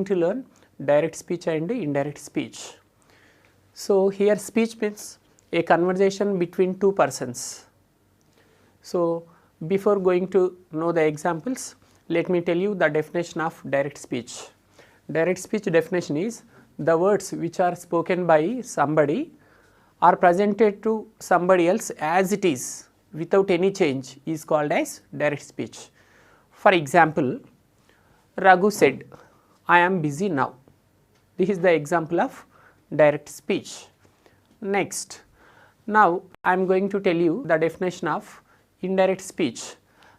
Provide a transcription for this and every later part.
to learn direct speech and indirect speech. So here speech means a conversation between two persons. So before going to know the examples, let me tell you the definition of direct speech. Direct speech definition is the words which are spoken by somebody are presented to somebody else as it is without any change is called as direct speech. For example, Raghu said, I am busy now. This is the example of direct speech. Next, now I am going to tell you the definition of indirect speech.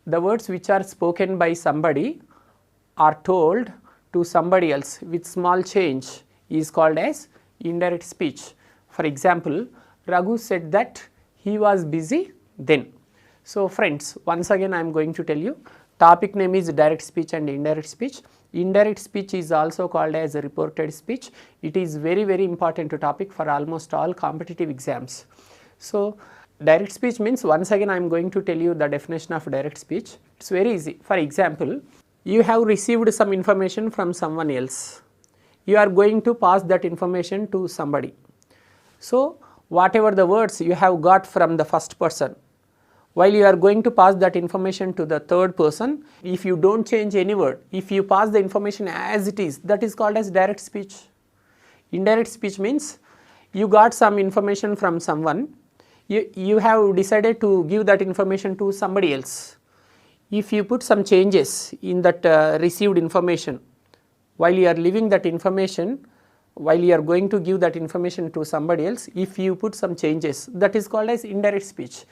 The words which are spoken by somebody are told to somebody else with small change is called as indirect speech. For example, Raghu said that he was busy then. So friends, once again I am going to tell you, topic name is direct speech and indirect speech. Indirect speech is also called as reported speech. It is very important topic for almost all competitive exams. So direct speech means, once again I am going to tell you the definition of direct speech. It is very easy. For example, you have received some information from someone else. You are going to pass that information to somebody. So whatever the words you have got from the first person, while you are going to pass that information to the third person, if you do not change any word, if you pass the information as it is, that is called as direct speech. Indirect speech means you got some information from someone, you have decided to give that information to somebody else. If you put some changes in that received information, while you are leaving that information, while you are going to give that information to somebody else, if you put some changes, that is called as indirect speech.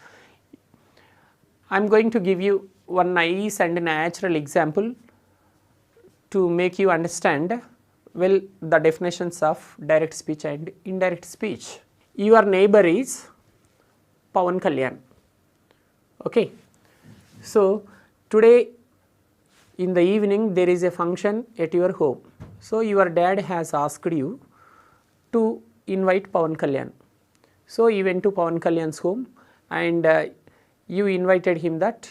I am going to give you one nice and natural example to make you understand well the definitions of direct speech and indirect speech. Your neighbor is Pawan Kalyan. Okay. So today in the evening there is a function at your home. So your dad has asked you to invite Pawan Kalyan. So you went to Pawan Kalyan's home and you invited him that,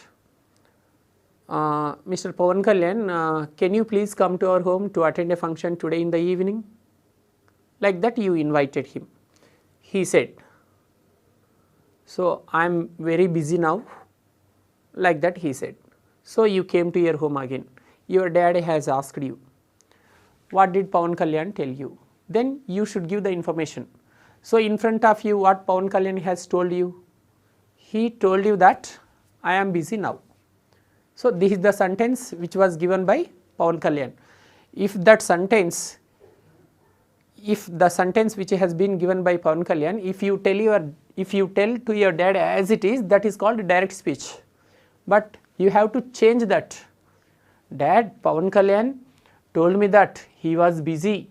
Mr. Pawan Kalyan, can you please come to our home to attend a function today in the evening? Like that you invited him. He said, so I am very busy now, like that he said. So you came to your home again. Your dad has asked you, what did Pawan Kalyan tell you? Then you should give the information. So in front of you, what Pawan Kalyan has told you? He told you that I am busy now. So this is the sentence which was given by Pawan Kalyan. If the sentence which has been given by Pawan Kalyan, if you tell to your dad as it is, that is called direct speech. But you have to change that. Dad, Pawan Kalyan told me that he was busy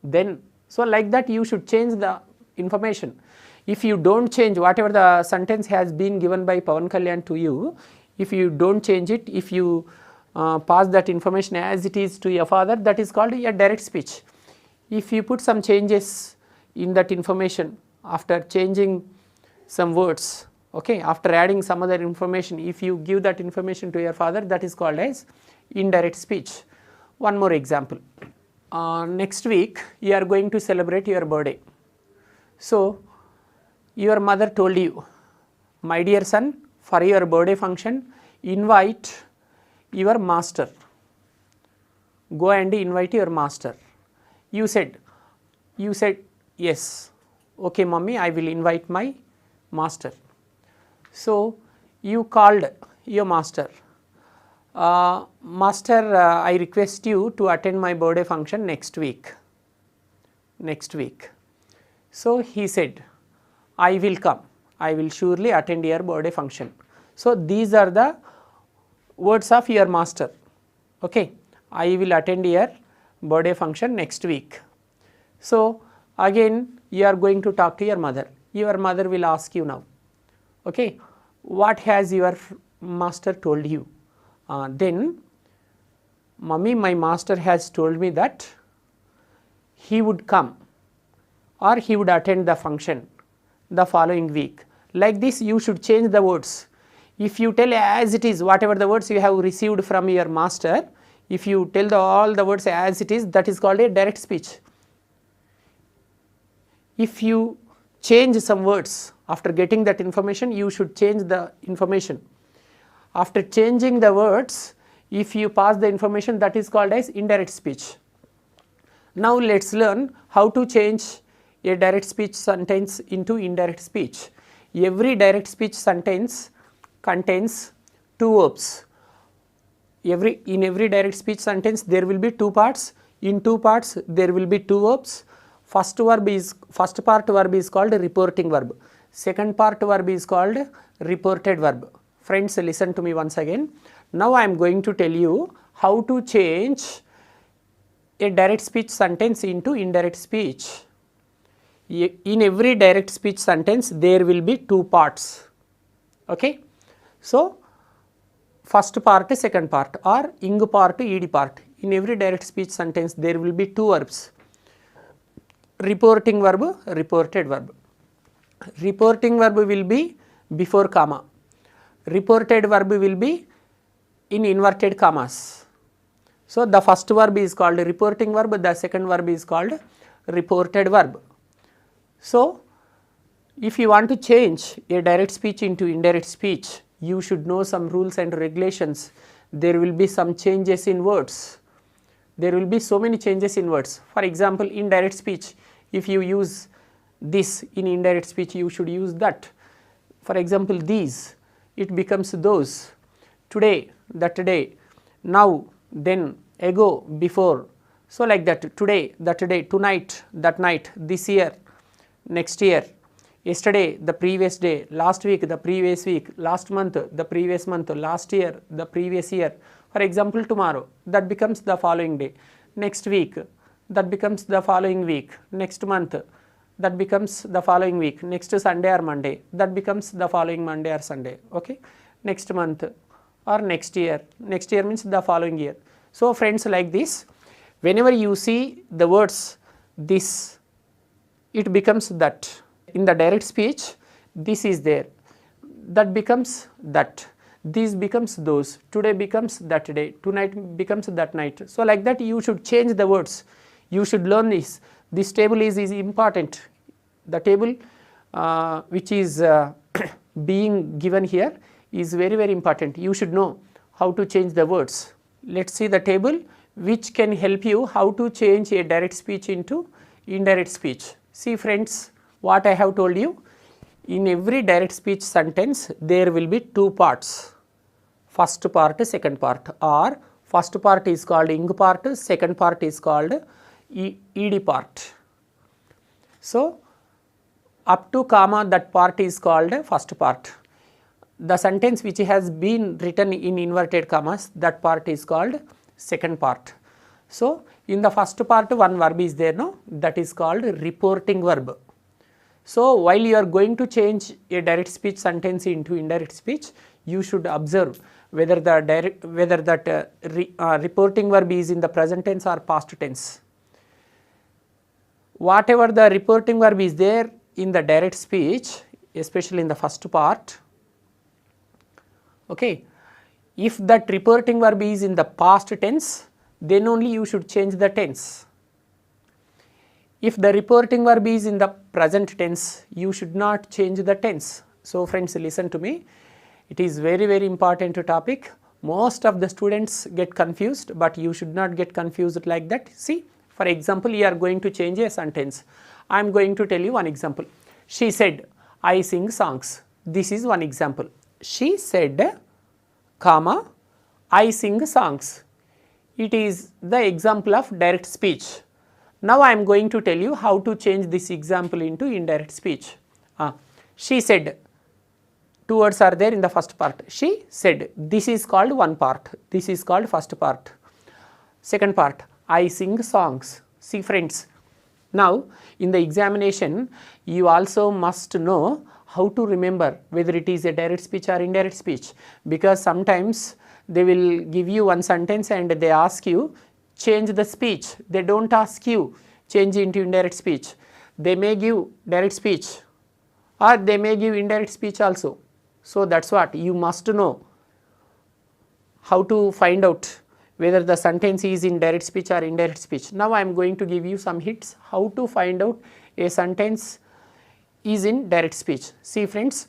then. So like that you should change the information. If you do not change whatever the sentence has been given by Pawan Kalyan to you, if you do not change it, if you pass that information as it is to your father, that is called a direct speech. If you put some changes in that information after changing some words, okay, after adding some other information, if you give that information to your father, that is called as indirect speech. One more example. Next week you are going to celebrate your birthday. So your mother told you, my dear son, for your birthday function, invite your master. Go and invite your master. You said, yes, okay mommy, I will invite my master. So you called your master. Master, I request you to attend my birthday function next week. So he said, I will come. I will surely attend your birthday function. So these are the words of your master. Okay, I will attend your birthday function next week. So again you are going to talk to your mother. Your mother will ask you now, okay, what has your master told you? Then, mummy, my master has told me that he would come or he would attend the function the following week. Like this you should change the words. If you tell as it is, whatever the words you have received from your master, if you tell all the words as it is, that is called a direct speech. If you change some words after getting that information, you should change the information. After changing the words, if you pass the information, that is called as indirect speech. Now let us learn how to change a direct speech sentence into indirect speech. Every direct speech sentence contains two verbs. In every direct speech sentence there will be two parts. In two parts there will be two verbs. First part verb is called reporting verb. Second part verb is called reported verb. Friends, listen to me once again. Now I am going to tell you how to change a direct speech sentence into indirect speech. In every direct speech sentence there will be two parts. Okay. So first part, second part, or ing part, ed part. In every direct speech sentence there will be two verbs. Reporting verb, reported verb. Reporting verb will be before comma. Reported verb will be in inverted commas. So the first verb is called reporting verb, the second verb is called reported verb. So if you want to change a direct speech into indirect speech, you should know some rules and regulations. There will be some changes in words. There will be so many changes in words. For example, in direct speech, if you use this, in indirect speech you should use that. For example, these, it becomes those. Today, that day. Now, then, ago, before. So like that, today, that day, tonight, that night, this year, next year, yesterday, the previous day, last week, the previous week, last month, the previous month, last year, the previous year. For example, tomorrow, that becomes the following day. Next week, that becomes the following week. Next month, that becomes the following week. Next Sunday or Monday, that becomes the following Monday or Sunday. Okay. Next month or next year. Next year means the following year. So friends, like this, whenever you see the words this, it becomes that. In the direct speech, this is there, that becomes that, this becomes those, today becomes that day, tonight becomes that night. So like that you should change the words, you should learn this. This table is important. The table which is being given here is very important. You should know how to change the words. Let us see the table which can help you how to change a direct speech into indirect speech. See friends, what I have told you, in every direct speech sentence there will be two parts, first part, second part, or first part is called ing part, second part is called ed part. So up to comma, that part is called first part. The sentence which has been written in inverted commas, that part is called second part. So in the first part one verb is there, no, that is called reporting verb. So while you are going to change a direct speech sentence into indirect speech, you should observe whether that reporting verb is in the present tense or past tense. Whatever the reporting verb is there in the direct speech, especially in the first part, okay, if that reporting verb is in the past tense, then only you should change the tense. If the reporting verb is in the present tense, you should not change the tense. So friends, listen to me, it is very important topic. Most of the students get confused, but you should not get confused like that. See, for example, you are going to change a sentence. I am going to tell you one example. She said, I sing songs. This is one example. She said, comma, I sing songs. It is the example of direct speech. Now I am going to tell you how to change this example into indirect speech. She said, two words are there in the first part. She said, this is called one part, this is called first part. Second part, I sing songs. See friends, now in the examination you also must know how to remember whether it is a direct speech or indirect speech, because sometimes they will give you one sentence and they ask you change the speech. They do not ask you change into indirect speech. They may give direct speech or they may give indirect speech also. So that is what you must know how to find out whether the sentence is in direct speech or indirect speech. Now I am going to give you some hints how to find out a sentence is in direct speech. See friends,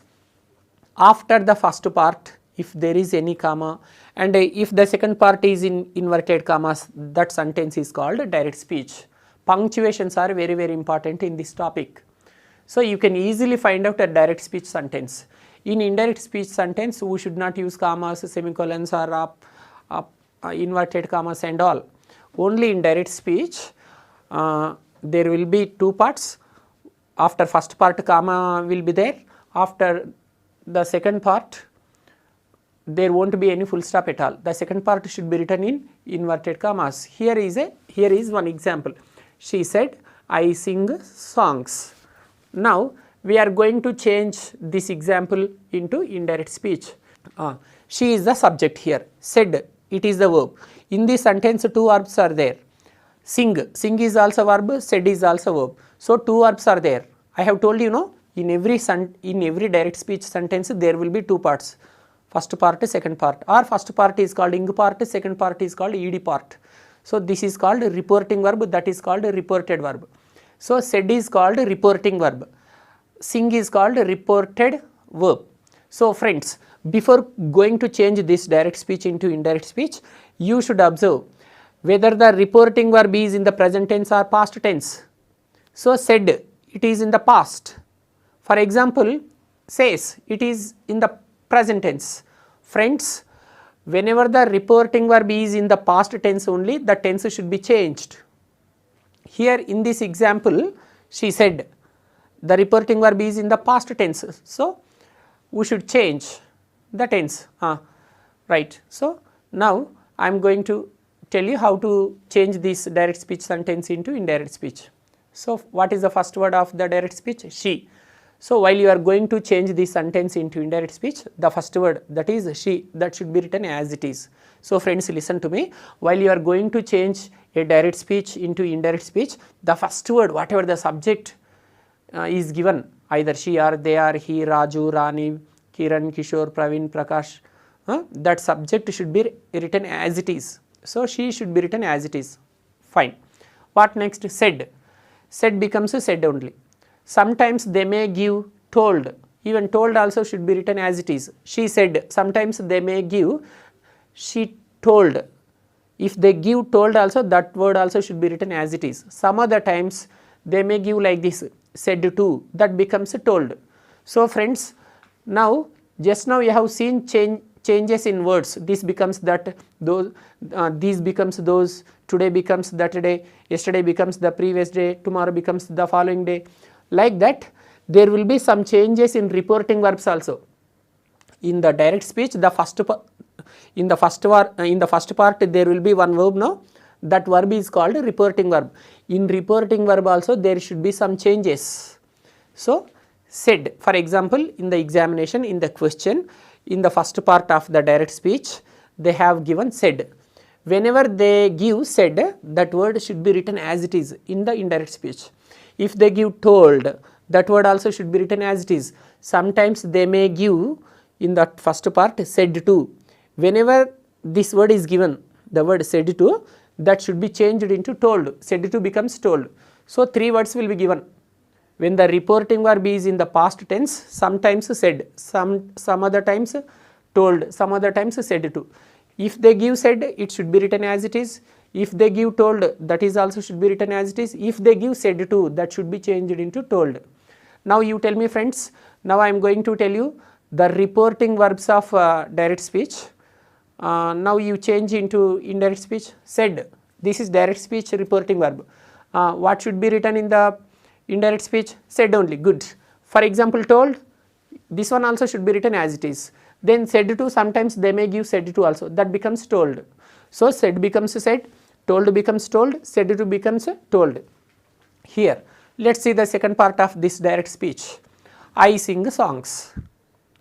after the first part, if there is any comma and if the second part is in inverted commas, that sentence is called direct speech. Punctuations are very, very important in this topic. So you can easily find out a direct speech sentence. In indirect speech sentence, we should not use commas, semicolons or inverted commas and all. Only in direct speech, there will be two parts. After first part, comma will be there. After the second part, there won't be any full stop at all. The second part should be written in inverted commas. Here is one example. She said, I sing songs. Now we are going to change this example into indirect speech. She is the subject here. Said, it is the verb. In this sentence, two verbs are there. Sing is also verb, said is also verb. So two verbs are there. I have told you, no, in every direct speech sentence there will be two parts. First part, second part, or first part is called ing part, second part is called ed part. So this is called reporting verb, that is called reported verb. So said is called reporting verb, sing is called reported verb. So friends, before going to change this direct speech into indirect speech, you should observe whether the reporting verb is in the present tense or past tense. So said, it is in the past. For example, says, it is in the present tense. Friends, whenever the reporting verb is in the past tense only, the tense should be changed. Here in this example, she said, the reporting verb is in the past tense. So we should change the tense. Right. So now I am going to tell you how to change this direct speech sentence into indirect speech. So what is the first word of the direct speech? She. So while you are going to change this sentence into indirect speech, the first word, that is she, that should be written as it is. So friends, listen to me. While you are going to change a direct speech into indirect speech, the first word, whatever the subject is given, either she or they or he, Raju, Rani, Kiran, Kishore, Praveen, Prakash, that subject should be written as it is. So she should be written as it is. Fine. What next? Said. Said becomes said only. Sometimes they may give told. Even told also should be written as it is. She said. Sometimes they may give she told. If they give told also, that word also should be written as it is. Some other times they may give like this, said to, that becomes told. So friends, now just now you have seen changes in words. This becomes that, those, these becomes those, today becomes that day, yesterday becomes the previous day, tomorrow becomes the following day. Like that, there will be some changes in reporting verbs also. In the direct speech, in the first part there will be one verb. No, that verb is called reporting verb. In reporting verb also there should be some changes. So said, for example, in the examination, in the question, in the first part of the direct speech, they have given said. Whenever they give said, that word should be written as it is in the indirect speech. If they give told, that word also should be written as it is. Sometimes they may give in the first part said to. Whenever this word is given, the word said to, that should be changed into told. Said to becomes told. So three words will be given. When the reporting verb is in the past tense, sometimes said, some other times told, some other times said to. If they give said, it should be written as it is. If they give told, that is also should be written as it is. If they give said to, that should be changed into told. Now you tell me friends, now I am going to tell you the reporting verbs of direct speech. Now you change into indirect speech. Said, this is direct speech reporting verb. What should be written in the indirect speech? Said only. Good. For example, told, this one also should be written as it is. Then said to, sometimes they may give said to also, that becomes told. So said becomes said, told becomes told, said to becomes told. Here, let's see the second part of this direct speech. I sing songs.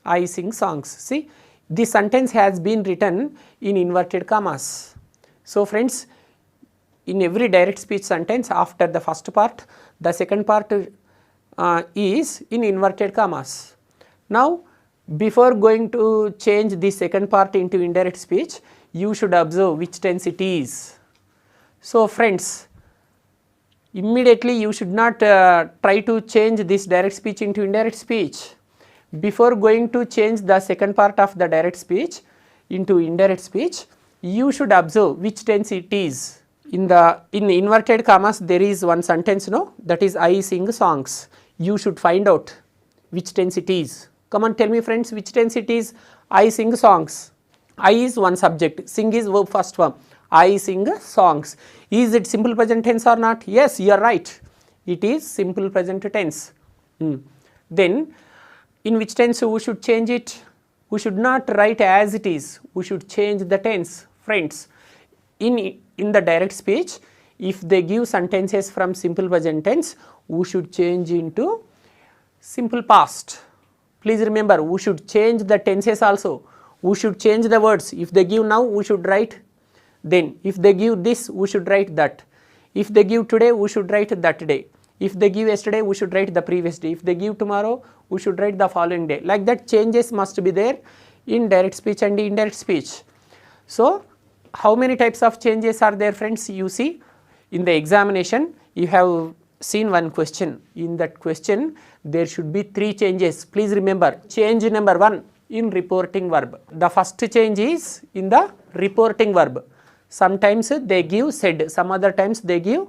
I sing songs. See, this sentence has been written in inverted commas. So friends, in every direct speech sentence, after the first part, the second part is in inverted commas. Now, before going to change the second part into indirect speech, you should observe which tense it is. So friends, immediately you should not try to change this direct speech into indirect speech. Before going to change the second part of the direct speech into indirect speech, you should observe which tense it is. In inverted commas there is one sentence, no, that is I sing songs. You should find out which tense it is. Come on, tell me friends, which tense it is? I sing songs. I is one subject, sing is verb first form. I sing songs. Is it simple present tense or not? Yes, you are right. It is simple present tense. Then in which tense we should change it? We should not write as it is. We should change the tense. Friends, in the direct speech, if they give sentences from simple present tense, we should change into simple past. Please remember, we should change the tenses also. We should change the words. If they give now, we should write then. If they give this, we should write that. If they give today, we should write that day. If they give yesterday, we should write the previous day. If they give tomorrow, we should write the following day. Like that, changes must be there in direct speech and indirect speech. So how many types of changes are there, friends? You see, in the examination, you have seen one question. In that question, there should be 3 changes. Please remember, change number 1 in reporting verb. The first change is in the reporting verb. Sometimes they give said, some other times they give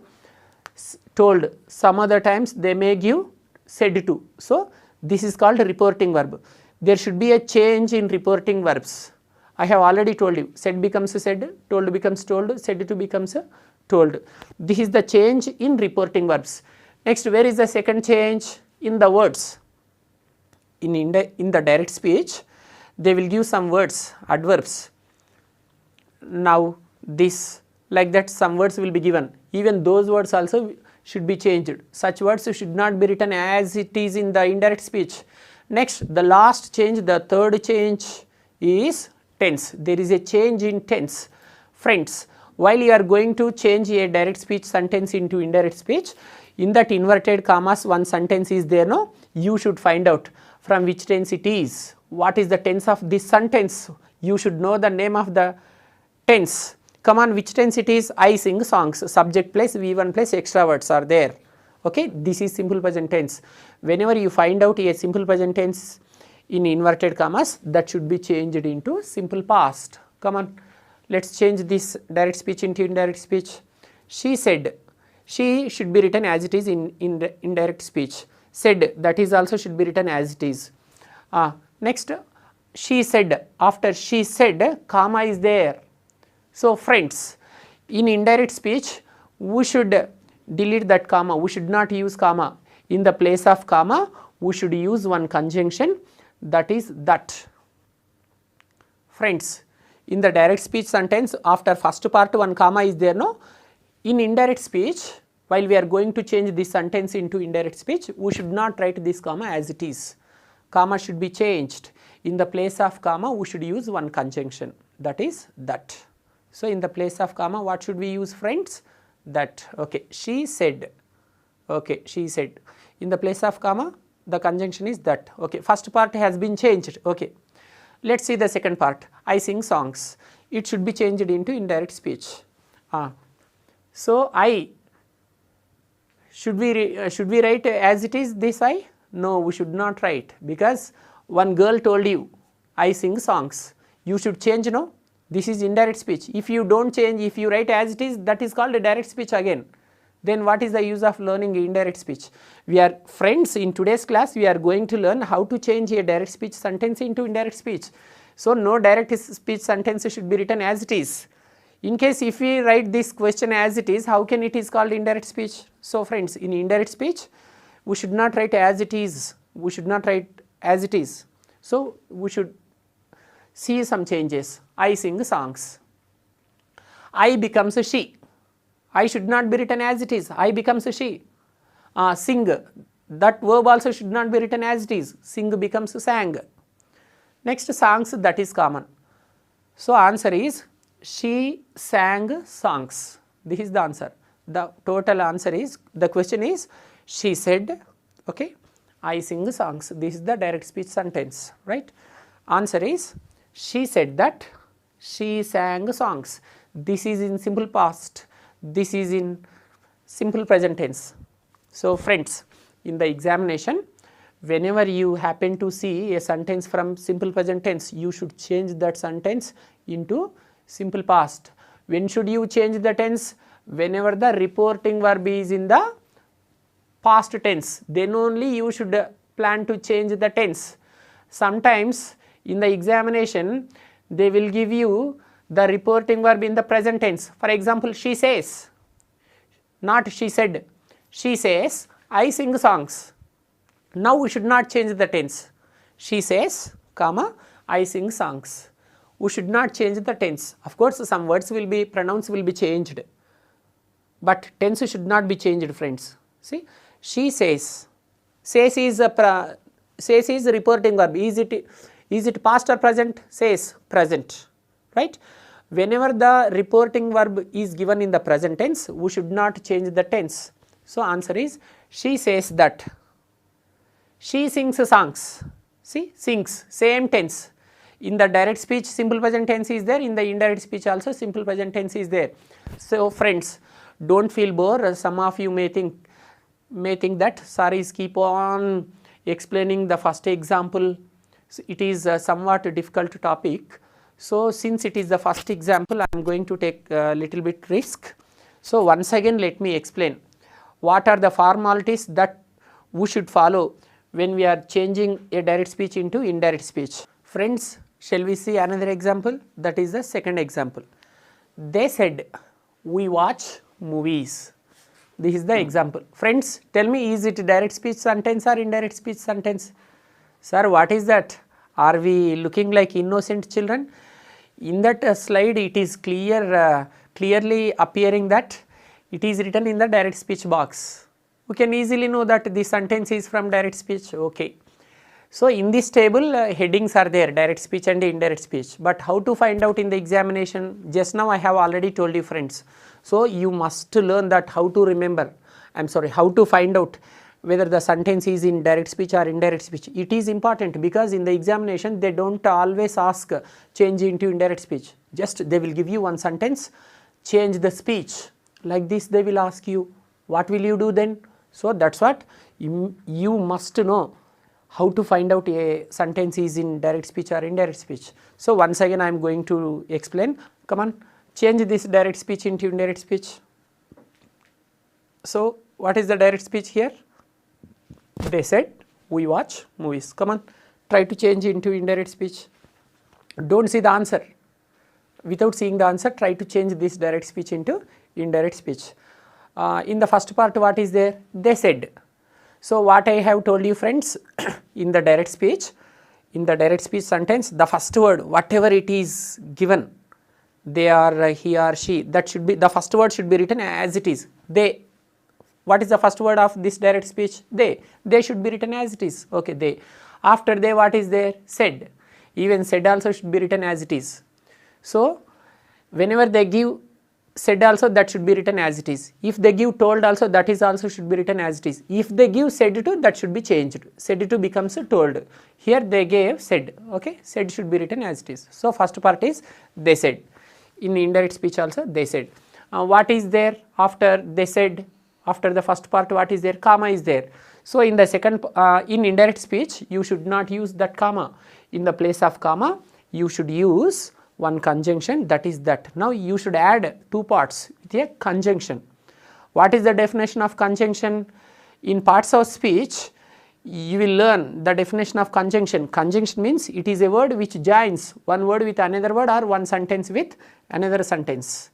told, some other times they may give said to. So this is called reporting verb. There should be a change in reporting verbs. I have already told you, said becomes said, told becomes told, said to becomes told. This is the change in reporting verbs. Next, where is the second change? In the words. In the direct speech, they will give some words, adverbs. Now this, like that, some words will be given. Even those words also should be changed. Such words should not be written as it is in the indirect speech. Next, the last change, the third change is tense. There is a change in tense. Friends, while you are going to change a direct speech sentence into indirect speech, in that inverted commas one sentence is there, no? You should find out from which tense it is. What is the tense of this sentence? You should know the name of the tense. Come on, which tense it is? I sing songs. Subject plus V1 plus extra words are there. Okay, this is simple present tense. Whenever you find out a simple present tense in inverted commas, that should be changed into simple past. Come on, let's change this direct speech into indirect speech. She said. She should be written as it is in indirect speech. Said, that is also should be written as it is. Next, she said. After she said, comma is there. So friends, in indirect speech, we should delete that comma. We should not use comma. In the place of comma, we should use one conjunction, that is that. Friends, in the direct speech sentence, after first part one comma is there, no? In indirect speech, while we are going to change this sentence into indirect speech, we should not write this comma as it is. Comma should be changed. In the place of comma, we should use one conjunction, that is that. So in the place of comma, what should we use, friends? That. Okay, she said. Okay, she said. In the place of comma, the conjunction is that. Okay, first part has been changed. Okay, let's see the second part. I sing songs. It should be changed into indirect speech. So I, should we write as it is this I? No, we should not write, because one girl told you I sing songs. You should change, no? This is indirect speech. If you don't change, if you write as it is, that is called a direct speech again. Then what is the use of learning indirect speech? We are friends, in today's class we are going to learn how to change a direct speech sentence into indirect speech. So no direct speech sentence should be written as it is. In case if we write this question as it is, how can it is called indirect speech? So friends, in indirect speech, we should not write as it is. We should not write as it is. So we should see some changes. I sing songs. I becomes a she. I should not be written as it is. I becomes a she. Sing. That verb also should not be written as it is. Sing becomes sang. Next, songs, that is common. So answer is she sang songs. This is the answer. The total answer is, the question is, she said, okay, I sing songs. This is the direct speech sentence, right? Answer is, she said that, she sang songs. This is in simple past, this is in simple present tense. So friends, in the examination, whenever you happen to see a sentence from simple present tense, you should change that sentence into simple past. When should you change the tense? Whenever the reporting verb is in the past tense, then only you should plan to change the tense. Sometimes in the examination, they will give you the reporting verb in the present tense. For example, she says, not she said. She says, I sing songs. Now we should not change the tense. She says, comma, I sing songs. We should not change the tense. Of course, some words will be, pronouns will be changed, but tense should not be changed, friends. See, she says. Says is a reporting verb. Is it past or present? Says, present, right? Whenever the reporting verb is given in the present tense, we should not change the tense. So answer is, she says that. She sings songs. See, sings, same tense. In the direct speech, simple present tense is there. In the indirect speech also, simple present tense is there. So friends, don't feel bored. Some of you may think that sir is keep on explaining the first example. So it is a somewhat difficult topic. So since it is the first example, I am going to take a little bit risk. So once again, let me explain what are the formalities that we should follow when we are changing a direct speech into indirect speech. Friends, shall we see another example? That is the second example. They said, we watch movies. This is the example. Friends, tell me, is it direct speech sentence or indirect speech sentence? Sir, what is that? Are we looking like innocent children? In that slide, it is clearly appearing that it is written in the direct speech box. We can easily know that the sentence is from direct speech. Okay. So in this table, headings are there, direct speech and indirect speech. But how to find out in the examination? Just now I have already told you, friends. So you must learn that how to remember. How to find out whether the sentence is in direct speech or indirect speech. It is important because in the examination they don't always ask change into indirect speech. Just they will give you one sentence, change the speech. Like this they will ask you, what will you do then? So that's what you must know, how to find out a sentence is in direct speech or indirect speech. So once again I am going to explain. Come on, change this direct speech into indirect speech. So what is the direct speech here? They said, we watch movies. Come on, try to change into indirect speech. Don't see the answer. Without seeing the answer, try to change this direct speech into indirect speech. In the first part, what is there? They said. So what I have told you, friends, in the direct speech sentence, the first word, whatever it is given, they are, he or she, that should be, the first word should be written as it is. They. What is the first word of this direct speech? They. They should be written as it is. Okay, they. After they, what is there? Said. Even said also should be written as it is. So whenever they give said also, that should be written as it is. If they give told also, that is also should be written as it is. If they give said to, that should be changed. Said to becomes told. Here they gave said. Okay, said should be written as it is. So first part is they said. In indirect speech also they said. What is there after they said? After the first part, what is there? Comma is there. So in the second, in indirect speech, you should not use that comma. In the place of comma, you should use one conjunction, that is that. Now you should add two parts with a conjunction. What is the definition of conjunction? In parts of speech, you will learn the definition of conjunction. Conjunction means it is a word which joins one word with another word or one sentence with another sentence.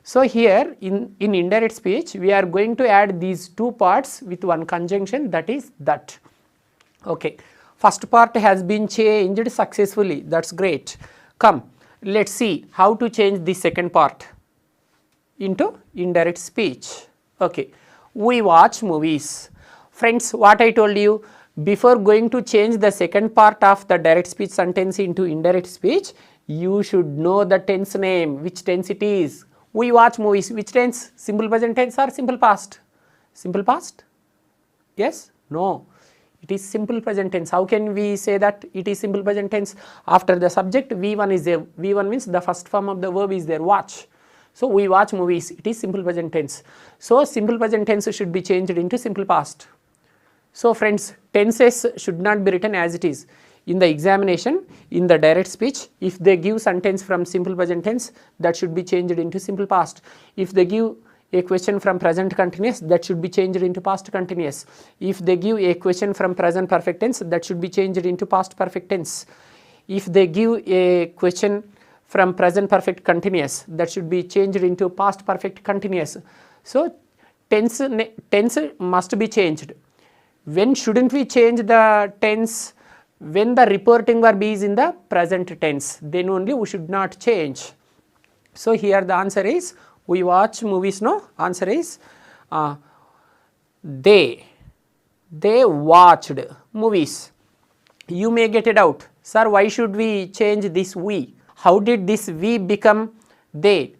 So here in indirect speech, we are going to add these two parts with one conjunction, that is that. Okay, first part has been changed successfully, that's great. Come, let's see how to change the second part into indirect speech. Okay, we watch movies. Friends, what I told you, before going to change the second part of the direct speech sentence into indirect speech, you should know the tense name, which tense it is. We watch movies, which tense? Simple present tense or simple past? Simple past? Yes? No. It is simple present tense. How can we say that it is simple present tense? After the subject V1 is there. V1 means the first form of the verb is there, watch. So we watch movies. It is simple present tense. So simple present tense should be changed into simple past. So friends, tenses should not be written as it is. In the examination, in the direct speech, if they give sentence from simple present tense, that should be changed into simple past. If they give a question from present continuous, that should be changed into past continuous. If they give a question from present perfect tense, that should be changed into past perfect tense. If they give a question from present perfect continuous, that should be changed into past perfect continuous. So tense must be changed. When shouldn't we change the tense? When the reporting verb is in the present tense, then only we should not change. So here the answer is, we watch movies, no? Answer is they watched movies. You may get a doubt, sir, why should we change this we? How did this we become they?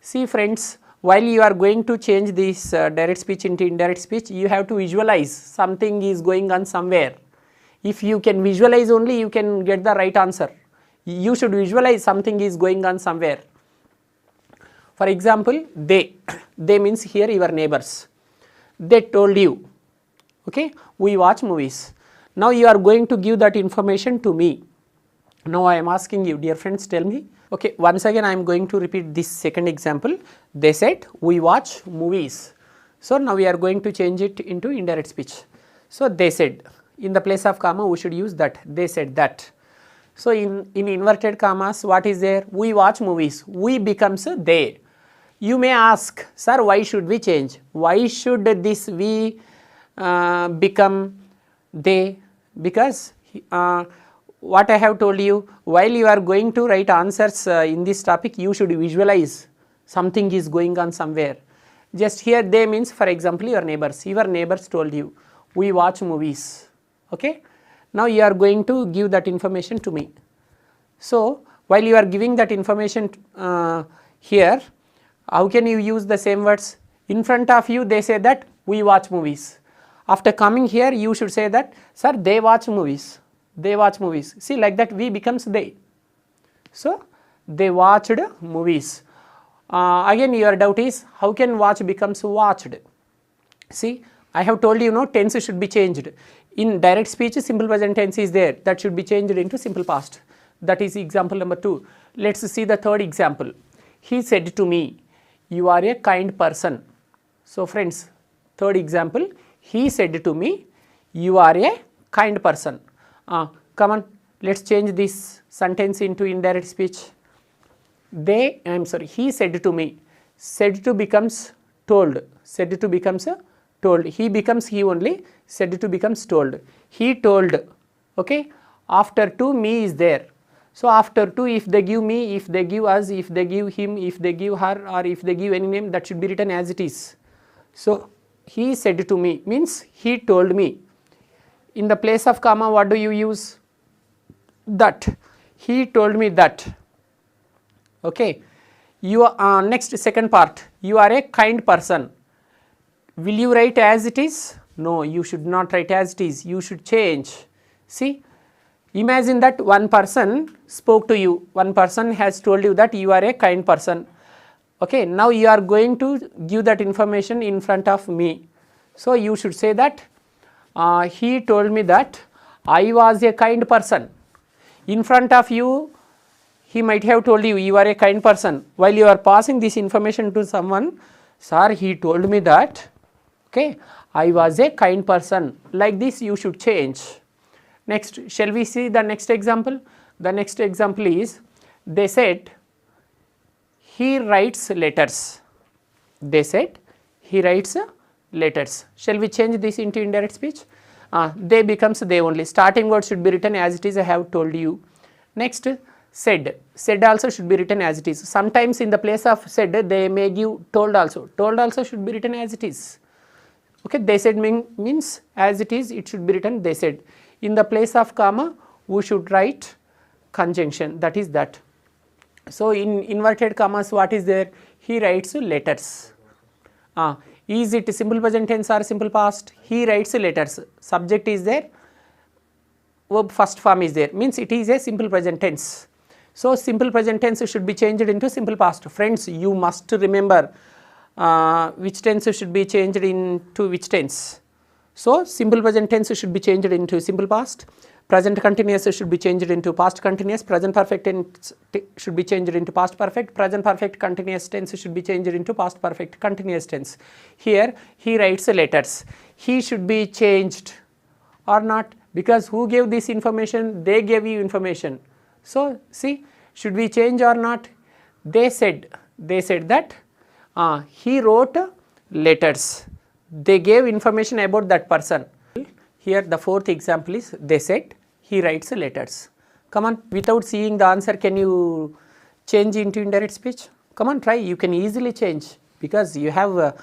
See friends, while you are going to change this direct speech into indirect speech, you have to visualize something is going on somewhere. If you can visualize only, you can get the right answer. You should visualize something is going on somewhere. For example, they means here your neighbors. They told you, okay, we watch movies. Now you are going to give that information to me. Now I am asking you, dear friends, tell me. Okay, once again I am going to repeat this second example. They said we watch movies. So now we are going to change it into indirect speech. So they said, in the place of comma we should use that. They said that. So in inverted commas, what is there? We watch movies. We becomes they. You may ask, sir, why should we change? Why should this we become they? Because what I have told you, while you are going to write answers in this topic, you should visualize something is going on somewhere. Just here they means, for example, your neighbors. Your neighbors told you, we watch movies. Okay. Now you are going to give that information to me. So while you are giving that information here, how can you use the same words? In front of you they say that we watch movies. After coming here you should say that, sir, they watch movies. They watch movies. See, like that we becomes they. So they watched movies. Again your doubt is, how can watch becomes watched? See, I have told you, no, tense should be changed. In direct speech, simple present tense is there. That should be changed into simple past. That is example number 2. Let's see the third example. He said to me, you are a kind person. So friends, third example, he said to me, you are a kind person. Come on, let's change this sentence into indirect speech. He said to me. Said to becomes told. Said to becomes told. He becomes he only. Said to becomes told. He told. Okay. After to, me is there. So after to, if they give me, if they give us, if they give him, if they give her, or if they give any name, that should be written as it is. So he said to me means he told me. In the place of comma, what do you use? That. He told me that. Okay. You are next second part. You are a kind person. Will you write as it is? No, you should not write as it is. You should change. See, imagine that one person spoke to you. One person has told you that you are a kind person. Okay, now you are going to give that information in front of me. So you should say that he told me that I was a kind person. In front of you, he might have told you, you are a kind person. While you are passing this information to someone, sir, he told me that, okay, I was a kind person. Like this you should change. Next, shall we see the next example? The next example is, they said, he writes letters. They said, he writes letters. Shall we change this into indirect speech? They becomes they only. Starting word should be written as it is, I have told you. Next, said. Said also should be written as it is. Sometimes in the place of said, they may give told also. Told also should be written as it is. Okay, they said means as it is, it should be written they said. In the place of comma, we should write conjunction, that is that. So in inverted commas, what is there? He writes letters. Is it simple present tense or simple past? He writes letters. Subject is there, verb first form is there, means it is a simple present tense. So simple present tense should be changed into simple past. Friends, you must remember which tense should be changed into which tense. So simple present tense should be changed into simple past, present continuous should be changed into past continuous, present perfect tense should be changed into past perfect, present perfect continuous tense should be changed into past perfect continuous tense. Here he writes letters. He should be changed or not, because who gave this information? They gave you information. So see, should we change or not? They said that he wrote letters. They gave information about that person. Here the fourth example is they said he writes letters. Come on, without seeing the answer, can you change into indirect speech? Come on, try. You can easily change, because you have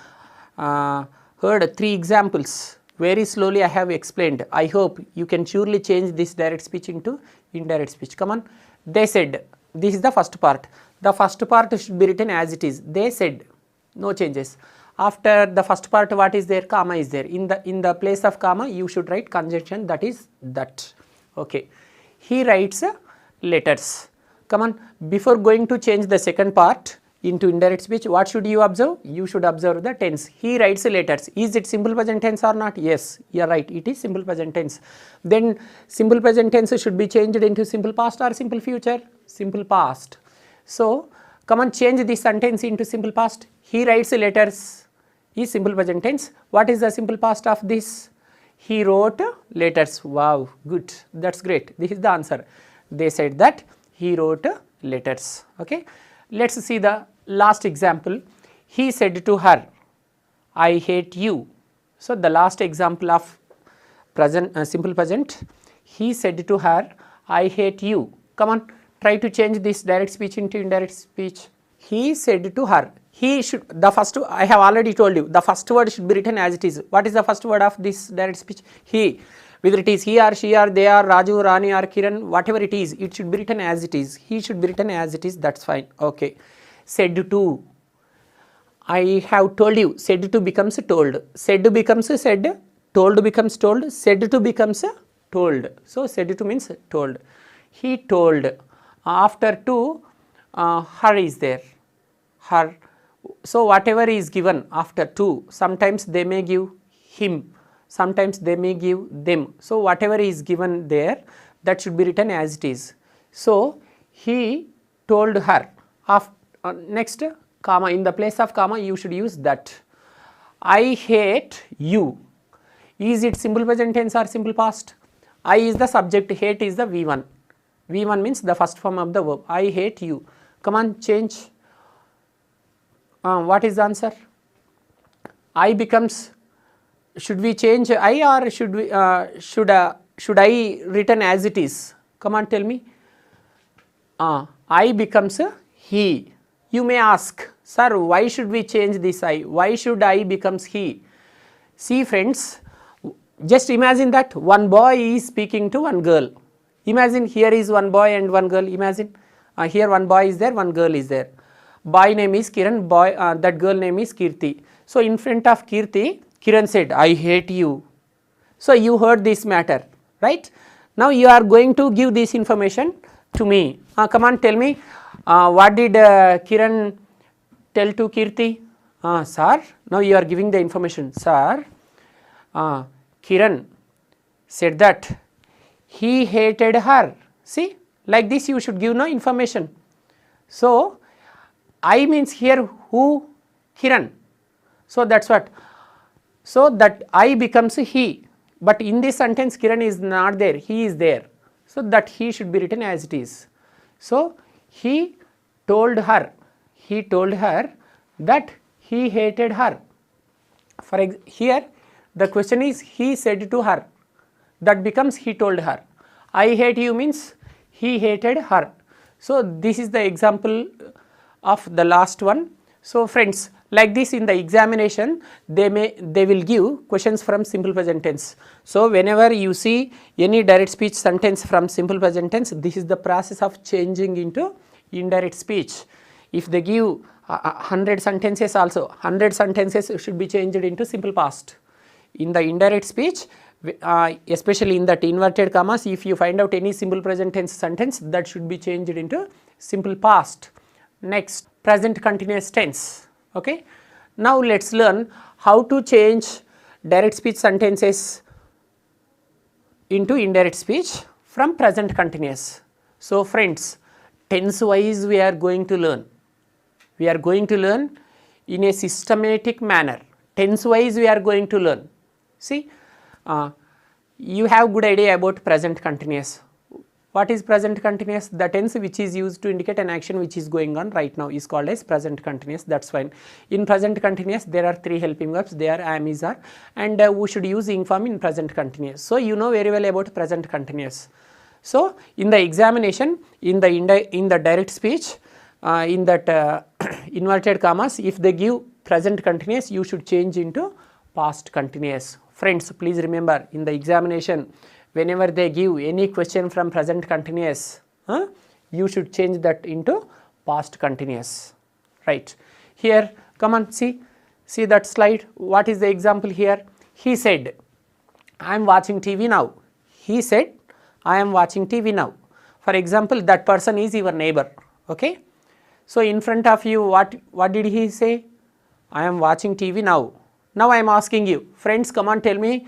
heard 3 examples. Very slowly I have explained. I hope you can surely change this direct speech into indirect speech. Come on. They said, this is the first part. The first part should be written as it is. They said, no changes. After the first part, what is there? Comma is there. In the place of comma, you should write conjunction, that is that. Okay. He writes letters. Come on. Before going to change the second part into indirect speech, what should you observe? You should observe the tense. He writes letters. Is it simple present tense or not? Yes, you are right. It is simple present tense. Then simple present tense should be changed into simple past or simple future? Simple past. So come on, change this sentence into simple past. He writes letters is simple present tense. What is the simple past of this? He wrote letters. Wow, good. That's great. This is the answer. They said that he wrote letters. Okay. Let's see the last example. He said to her, I hate you. So the last example of present simple present. He said to her, I hate you. Come on, try to change this direct speech into indirect speech. He said to her. He should, the first, I have already told you, the first word should be written as it is. What is the first word of this direct speech? He. Whether it is he or she or they or Raju, Rani or Kiran, whatever it is, it should be written as it is. He should be written as it is, that's fine. Okay. Said to. I have told you, said to becomes told. Said becomes said, told becomes told, said to becomes told. So said to means told. He told. After to, her is there. Her. So whatever is given after to, sometimes they may give him, sometimes they may give them. So whatever is given there, that should be written as it is. So he told her. Next comma, in the place of comma you should use that. I hate you. Is it simple present tense or simple past? I is the subject, hate is the V1. V1 means the first form of the verb. I hate you. Come on, change. What is the answer? I becomes, should we change I or should we should I written as it is? Come on, tell me. I becomes he. You may ask, sir, why should we change this I? Why should I becomes he? See friends, just imagine that one boy is speaking to one girl. Imagine here is one boy and one girl. Imagine here one boy is there, one girl is there. Boy name is Kiran, boy that girl name is Kirti. So in front of Kirti, Kiran said, I hate you. So you heard this matter, right? Now you are going to give this information to me. Come on, tell me, what did Kiran tell to Kirti? Sir, now you are giving the information. Sir, Kiran said that he hated her. See, like this you should give no information. So I means here who? Kiran. So that's what. So that I becomes he. But in this sentence Kiran is not there, he is there. So that he should be written as it is. So he told her that he hated her. For here the question is he said to her, that becomes he told her. I hate you means he hated her. So this is the example of the last one. So friends, like this in the examination they will give questions from simple present tense. So whenever you see any direct speech sentence from simple present tense, this is the process of changing into indirect speech. If they give 100 sentences also, 100 sentences should be changed into simple past. In the indirect speech, especially in that inverted commas, if you find out any simple present tense sentence, that should be changed into simple past. Next, present continuous tense. Okay. Now let's learn how to change direct speech sentences into indirect speech from present continuous. So friends, tense wise we are going to learn. We are going to learn in a systematic manner. Tense wise we are going to learn. See, you have good idea about present continuous. What is present continuous? The tense which is used to indicate an action which is going on right now is called as present continuous. That's fine. In present continuous there are three helping verbs. They are am, is, are, and we should use ing form in present continuous. So you know very well about present continuous. So in the examination, in the direct speech, in that inverted commas, if they give present continuous, you should change into past continuous. Friends, please remember, in the examination, whenever they give any question from present continuous, you should change that into past continuous, right? Here, come on, see that slide. What is the example here? He said, I am watching TV now. He said, I am watching TV now. For example, that person is your neighbor, okay? So in front of you, what did he say? I am watching TV now. Now I am asking you, friends, come on, tell me,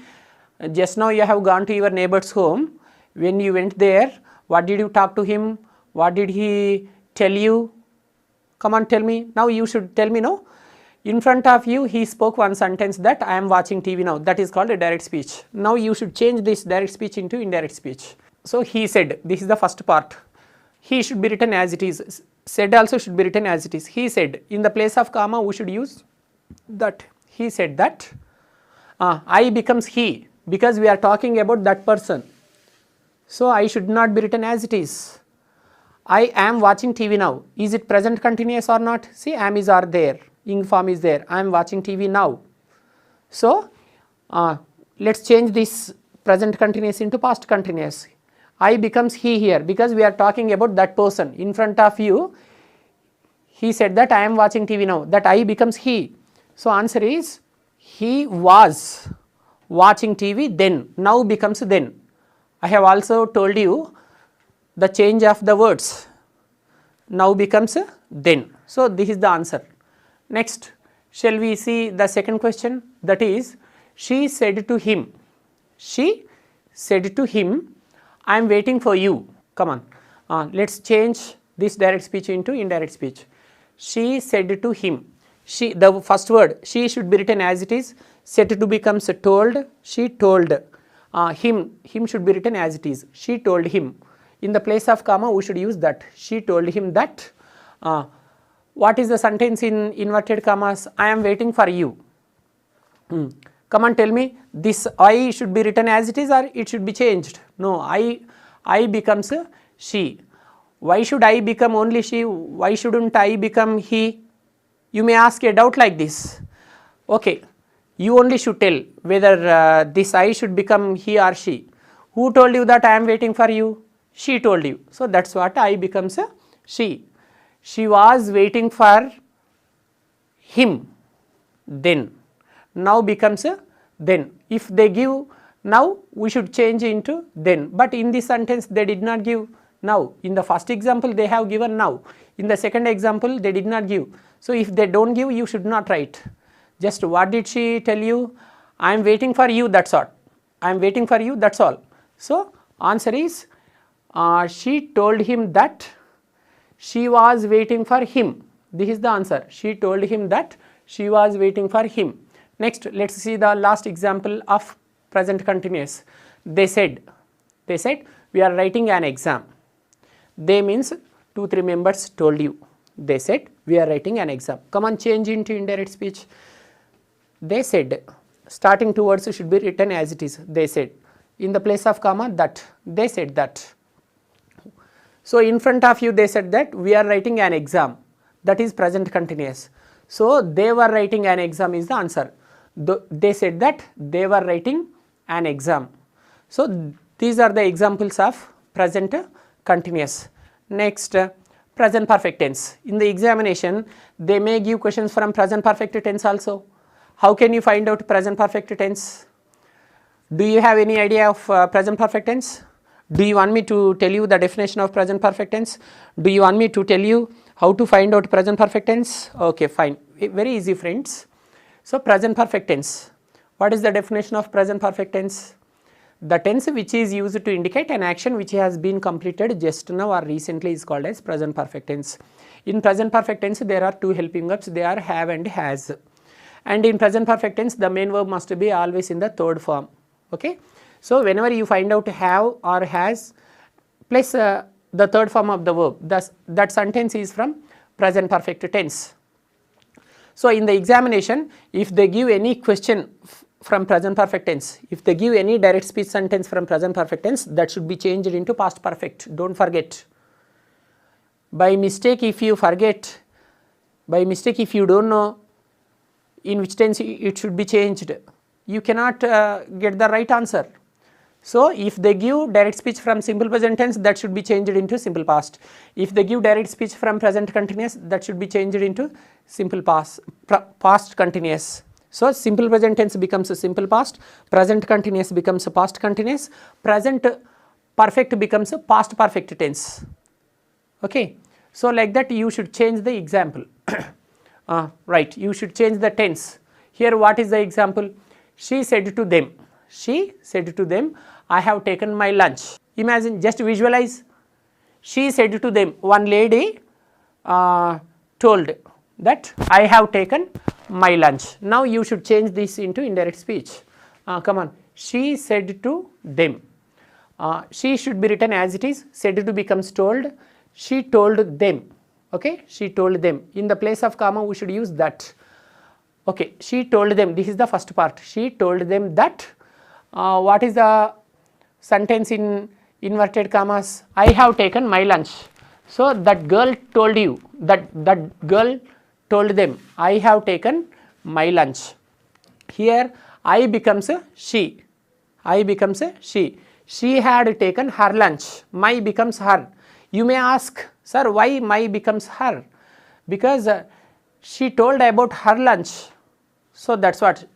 just now you have gone to your neighbor's home. When you went there, what did you talk to him? What did he tell you? Come on, tell me. Now you should tell me, no? In front of you, he spoke one sentence that I am watching TV now. That is called a direct speech. Now you should change this direct speech into indirect speech. So he said, this is the first part. He should be written as it is. Said also should be written as it is. He said. In the place of comma, we should use that. He said that. I becomes he, because we are talking about that person. So I should not be written as it is. I am watching TV now. Is it present continuous or not? See, am is are there. Ing form is there. I am watching TV now. So let's change this present continuous into past continuous. I becomes he here, because we are talking about that person. In front of you, he said that I am watching TV now. That I becomes he. So answer is, he was watching TV then. Now becomes then. I have also told you the change of the words. Now becomes then. So this is the answer. Next, shall we see the second question? That is, she said to him. She said to him, I am waiting for you. Come on. Let's change this direct speech into indirect speech. She said to him. She, the first word, she should be written as it is. Said to becomes told. She told. Him should be written as it is. She told him. In the place of comma, we should use that. She told him that. What is the sentence in inverted commas? I am waiting for you. Come on, tell me, this I should be written as it is or it should be changed? No, I becomes she. Why should I become only she? Why shouldn't I become he? You may ask a doubt like this. Okay, you only should tell whether this I should become he or she. Who told you that I am waiting for you? She told you. So that's what I becomes she. She was waiting for him then. Now becomes then. If they give now, we should change into then. But in this sentence they did not give now. In the first example they have given now. In the second example they did not give. So if they don't give, you should not write. Just what did she tell you? I am waiting for you, that's all. I am waiting for you, that's all. So answer is, she told him that she was waiting for him. This is the answer. She told him that she was waiting for him. Next, let's see the last example of present continuous. They said, we are writing an exam. They means 2-3 members told you. They said, we are writing an exam. Come on, change into indirect speech. They said, starting two words should be written as it is. They said. In the place of comma, that. They said that. So in front of you they said that we are writing an exam. That is present continuous. So they were writing an exam is the answer. They said that they were writing an exam. So these are the examples of present continuous. Next, present perfect tense. In the examination, they may give questions from present perfect tense also. How can you find out present perfect tense? Do you have any idea of present perfect tense? Do you want me to tell you the definition of present perfect tense? Do you want me to tell you how to find out present perfect tense? Okay, fine. Very easy, friends. So, present perfect tense. What is the definition of present perfect tense? The tense which is used to indicate an action which has been completed just now or recently is called as present perfect tense. In present perfect tense, there are two helping verbs, they are have and has. And in present perfect tense, the main verb must be always in the third form. Okay. So, whenever you find out have or has plus the third form of the verb, thus that sentence is from present perfect tense. So, in the examination, if they give any question from present perfect tense, if they give any direct speech sentence from present perfect tense, that should be changed into past perfect, do not forget. By mistake, if you forget, by mistake if you do not know in which tense it should be changed, you cannot get the right answer. So, if they give direct speech from simple present tense, that should be changed into simple past. If they give direct speech from present continuous, that should be changed into simple past, past continuous. So, simple present tense becomes a simple past, present continuous becomes a past continuous, present perfect becomes a past perfect tense. Okay. So, like that you should change the example. Right, you should change the tense. Here what is the example? She said to them, she said to them, I have taken my lunch. Imagine, just visualize. She said to them, one lady told that I have taken my lunch. Now you should change this into indirect speech. Come on, she said to them. She should be written as it is, said to becomes told, she told them. Okay, she told them. In the place of comma we should use that. Okay, she told them, this is the first part. She told them that, what is the sentence in inverted commas? I have taken my lunch. So, that girl told you, that girl told them, I have taken my lunch. Here I becomes a she, I becomes a she. She had taken her lunch, my becomes her. You may ask, sir, why my becomes her? Because she told about her lunch. So, that is what,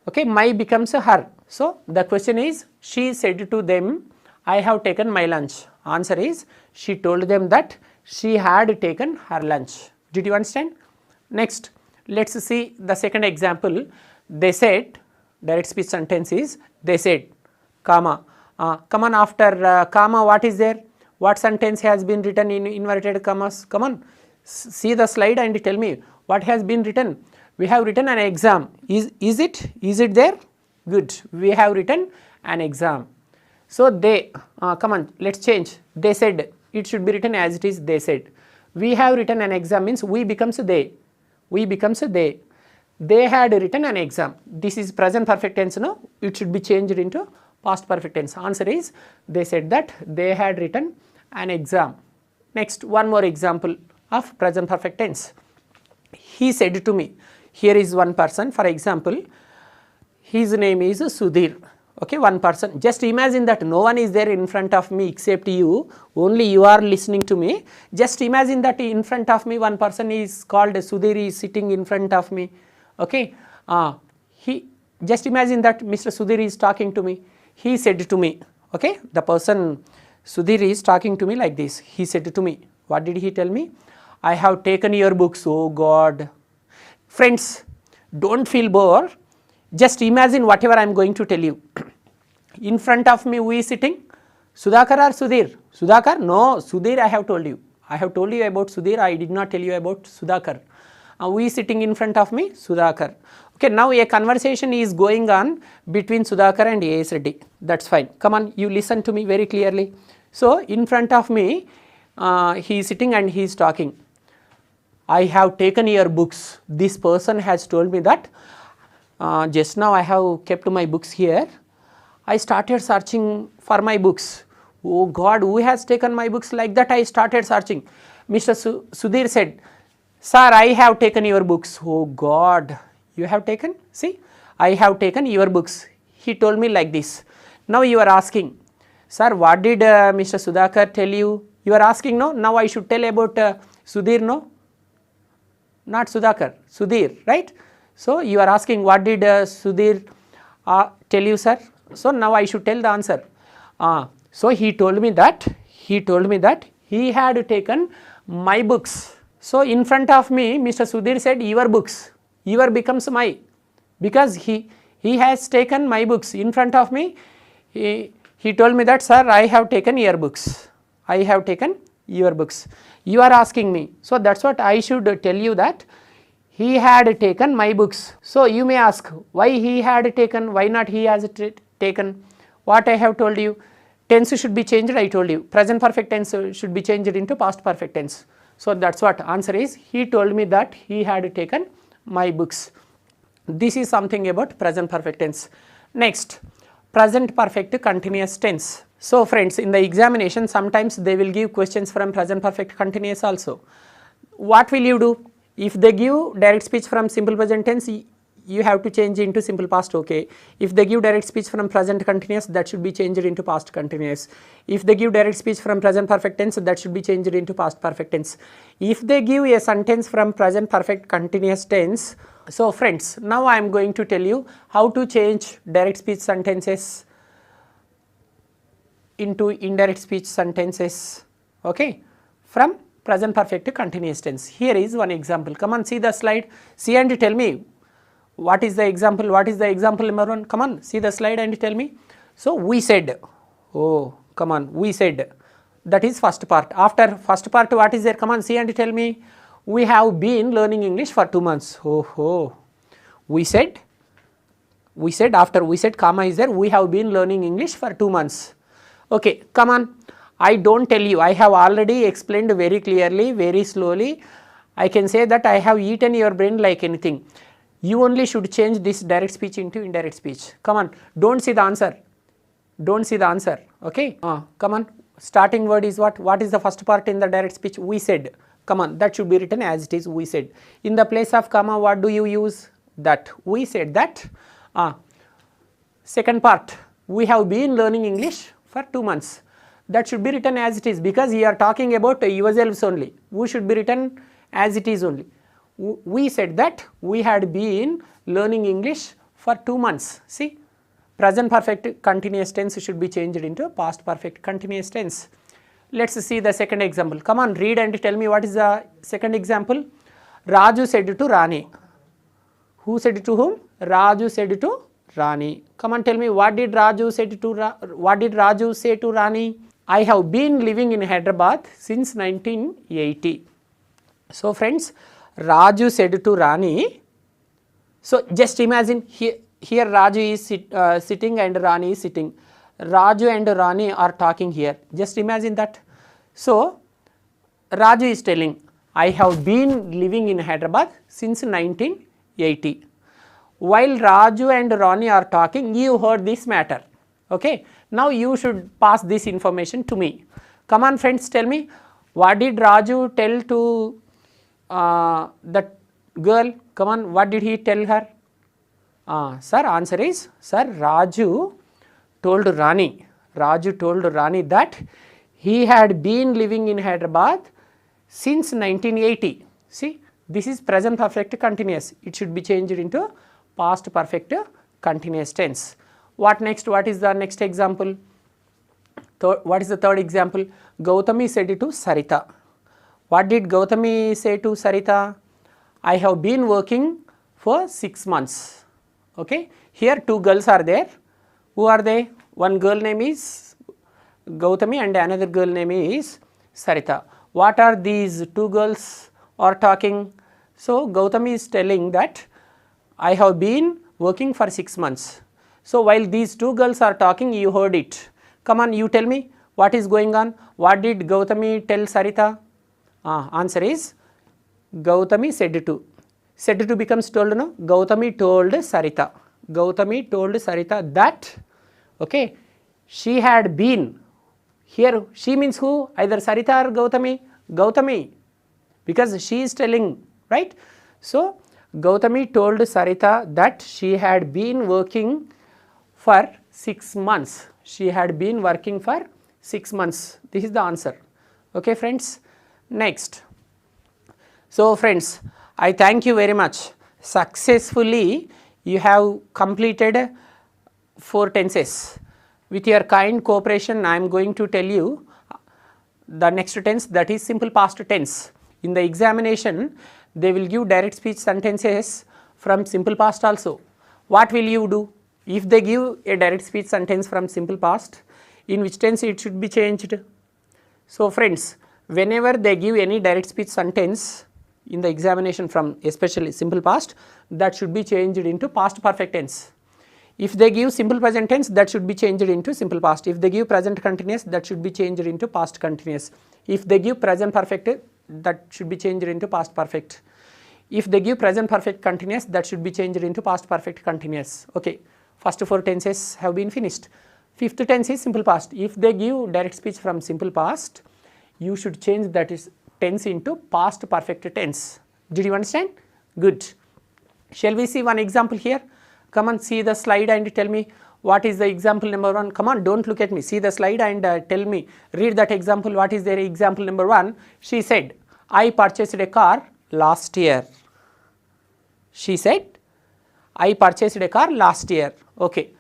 okay, my becomes a her. So, the question is, she said to them, I have taken my lunch. Answer is, she told them that she had taken her lunch. Did you understand? Next, let us see the second example. They said, direct speech sentence is, they said, comma. Come on, after comma, what is there? What sentence has been written in inverted commas? Come on, see the slide and tell me what has been written. We have written an exam. Is it there? Good. We have written an exam. So, they, come on, let us change. They said, it should be written as it is, they said. We have written an exam means we becomes they. We becomes they. They had written an exam. This is present perfect tense, no? It should be changed into past perfect tense. Answer is, they said that they had written an exam. Next, one more example of present perfect tense. He said to me. Here is one person, for example, his name is Sudhir. Okay, one person. Just imagine that no one is there in front of me except you, only you are listening to me. Just imagine that in front of me one person is called Sudhir is sitting in front of me. Okay, just imagine that Mr. Sudhir is talking to me. He said to me, okay, the person Sudhir is talking to me like this. He said to me, what did he tell me? I have taken your books, oh God. Friends, do not feel bored, just imagine whatever I am going to tell you. In front of me who is sitting? Sudhakar or Sudhir? Sudhakar? No, Sudhir I have told you. I have told you about Sudhir, I did not tell you about Sudhakar. Who is sitting in front of me? Sudhakar. Okay, now a conversation is going on between Sudhakar and A.S. Reddy. That is fine. Come on, you listen to me very clearly. So, in front of me, he is sitting and he is talking. I have taken your books. This person has told me that just now I have kept my books here. I started searching for my books. Oh God, who has taken my books? Like that I started searching. Mr. Sudhir said, sir, I have taken your books. Oh God, you have taken? See, I have taken your books. He told me like this. Now you are asking, sir, what did Mr. Sudhakar tell you? You are asking, no, now I should tell about Sudhir, no, not Sudhakar, Sudhir, right? So you are asking what did Sudhir tell you, sir? So now I should tell the answer. So he told me that he had taken my books. So in front of me Mr. Sudhir said your books, your becomes my, because he has taken my books in front of me. He told me that, sir, I have taken your books, I have taken your books. You are asking me, so that is what I should tell you, that he had taken my books. So you may ask why he had taken, why not he has taken. What I have told you, tense should be changed, I told you, present perfect tense should be changed into past perfect tense. So that is what answer is, he told me that he had taken my books. This is something about present perfect tense. Next, present perfect continuous tense. So friends, in the examination sometimes they will give questions from present perfect continuous also. What will you do? If they give direct speech from simple present tense, you have to change into simple past, okay. If they give direct speech from present continuous, that should be changed into past continuous. If they give direct speech from present perfect tense, that should be changed into past perfect tense. If they give a sentence from present perfect continuous tense, so friends, now I am going to tell you how to change direct speech sentences into indirect speech sentences, okay, from present perfect continuous tense. Here is one example. Come on, see the slide, see and tell me what is the example, what is the example number 1. Come on, see the slide and tell me. So we said, oh come on, we said, that is first part. After first part what is there? Come on, see and tell me. We have been learning English for 2 months. Oh, we said, after we said comma is there, we have been learning English for 2 months. Okay, come on, I don't tell you, I have already explained very clearly, very slowly. I can say that I have eaten your brain like anything. You only should change this direct speech into indirect speech. Come on, don't see the answer, don't see the answer, okay. Come on, starting word is what? What is the first part in the direct speech? We said. Come on, that should be written as it is, we said. In the place of comma, what do you use? That, we said that. Second part, we have been learning English for 2 months. That should be written as it is, because you are talking about yourselves only. We should be written as it is only. We said that we had been learning English for 2 months. See, present perfect continuous tense should be changed into past perfect continuous tense. Let us see the second example. Come on, read and tell me what is the second example. Raju said to Rani. Who said to whom? Raju said to Rani. Come on, tell me what did Raju say to Rani? I have been living in Hyderabad since 1980. So friends, Raju said to Rani. So just imagine here Raju is sitting and Rani is sitting. Raju and Rani are talking here. Just imagine that. So Raju is telling, I have been living in Hyderabad since 1980. While Raju and Rani are talking, you heard this matter, okay. Now you should pass this information to me. Come on friends, tell me, what did Raju tell to that girl? Come on, what did he tell her? Sir, answer is, sir, Raju told Rani that he had been living in Hyderabad since 1980. See, this is present perfect continuous. It should be changed into past perfect continuous tense. What next? What is the next example? What is the third example? Gautami said to Sarita. What did Gautami say to Sarita? I have been working for 6 months. Okay. Here 2 girls are there. Who are they? One girl name is Gautami and another girl name is Sarita. What are these 2 girls are talking? So Gautami is telling that I have been working for 6 months. So while these 2 girls are talking, you heard it. Come on, you tell me what is going on. What did Gautami tell Sarita? Answer is Gautami said to. Said to becomes told, no? Gautami told Sarita. Gautami told Sarita that, okay, she had been. Here she means who? Either Sarita or Gautami? Gautami, because she is telling, right? So Gautami told Sarita that she had been working for 6 months. She had been working for 6 months. This is the answer. Okay friends. Next, so friends, I thank you very much. Successfully you have completed 4 tenses. With your kind cooperation, I am going to tell you the next tense, that is simple past tense. In the examination, they will give direct speech sentences from simple past also. What will you do? If they give a direct speech sentence from simple past, in which tense it should be changed? So friends, whenever they give any direct speech sentence in the examination from especially simple past, that should be changed into past perfect tense. If they give simple present tense, that should be changed into simple past. If they give present continuous, that should be changed into past continuous. If they give present perfect, that should be changed into past perfect. If they give present perfect continuous, that should be changed into past perfect continuous. Okay, first 4 tenses have been finished. 5th tense is simple past. If they give direct speech from simple past, you should change that is tense into past perfect tense. Did you understand? Good. Shall we see one example here? Come on, see the slide and tell me what is the example number 1. Come on, don't look at me. See the slide and tell me, read that example. What is their example number 1? She said, I purchased a car last year. She said, I purchased a car last year. Okay.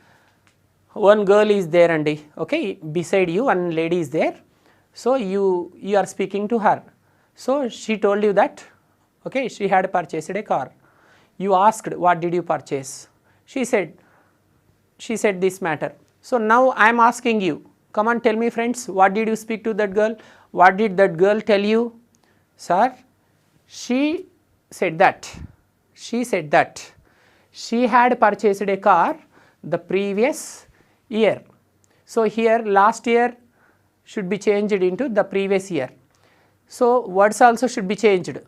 One girl is there and okay, beside you one lady is there. So you are speaking to her. So she told you that okay, she had purchased a car. You asked, what did you purchase? She said this matter. So now I am asking you, come on, tell me friends, what did you speak to that girl? What did that girl tell you? Sir, she said that she had purchased a car the previous year. So here last year should be changed into the previous year. So words also should be changed.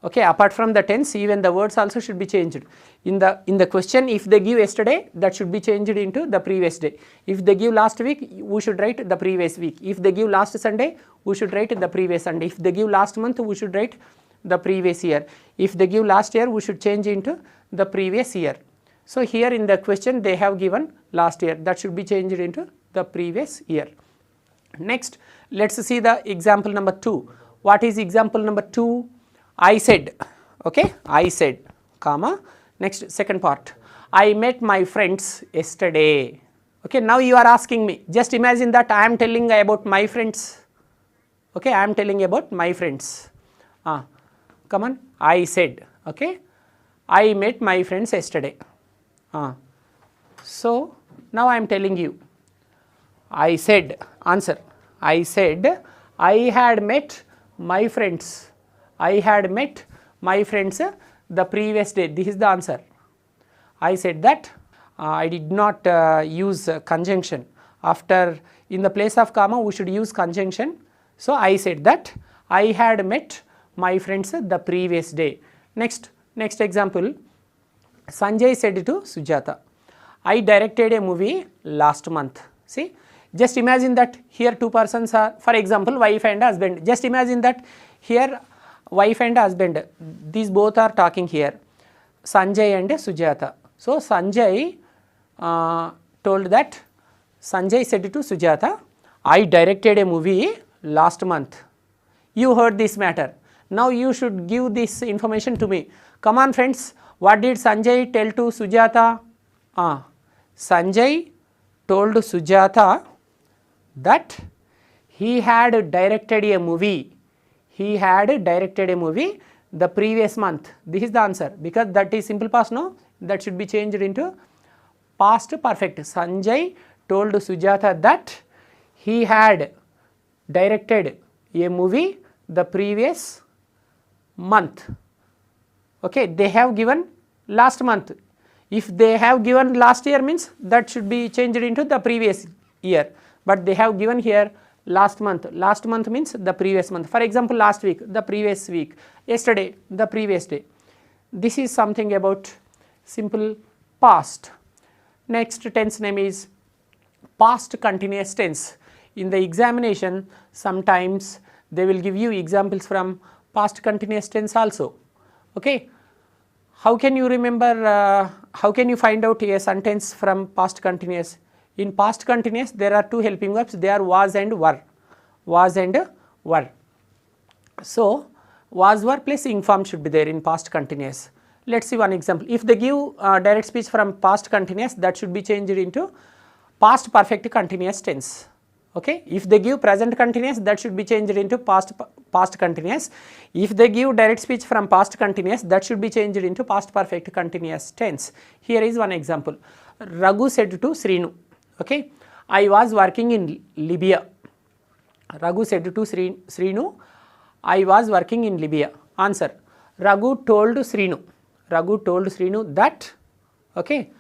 Okay, apart from the tense, even the words also should be changed. In the question, if they give yesterday, that should be changed into the previous day. If they give last week, we should write the previous week. If they give last Sunday, we should write the previous Sunday. If they give last month, we should write the previous year. If they give last year, we should change into the previous year. So here in the question, they have given last year, that should be changed into the previous year. Next, let's see the example number 2. What is example number 2? I said, okay, I said, comma, next second part, I met my friends yesterday. Okay, now you are asking me, just imagine that I am telling about my friends. Okay, I am telling about my friends. Come on, I said, okay, I met my friends yesterday. So now I am telling you, I said, answer, I said, I had met my friends. I had met my friends the previous day. This is the answer. I said that. I did not use conjunction. After, in the place of comma, we should use conjunction. So I said that I had met my friends the previous day. Next example. Sanjay said to Sujata, I directed a movie last month. See, just imagine that here 2 persons are, for example, wife and husband. Just imagine that here wife and husband, these both are talking here, Sanjay and Sujata. So Sanjay told that, Sanjay said to Sujata, I directed a movie last month. You heard this matter. Now you should give this information to me. Come on friends, what did Sanjay tell to Sujata? Sanjay told Sujata that he had directed a movie. He had directed a movie the previous month. This is the answer, because that is simple past, no? That should be changed into past perfect. Sanjay told Sujata that he had directed a movie the previous month. Okay, they have given last month. If they have given last year, means that should be changed into the previous year. But they have given here last month. Last month means the previous month. For example, last week, the previous week. Yesterday, the previous day. This is something about simple past. Next tense name is past continuous tense. In the examination, sometimes they will give you examples from past continuous tense also. Okay. How can you remember, how can you find out a sentence from past continuous? In past continuous, there are 2 helping verbs. They are was and were. Was and were. So, was, were plus ing form should be there in past continuous. Let us see one example. If they give direct speech from past continuous, that should be changed into past perfect continuous tense. Okay. If they give present continuous, that should be changed into past continuous. If they give direct speech from past continuous, that should be changed into past perfect continuous tense. Here is one example. Raghu said to Srinu, okay, I was working in Libya. Raghu said to Srinu, I was working in Libya. Answer. Raghu told Srinu that, okay,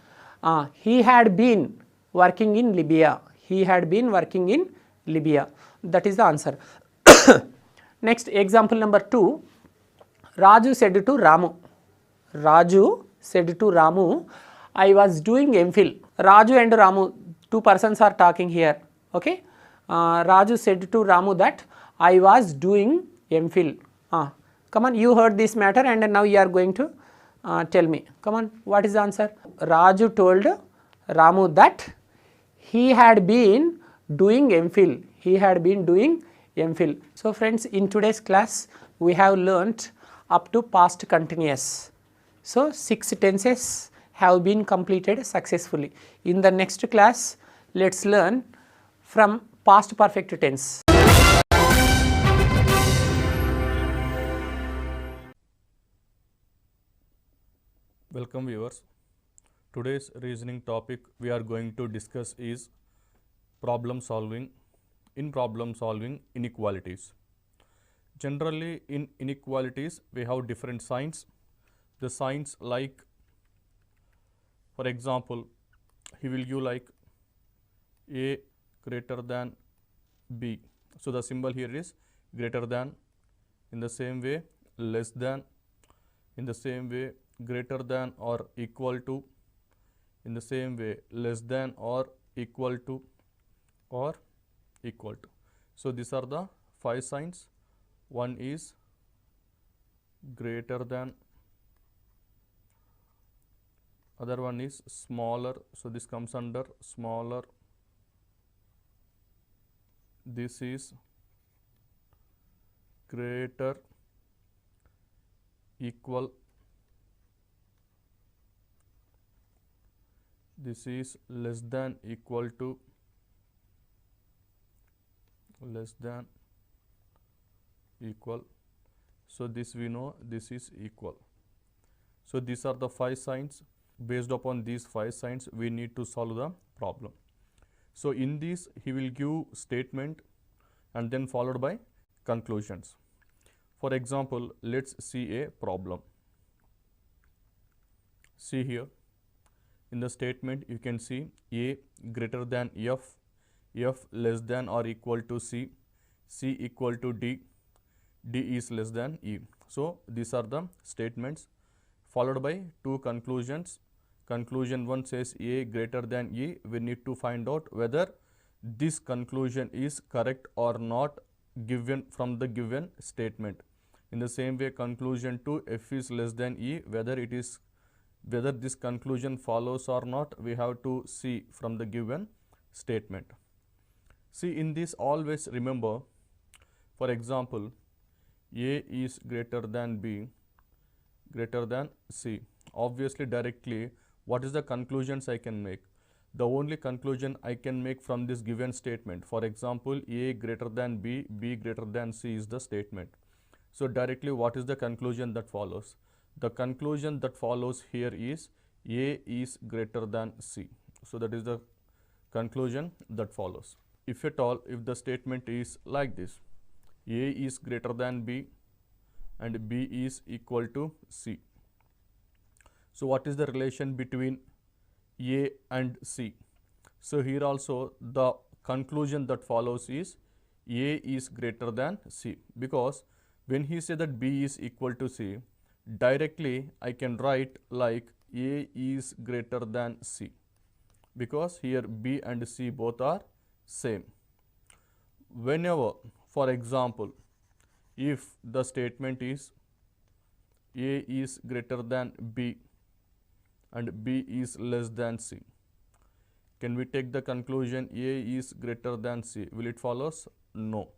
he had been working in Libya. He had been working in Libya. That is the answer. Next, example number 2. Raju said to Ramu. Raju said to Ramu, I was doing MPhil. Raju and Ramu, two persons are talking here. Okay. Raju said to Ramu that I was doing MPhil. Come on, you heard this matter and now you are going to tell me. Come on, what is the answer? Raju told Ramu that he had been doing MPhil. He had been doing MPhil. So friends, in today's class we have learnt up to past continuous. So 6 tenses have been completed successfully. In the next class, let's learn from past perfect tense. Welcome viewers. Today's reasoning topic we are going to discuss is problem solving. In problem solving, inequalities. Generally in inequalities we have different signs. The signs like, for example, he will give like A greater than B. So the symbol here is greater than. In the same way, less than. In the same way, greater than or equal to. In the same way, less than or equal to or equal to. So these are the 5 signs. One is greater than, other one is smaller, so this comes under smaller. This is greater, equal. This is less than, equal to, less than, equal. So this we know, this is equal. So these are the 5 signs. Based upon these 5 signs, we need to solve the problem. So in this, he will give statement and then followed by conclusions. For example, let's see a problem. See here, in the statement you can see A greater than F, F less than or equal to C, C equal to D, D is less than E. So these are the statements followed by 2 conclusions. Conclusion 1 says A greater than E. We need to find out whether this conclusion is correct or not given from the given statement. In the same way, conclusion 2, F is less than E, whether this conclusion follows or not, we have to see from the given statement. See, in this always remember, for example, A is greater than B, greater than C. Obviously, directly, what is the conclusions I can make? The only conclusion I can make from this given statement. For example, A greater than B, B greater than C is the statement. So directly, what is the conclusion that follows? The conclusion that follows here is A is greater than C. So that is the conclusion that follows. If at all, if the statement is like this, A is greater than B and B is equal to C. So what is the relation between A and C? So here also the conclusion that follows is A is greater than C, because when he said that B is equal to C, directly I can write like A is greater than C, because here B and C both are same. Whenever, for example, if the statement is A is greater than B and B is less than C, can we take the conclusion A is greater than C? Will it follows? No,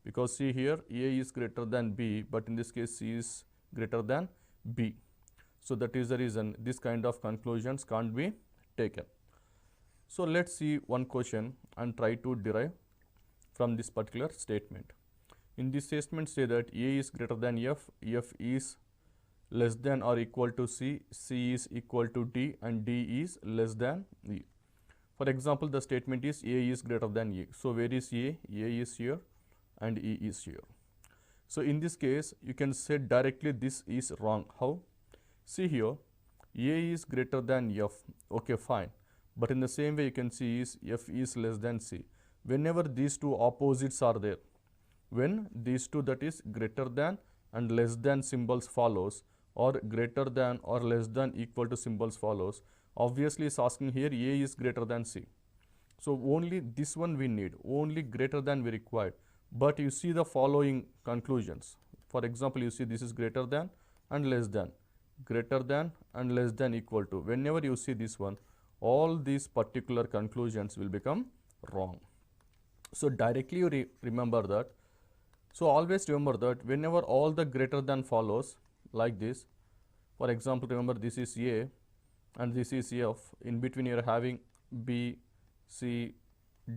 because see here A is greater than B, but in this case C is greater than B. So that is the reason this kind of conclusions can't be taken. So let's see one question and try to derive from this particular statement. In this statement say that A is greater than F, F is less than or equal to C, C is equal to D, and D is less than E. For example, the statement is A is greater than E. So where is A? A is here and E is here. So in this case, you can say directly this is wrong. How? See here, A is greater than F. Okay, fine. But in the same way, you can see is F is less than C. Whenever these two opposites are there, when these two, that is greater than and less than symbols follows, or greater than or less than equal to symbols follows, obviously it's asking here A is greater than C. So only this one we need, only greater than we required. But you see the following conclusions. For example, you see this is greater than and less than, greater than and less than equal to. Whenever you see this one, all these particular conclusions will become wrong. So directly you remember that. So always remember that whenever all the greater than follows like this, for example, remember this is A and this is F, in between you are having B, C,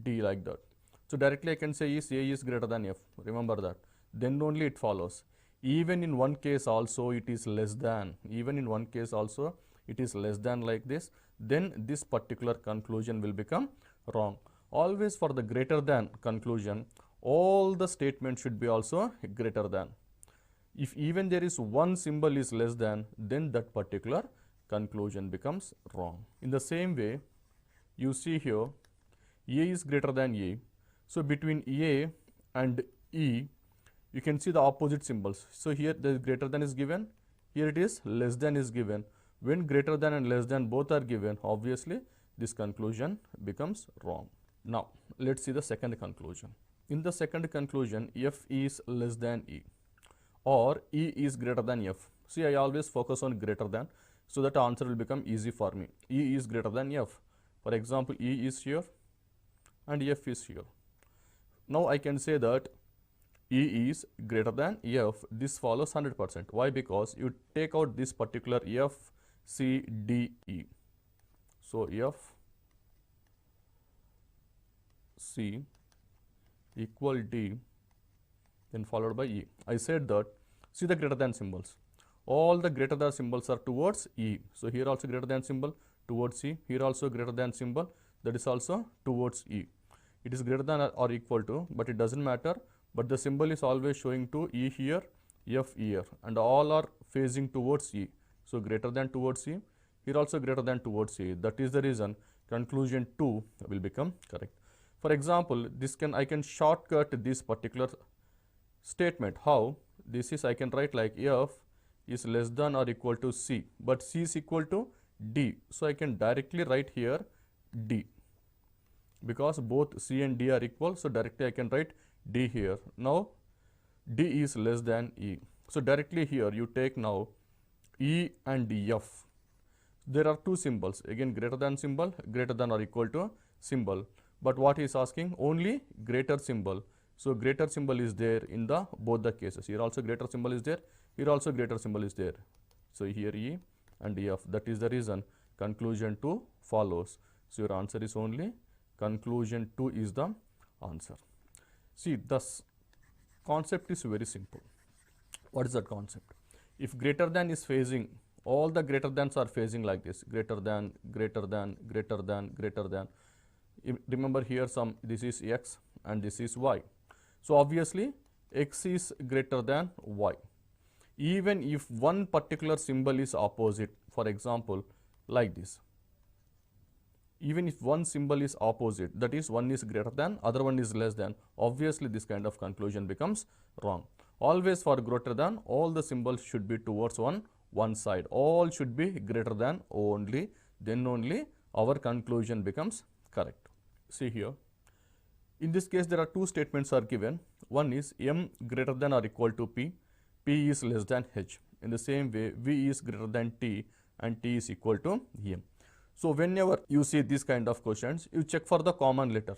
D like that. So directly I can say is A is greater than F, remember that. Then only it follows. Even in one case also it is less than, even in one case also it is less than like this, then this particular conclusion will become wrong. Always for the greater than conclusion, all the statements should be also greater than. If even there is one symbol is less than, then that particular conclusion becomes wrong. In the same way, you see here A is greater than E. So between A and E, you can see the opposite symbols. So here the greater than is given, here it is less than is given. When greater than and less than both are given, obviously this conclusion becomes wrong. Now let's see the second conclusion. In the second conclusion, F is less than E, or E is greater than F. See, I always focus on greater than, so that answer will become easy for me. E is greater than F. For example, E is here and F is here. Now I can say that E is greater than F. This follows 100%. Why? Because you take out this particular F, C, D, E. So F, C equal D, then followed by E. I said that, see the greater than symbols. All the greater than symbols are towards E. So here also greater than symbol towards E. Here also greater than symbol, that is also towards E. It is greater than or equal to, but it doesn't matter. But the symbol is always showing to E here, F here, and all are facing towards E. So greater than towards E. Here also greater than towards E. That is the reason conclusion 2 will become correct. For example, I can shortcut this particular statement. How? This is, I can write like F is less than or equal to C, but C is equal to D. So I can directly write here D, because both C and D are equal. So directly I can write D here. Now D is less than E. So directly here you take now E and F. There are two symbols, again greater than symbol, greater than or equal to symbol. But what he is asking, only greater symbol. So greater symbol is there in the both the cases. Here also greater symbol is there, here also greater symbol is there. So here E and F. That is the reason conclusion 2 follows. So your answer is only conclusion 2 is the answer. See, thus concept is very simple. What is that concept? If greater than is facing, all the greater thans are facing like this, greater than, greater than, greater than, greater than. Remember here this is X and this is Y. So obviously X is greater than Y. Even if one particular symbol is opposite, for example like this, even if one symbol is opposite, that is one is greater than, other one is less than, obviously this kind of conclusion becomes wrong. Always for greater than, all the symbols should be towards one side, all should be greater than only, then only our conclusion becomes correct. See here, in this case there are two statements are given. One is M greater than or equal to P, P is less than H. In the same way, V is greater than T and T is equal to M. So whenever you see this kind of questions, you check for the common letter.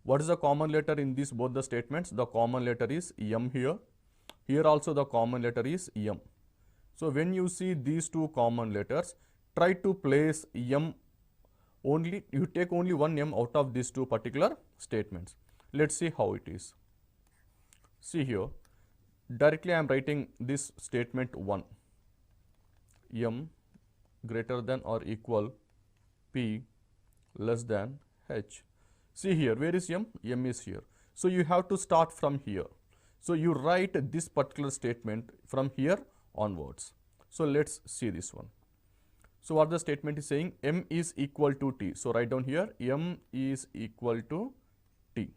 What is the common letter in these both the statements? The common letter is M here. Here also the common letter is M. So when you see these two common letters, try to place M only, you take only one M out of these two particular statements. Let's see how it is. See here, directly I am writing this statement 1. M greater than or equal P less than H. See here, where is M? M is here. So you have to start from here. So you write this particular statement from here onwards. So let's see this one. So what the statement is saying, M is equal to T. So write down here, M is equal to T.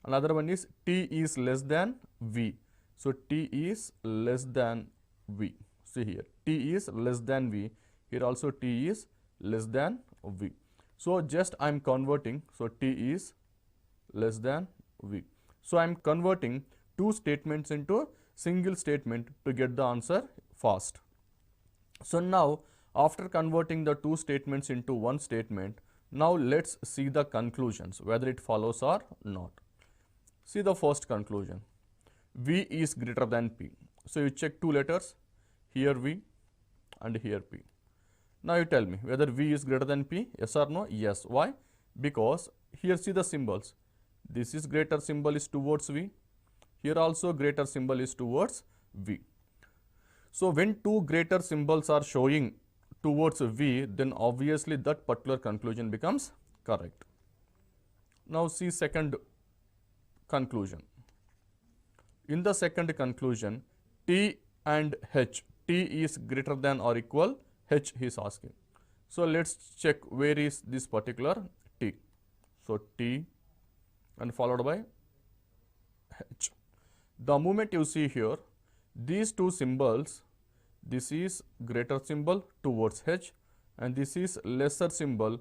Another one is T is less than V. So T is less than V. See here, T is less than V. Here also T is less than V. So just I am converting. So T is less than V. So I am converting two statements into single statement to get the answer fast. So now after converting the two statements into one statement, now let's see the conclusions, whether it follows or not. See the first conclusion, V is greater than P. So you check two letters, here V and here P. Now you tell me whether V is greater than P, yes or no? Yes. Why? Because here see the symbols. This is greater symbol is towards V. Here also greater symbol is towards V. So when two greater symbols are showing towards V, then obviously that particular conclusion becomes correct. Now see second conclusion. In the second conclusion, T and H, T is greater than or equal H he is asking. So let's check where is this particular T. So T and followed by H. The moment you see here, these two symbols, this is greater symbol towards H and this is lesser symbol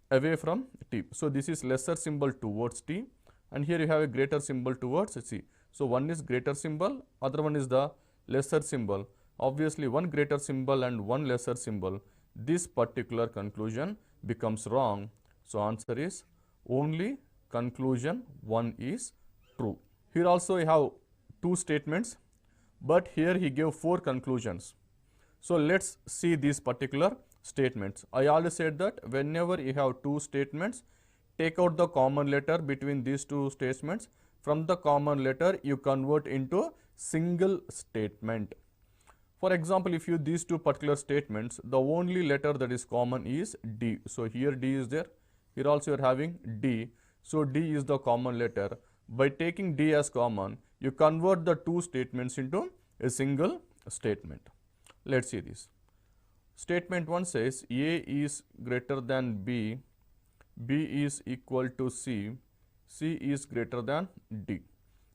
away from T. So this is lesser symbol towards T and here you have a greater symbol towards C. So one is greater symbol, other one is the lesser symbol. Obviously one greater symbol and one lesser symbol, this particular conclusion becomes wrong. So answer is only conclusion 1 is true. Here also we have two statements, but here he gave 4 conclusions. So let's see these particular statements. I already said that whenever you have two statements, take out the common letter between these two statements. From the common letter you convert into single statement. For example, if you these two particular statements, the only letter that is common is D. So here D is there, here also you are having D. So D is the common letter. By taking D as common, you convert the two statements into a single statement. Let's see this. Statement 1 says A is greater than B, B is equal to C, C is greater than D.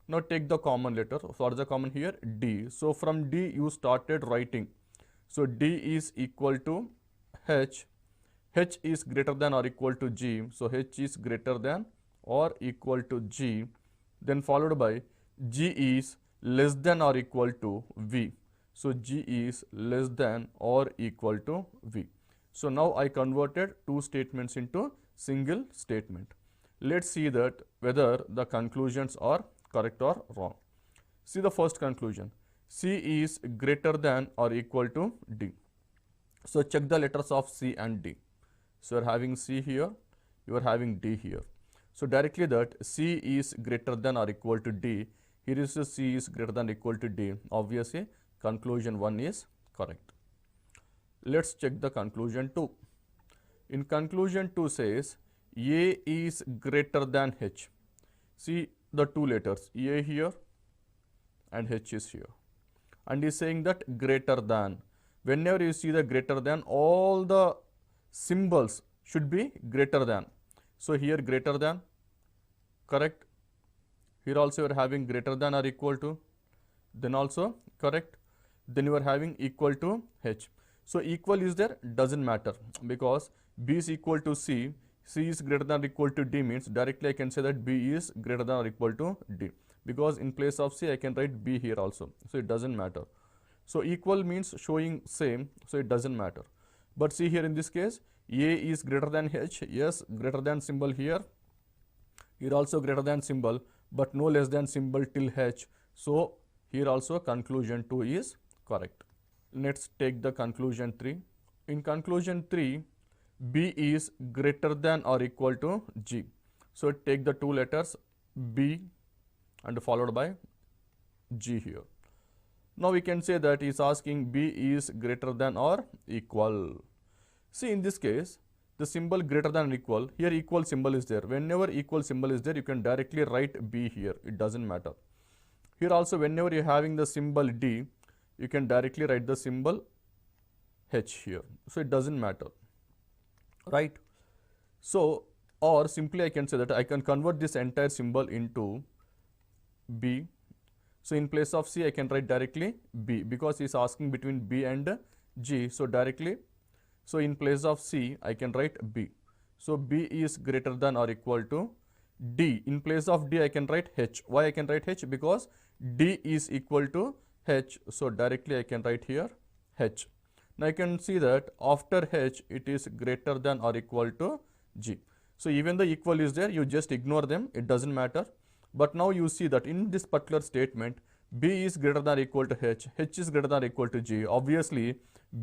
Now take the common letter. So what is the common here? D. So from D you started writing. So D is equal to H, H is greater than or equal to G. So H is greater than or equal to G. Then followed by G is less than or equal to V. So G is less than or equal to V. So now I converted two statements into single statement. Let's see that whether the conclusions are correct or wrong. See the first conclusion. C is greater than or equal to D. So check the letters of C and D. So you are having C here, you are having D here. So directly that C is greater than or equal to D. Here is C is greater than or equal to D. Obviously conclusion 1 is correct. Let's check the conclusion 2. In conclusion 2 says A is greater than H. See the two letters A here and H is here, and is saying that greater than. Whenever you see the greater than, all the symbols should be greater than. So here greater than, correct. Here also you are having greater than or equal to, then also correct. Then you are having equal to H. So equal is there, doesn't matter, because B is equal to C, C is greater than or equal to D means directly I can say that B is greater than or equal to D, because in place of C I can write B here also. So it doesn't matter. So equal means showing same, so it doesn't matter. But see here in this case, A is greater than H, yes, greater than symbol here, Here also greater than symbol, but no less than symbol till H. So here also conclusion 2 is correct. Let's take the conclusion 3. In conclusion 3, B is greater than or equal to G. So take the two letters B and followed by G here. Now we can say that he is asking B is greater than or equal. See, in this case, the symbol greater than or equal, here equal symbol is there. Whenever equal symbol is there, you can directly write B here. It doesn't matter. Here also, whenever you are having the symbol D, you can directly write the symbol H here. So it doesn't matter, right? So, or simply I can say that I can convert this entire symbol into B. So in place of C, I can write directly B because he is asking between B and G. So directly, so in place of C, I can write B. So B is greater than or equal to D. In place of D, I can write H. Why I can write H? Because D is equal to H. So directly I can write here H. Now I can see that after H, it is greater than or equal to G. So even the equal is there, you just ignore them. It doesn't matter. But now you see that in this particular statement, B is greater than or equal to H, H is greater than or equal to G. Obviously,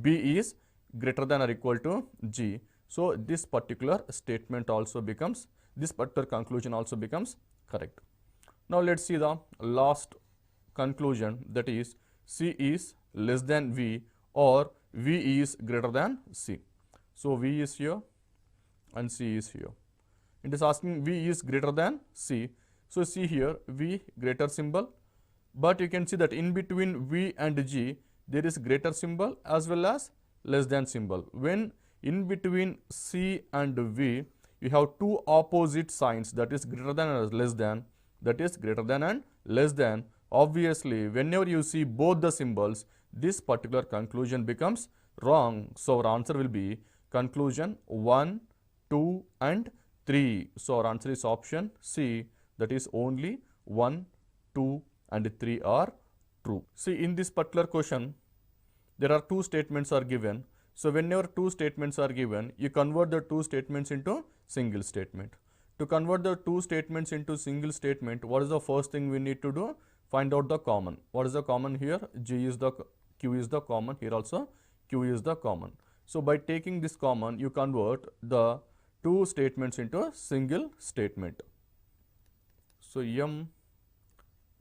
B is greater than or equal to G. So this particular statement also becomes, this particular conclusion also becomes correct. Now let's see the last conclusion, that is C is less than V or V is greater than C. So V is here and C is here. It is asking V is greater than C. So see here V greater symbol, but you can see that in between V and G there is greater symbol as well as less than symbol. When in between C and V you have two opposite signs, that is greater than and less than, that is greater than and less than. Obviously, whenever you see both the symbols, this particular conclusion becomes wrong. So our answer will be conclusion 1, 2 and 3. So our answer is option C, that is only 1, 2 and 3 are true. See, in this particular question, there are two statements are given. So whenever two statements are given, you convert the two statements into single statement. To convert the two statements into single statement, what is the first thing we need to do? Find out the common. What is the common here? Q is the common. Here also Q is the common. So by taking this common, you convert the two statements into single statement. So M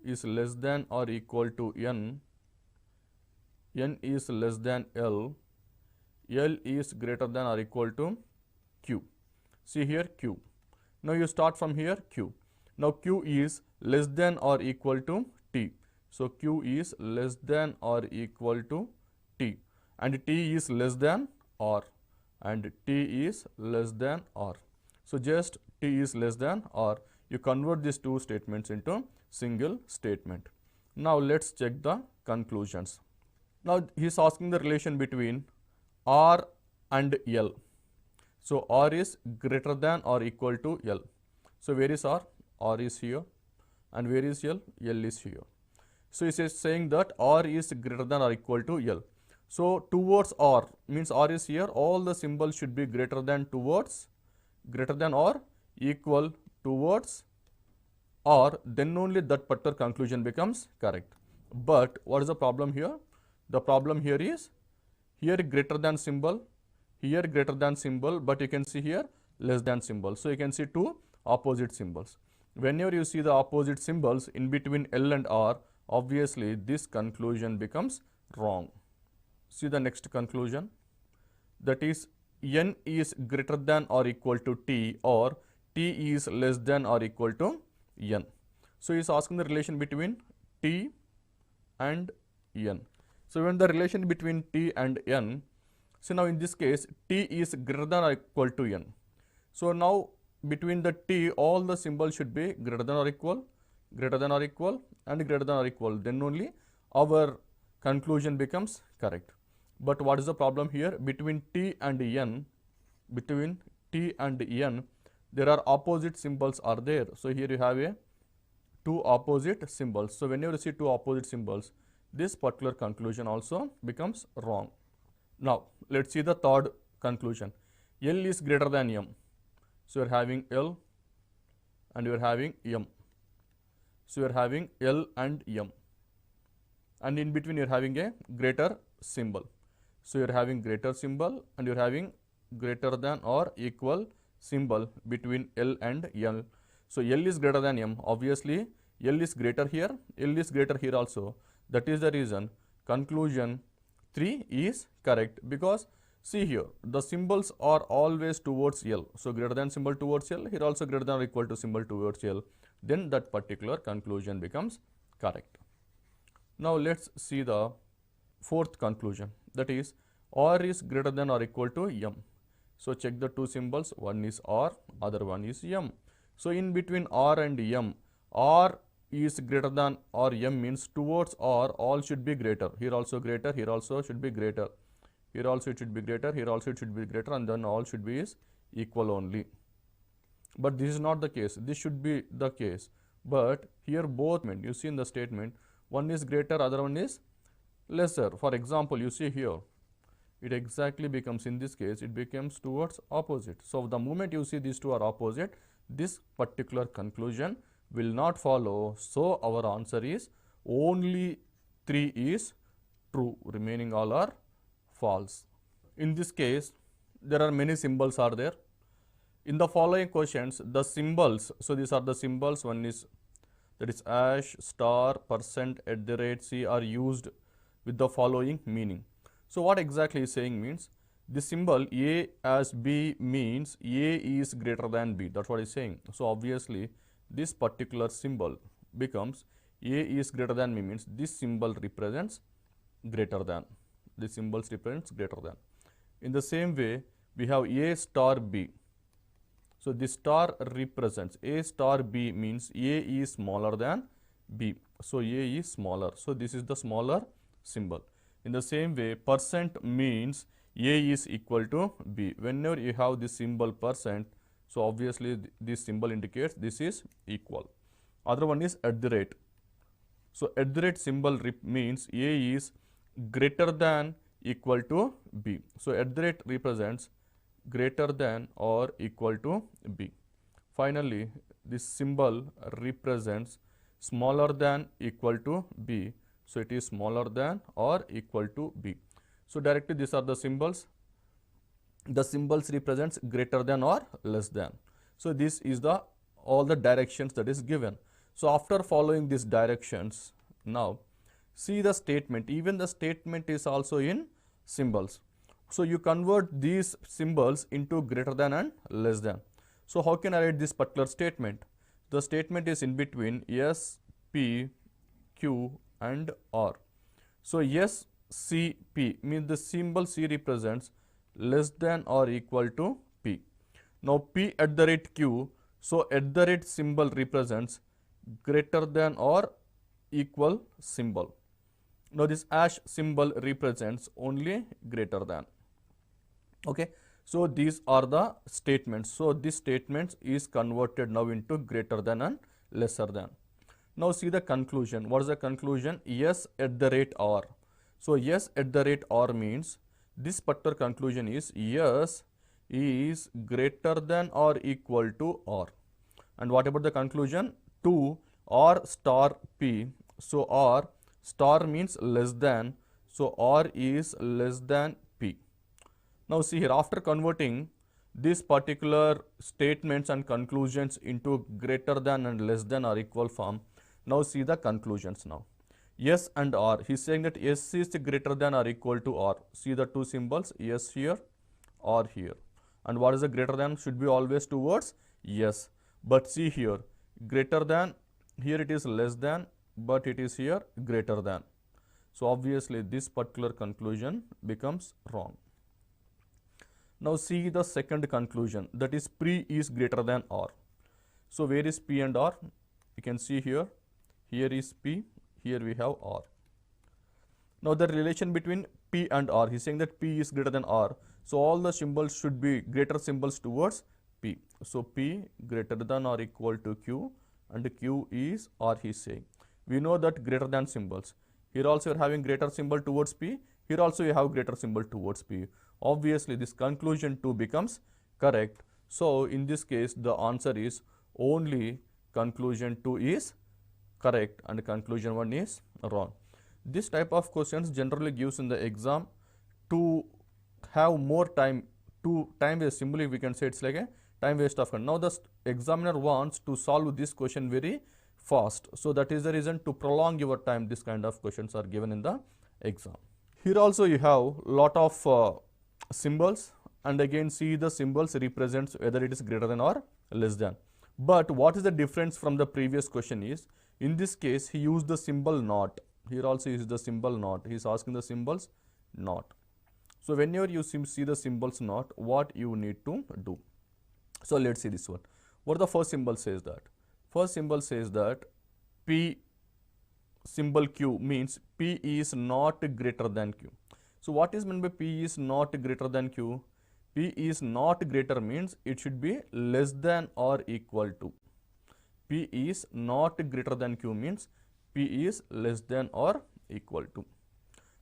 is less than or equal to N, N is less than L, L is greater than or equal to Q. See here Q. Now you start from here Q. Now Q is less than or equal to T. So Q is less than or equal to T, and T is less than R, and T is less than R. So just T is less than R. You convert these two statements into single statement. Now let's check the conclusions. Now he is asking the relation between R and L. So R is greater than or equal to L. So where is R? R is here. And where is L? L is here. So it is saying that R is greater than or equal to L. So towards R means R is here. All the symbols should be greater than towards, greater than or equal towards R. Then only that particular conclusion becomes correct. But what is the problem here? The problem here is here greater than symbol, here greater than symbol, but you can see here less than symbol. So you can see two opposite symbols. Whenever you see the opposite symbols in between L and R, obviously this conclusion becomes wrong. See the next conclusion, that is N is greater than or equal to T, or T is less than or equal to N. So he is asking the relation between T and N. So when the relation between T and N, so now in this case T is greater than or equal to N. So now between the T, all the symbols should be greater than or equal, greater than or equal and greater than or equal. Then only our conclusion becomes correct. But what is the problem here? Between T and N, between T and N, there are opposite symbols are there. So here you have a two opposite symbols. So whenever you see two opposite symbols, this particular conclusion also becomes wrong. Now let's see the third conclusion. L is greater than M. So you are having L and you are having M. So you are having L and M, and in between you are having a greater symbol. So you are having greater symbol and you are having greater than or equal symbol between L and L. So L is greater than M. Obviously L is greater here, L is greater here also. That is the reason conclusion 3 is correct, because see here the symbols are always towards L. So greater than symbol towards L, here also greater than or equal to symbol towards L, then that particular conclusion becomes correct. Now let's see the fourth conclusion, that is R is greater than or equal to M. So check the two symbols, one is R, other one is M. So in between R and M, R is greater than or M means towards R all should be greater. Here also greater, here also should be greater. Here also it should be greater, here also it should be greater, and then all should be is equal only. But this is not the case. This should be the case. But here both, you see in the statement, one is greater, other one is lesser. For example, you see here, it exactly becomes, in this case, it becomes towards opposite. So the moment you see these two are opposite, this particular conclusion will not follow. So our answer is only 3 is true, remaining all are false. In this case, there are many symbols are there. In the following questions, the symbols, so these are the symbols, one is, that is hash, star, %, %, are used with the following meaning. So what exactly is saying means, the symbol A as B means A is greater than B, that's what is saying. So obviously this particular symbol becomes A is greater than B means this symbol represents greater than, this symbol represents greater than. In the same way, we have A star B. So this star represents A star B means A is smaller than B. So A is smaller. So this is the smaller symbol. In the same way, % means A is equal to B. Whenever you have this symbol %, so obviously this symbol indicates this is equal. Other one is @ So @ symbol means A is greater than equal to B. So @ represents greater than or equal to B. Finally, this symbol represents smaller than equal to B. So it is smaller than or equal to B. So directly these are the symbols. The symbols represents greater than or less than. So this is the all the directions that is given. So after following these directions, now see the statement. Even the statement is also in symbols. So you convert these symbols into greater than and less than. So how can I write this particular statement? The statement is in between S, P, Q and R. So S, C, P means the symbol C represents less than or equal to P. Now P @ Q, so @ symbol represents greater than or equal symbol. Now this hash symbol represents only greater than. Okay, so these are the statements. So this statement is converted now into greater than and lesser than. Now see the conclusion. What is the conclusion? S @ R. So S @ R means this particular conclusion is S is greater than or equal to R. And what about the conclusion? 2 R star P. So R star means less than. So R is less than P. Now see here, after converting these particular statements and conclusions into greater than and less than or equal form, now see the conclusions now. S and R, he is saying that S is greater than or equal to R. See the two symbols, S here, R here. And what is the greater than? Should be always towards S. But see here, greater than, here it is less than, but it is here greater than. So obviously this particular conclusion becomes wrong. Now see the second conclusion, that is P is greater than R. So where is P and R? You can see here, here is P, here we have R. Now the relation between P and R, he is saying that P is greater than R. So all the symbols should be greater symbols towards P. So P greater than or equal to Q, and Q is R, he is saying. We know that greater than symbols. Here also you are having greater symbol towards P. Here also you have greater symbol towards P. Obviously this conclusion 2 becomes correct. So in this case the answer is only conclusion 2 is correct and conclusion 1 is wrong. This type of questions generally gives in the exam to have more time, to time waste. Simply we can say it's like a time waste of time. Now the examiner wants to solve this question very fast, so that is the reason to prolong your time this kind of questions are given in the exam. Here also you have lot of symbols, and again see the symbols represents whether it is greater than or less than. But what is the difference from the previous question is, in this case he used the symbol not. Here also is the symbol not. He is asking the symbols not. So whenever you see the symbols not, what you need to do? So let's see this one. What the first symbol says that? First symbol says that P symbol Q means P is not greater than Q. So what is meant by P is not greater than Q? P is not greater means it should be less than or equal to. P is not greater than Q means P is less than or equal to.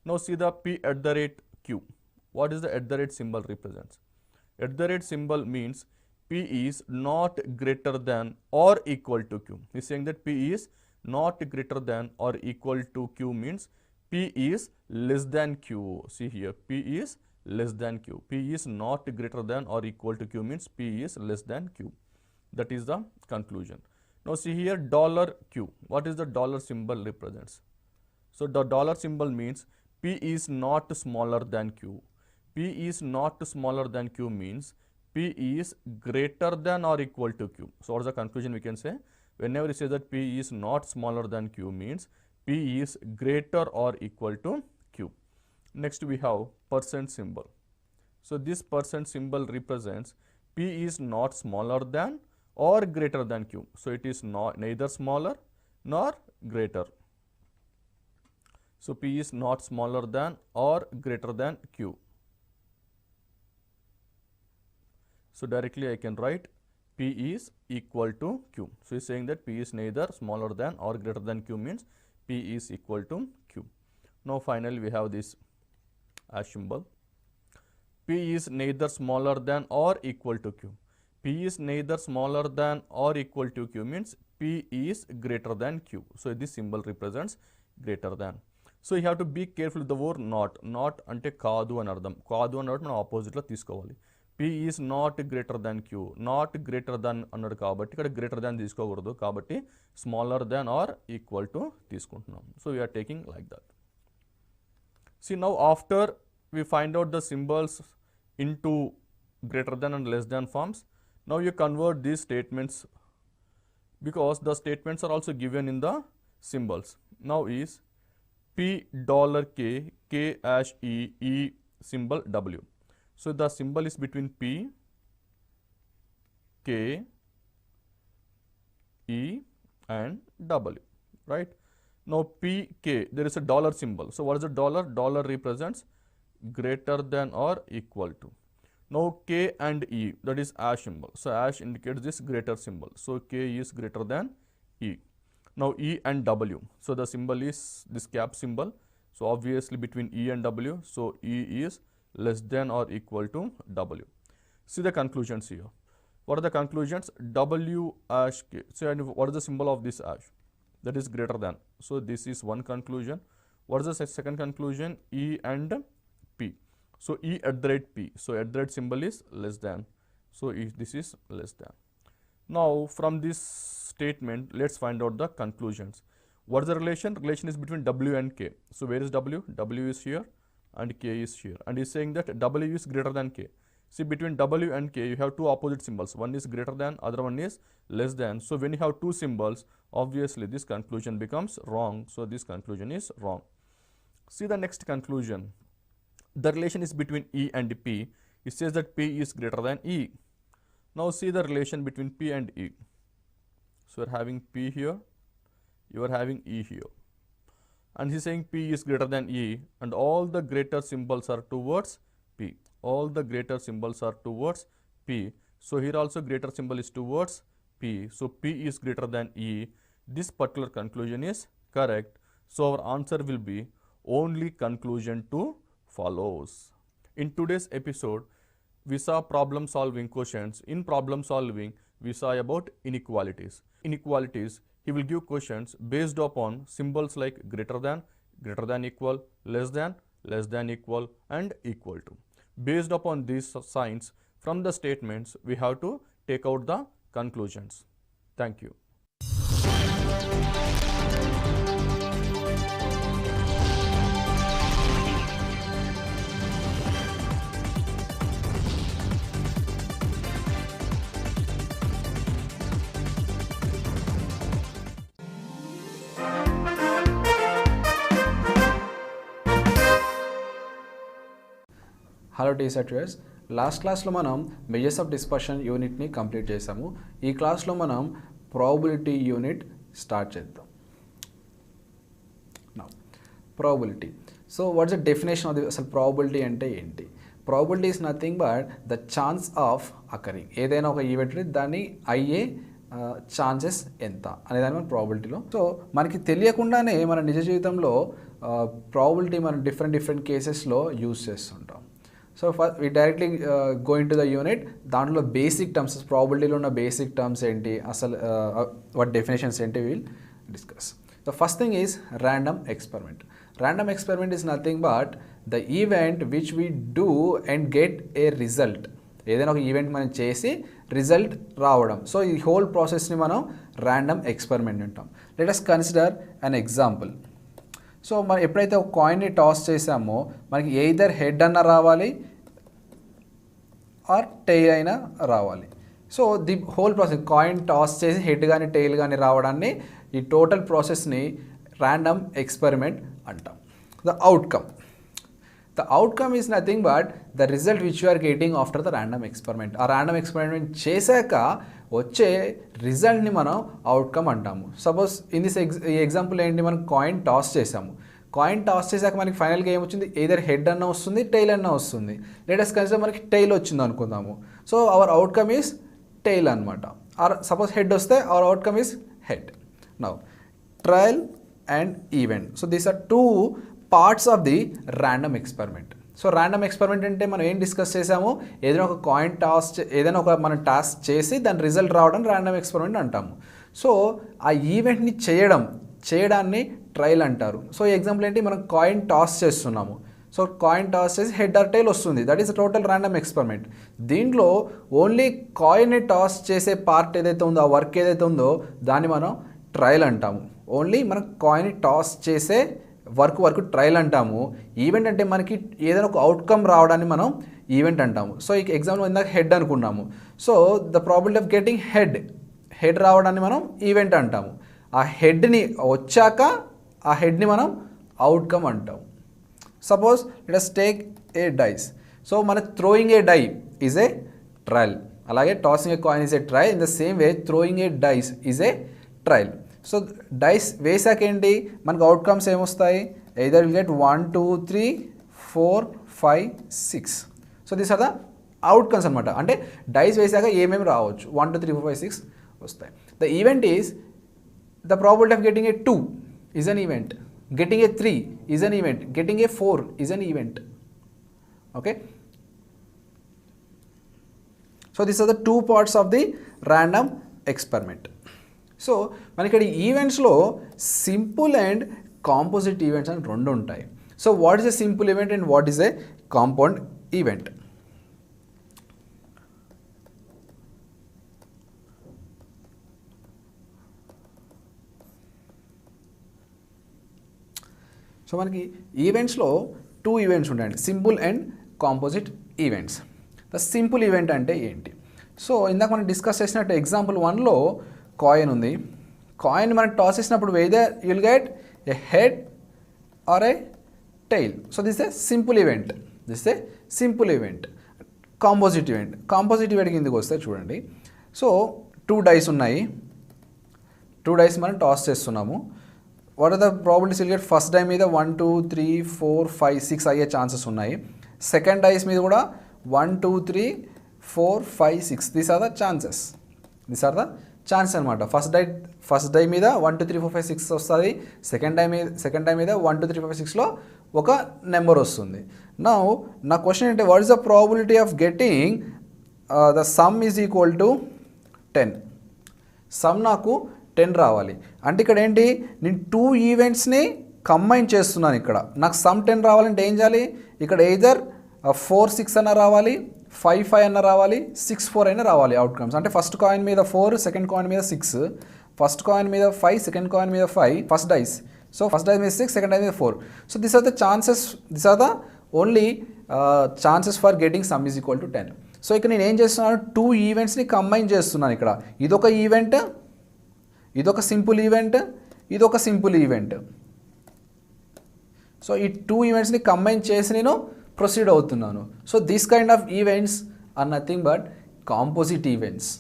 Now see the P at the rate Q. What is the at the rate symbol represents? At the rate symbol means P is not greater than or equal to Q. He is saying that P is not greater than or equal to Q means P is less than Q. See here, P is less than Q. P is not greater than or equal to Q means P is less than Q. That is the conclusion. Now see here dollar $Q. What is the dollar symbol represents? So the dollar symbol means P is not smaller than Q. P is not smaller than Q means P is greater than or equal to Q. So what is the conclusion we can say? Whenever we say that P is not smaller than Q means P is greater or equal to Q. Next we have percent symbol. So this percent symbol represents P is not smaller than or greater than Q. So it is not neither smaller nor greater. So P is not smaller than or greater than Q. So directly I can write P is equal to Q. So he is saying that P is neither smaller than or greater than Q means P is equal to Q. Now finally we have this as symbol. P is neither smaller than or equal to Q. P is neither smaller than or equal to Q means P is greater than Q. So this symbol represents greater than. So you have to be careful with the word not. Not ante kaadu అని అర్థం. కాదు అన్నట్టు మనం opposite లో తీసుకోవాలి. P is not greater than Q. Not greater than అన్నాడు కాబట్టి ఇక్కడ greater than తీసుకోకూడదు. కాబట్టి smaller than or equal to తీసుకుంటున్నాం. So we are taking like that. See now after we find out the symbols into greater than and less than forms, now you convert these statements because the statements are also given in the symbols. Now is P dollar K, K hash E, E symbol W. So the symbol is between P, K, E and W, right? Now P, K, there is a dollar symbol. So what is the dollar? Dollar represents greater than or equal to. Now K and E, that is hash symbol. So hash indicates this greater symbol. So K is greater than E. Now E and W. So the symbol is this cap symbol. So obviously between E and W, so E is less than or equal to W. See the conclusions here. What are the conclusions? W hash K. So and what is the symbol of this hash? That is greater than. So this is one conclusion. What is the second conclusion? E and P. So E at the rate P. So at the rate symbol is less than. So if this is less than. Now from this statement, let's find out the conclusions. What is the relation? Relation is between W and K. So where is W? W is here and K is here. And he's saying that W is greater than K. See between W and K, you have two opposite symbols. One is greater than, other one is less than. So when you have two symbols, obviously this conclusion becomes wrong. So this conclusion is wrong. See the next conclusion. The relation is between E and P. It says that P is greater than E. Now see the relation between P and E. So you are having P here, you are having E here. And he is saying P is greater than E and all the greater symbols are towards P. All the greater symbols are towards P. So here also greater symbol is towards P. So P is greater than E. This particular conclusion is correct. So our answer will be only conclusion 2 follows. In today's episode, we saw problem solving questions. In problem solving, we saw about inequalities. Inequalities, he will give questions based upon symbols like greater than equal, less than equal, and equal to. Based upon these signs from the statements, we have to take out the conclusions. Thank you. Hello teacher tutors, last క్లాస్లో మనం measures of dispersion యూనిట్ని complete చేసాము. ఈ క్లాస్లో మనం probability unit start చేద్దాం. Probability. So what's the definition of the అసలు probability అంటే ఏంటి? Probability is nothing but the chance of occurring. ఏదైనా ఒక ఈవెంట్ దాన్ని అయ్యే ఛాన్సెస్ ఎంత అనేదాన్ని మనం ప్రాబబిలిటీలో. సో మనకి తెలియకుండానే మన నిజ జీవితంలో ప్రాబబిలిటీ మనం డిఫరెంట్ కేసెస్లో యూజ్ చేస్తుంటాం. So we directly going to the unit. దాంట్లో బేసిక్ టర్మ్స్, ప్రాబబిలిటీలో ఉన్న బేసిక్ టర్మ్స్ ఏంటి, అసలు వాటి డెఫినేషన్స్ ఏంటి, will discuss. The first thing is random experiment. Random experiment is nothing but the event which we do and get a result. ఏదైనా ఒక event మనం చేసి రిజల్ట్ రావడం. సో ఈ హోల్ ప్రాసెస్ని మనం ర్యాండమ్ ఎక్స్పెరిమెంట్ అంటాం. Let us consider an example. So మనం ఎప్పుడైతే ఒక కాయిన్ని టాస్ చేసామో మనకి ఎయిదర్ హెడ్ అన్న రావాలి ఆర్ టెయిల్ అయినా రావాలి. So the whole process, coin toss చేసి హెడ్ కానీ టెయిల్ కానీ రావడాన్ని, ఈ టోటల్ ప్రాసెస్ని ర్యాండమ్ ఎక్స్పెరిమెంట్ అంటాం. The outcome is nothing but the result which you are getting after the random experiment. ఆ ర్యాండమ్ ఎక్స్పెరిమెంట్ చేశాక వచ్చే రిజల్ట్ని మనం అవుట్కమ్ అంటాము. సపోజ్ ఇన్ దిస్ ఈ ఎగ్జాంపుల్ ఏంటి, మనం కాయిన్ టాస్ చేసాము. కాయిన్ టాస్ చేశాక మనకి ఫైనల్గా ఏమొచ్చింది, ఎయిదర్ హెడ్ అన్న వస్తుంది, టెయిల్ అన్న వస్తుంది. లెట్ us కన్సిడర్ మనకి టెయిల్ వచ్చింది అనుకుందాము. So our outcome is tail అనమాట. ఆర్ సపోజ్ హెడ్ వస్తే our outcome is head. Now trial and event. So these are two parts of the random experiment. So random experiment అంటే మనం ఏం discuss చేసాము, ఏదైనా ఒక కాయిన్ టాస్, ఏదైనా ఒక మనం టాస్క్ చేసి దాని రిజల్ట్ రావడం ర్యాండమ్ ఎక్స్పెరిమెంట్ అంటాము. సో ఆ ఈవెంట్ని చేయడాన్ని ట్రయల్ అంటారు. సో ఈ ఎగ్జాంపుల్ ఏంటి, మనం కాయిన్ టాస్ చేస్తున్నాము. సో కాయిన్ టాస్ చేసి హెడ్ ఆర్ టెయిల్ వస్తుంది, that is total random experiment. దీంట్లో ఓన్లీ కాయిన్ని టాస్ చేసే పార్ట్ ఏదైతే ఉందో, ఆ వర్క్ ఏదైతే ఉందో దాన్ని మనం ట్రయల్ అంటాము. ఓన్లీ మనం కాయిన్ని టాస్ చేసే వర్క్ ట్రయల్ అంటాము. ఈవెంట్ అంటే మనకి ఏదైనా ఒక అవుట్కమ్ రావడాన్ని మనం ఈవెంట్ అంటాము. సో ఈ ఎగ్జాంపుల్ ఇందాక హెడ్ అనుకున్నాము. So the probability of getting head రావడాన్ని మనం ఈవెంట్ అంటాము. ఆ హెడ్ని వచ్చాక ఆ హెడ్ని మనం అవుట్కమ్ అంటాము. Suppose let us take a dice. So మన throwing a die is a trial. అలాగే tossing a coin is a trial. In the same way throwing a dice is a trial. So dice వేసాక ఏంటి, మనకు outcomes ఏమొస్తాయి, either will get 1 2 3 4 5 6. So these are the outcomes అనమాట. అంటే dice వేసాక ఏమేమి రావచ్చు, 1 2 3 4 5 6 వస్తాయి. The event is the probability of getting a 2 is an event, getting a 3 is an event, getting a 4 is an event. Okay, so these are the two parts of the random experiment. So మనకి ఇక్కడ ఈవెంట్స్లో simple and composite events అని రెండు ఉంటాయి. So what is a simple event and what is a compound event? So మనకి ఈవెంట్స్లో two events ఉంటాయండి, simple and composite events. The simple event అంటే ఏంటి? సో ఇందాక మనం డిస్కస్ చేసినట్టు ఎగ్జాంపుల్ 1లో కాయిన్ ఉంది. కాయిన్ మనం టాస్ చేసినప్పుడు whether you'll get a head or a tail. So this a simple event. Composite event కిందకి వస్తే చూడండి. సో 2 డైస్ ఉన్నాయి. 2 డైస్ మనం టాస్ చేస్తున్నాము. What are the probabilities will get? First die మీద 1 2 3 4 5 6 అయ్యే ఛాన్సెస్ ఉన్నాయి. సెకండ్ డైస్ మీద కూడా 1 2 3 4 5 6. దీస్ ఆర్ ద ఛాన్సెస్ అనమాట. ఫస్ట్ డై మీద 1 2 3 4 5 6 వస్తుంది. సెకండ్ డై మీద 1 2 3 4 5 6లో ఒక నెంబర్ వస్తుంది. నా క్వశ్చన్ ఏంటంటే, what is the probability of getting the sum is equal to 10. Some నాకు 10 రావాలి. అంటే ఇక్కడ ఏంటి, నేను 2 ఈవెంట్స్ని కంబైన్ చేస్తున్నాను. ఇక్కడ నాకు సమ్ 10 రావాలంటే ఏం చేయాలి, ఇక్కడ ఎయిదర్ 4 6 అన్న రావాలి, 5 5 అన్న రావాలి, 6 4 అయినా రావాలి అవుట్కమ్స్. అంటే ఫస్ట్ కాయిన్ మీద 4, సెకండ్ కాయిన్ మీద 6, ఫస్ట్ కాయిన్ మీద 5, సెకండ్ కాయిన్ మీద 5, first dice. So first dice మీద 6, సెకండ్ డైస్ మీద 4. So this are the chances, this are the only chances for getting sum is equal to 10. So ఇక్కడ నేను ఏం చేస్తున్నాను, 2 ఈవెంట్స్ని కంబైన్ చేస్తున్నాను. ఇక్కడ ఇదొక ఈవెంట్, ఇదొక సింపుల్ ఈవెంట్, ఇదొక సింపుల్ ఈవెంట్. సో ఈ 2 ఈవెంట్స్ని కంబైన్ చేసి నేను ప్రొసీడ్ అవుతున్నాను. So this kind of events are nothing but composite events.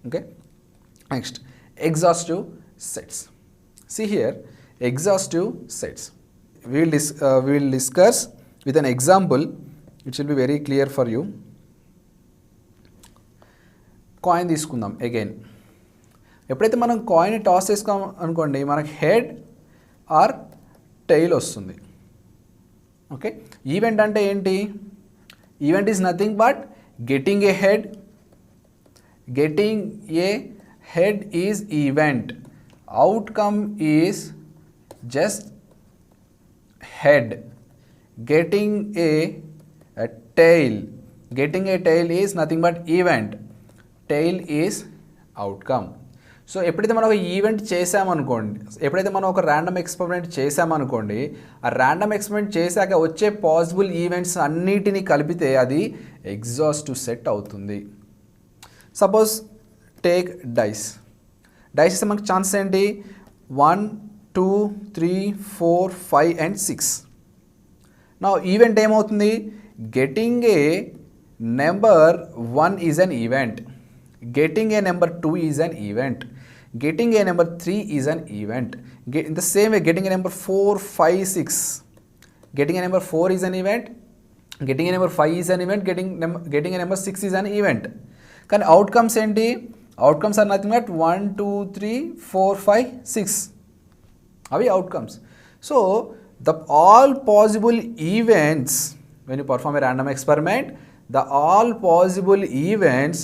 Okay, next exhaustive sets. See here, exhaustive sets. We will discuss with an example. It will be very clear for you. Coin తీసుకుందాం again. ఎప్పుడైతే మనం coin toss చేసుకోం అనుకోండి, మనకి head are tail వస్తుంది. Okay, event అంటే ఏంటి, event is nothing but getting a head. Getting A head is event, outcome is just head. Getting a tail, getting a tail is nothing but event, tail is outcome. So ఎప్పుడైతే మనం ఒక event చేసామనుకోండి, ఎప్పుడైతే మనం ఒక random experiment చేసామనుకోండి, ఆ random experiment చేశాక వచ్చే పాసిబుల్ ఈవెంట్స్ అన్నిటినీ కలిపితే అది ఎగ్జాస్టివ్ సెట్ అవుతుంది. Suppose take dice. డైస్ ఇస్తే మనకు ఛాన్స్ ఏంటి, 1 2 3 4 5 and 6. నా ఈవెంట్ ఏమవుతుంది, getting a number 1 is an event, getting A number 2 is an event, getting A number 3 is an event. In the same way getting a number 4 5 6, getting a number 4 is an event, getting A number 5 is an event, getting A number 6 is an event. కానీ outcomes ఏంటి, outcomes are nothing but 1 2 3 4 5 6, అవి outcomes. So the all possible events when you perform a random experiment, the all possible events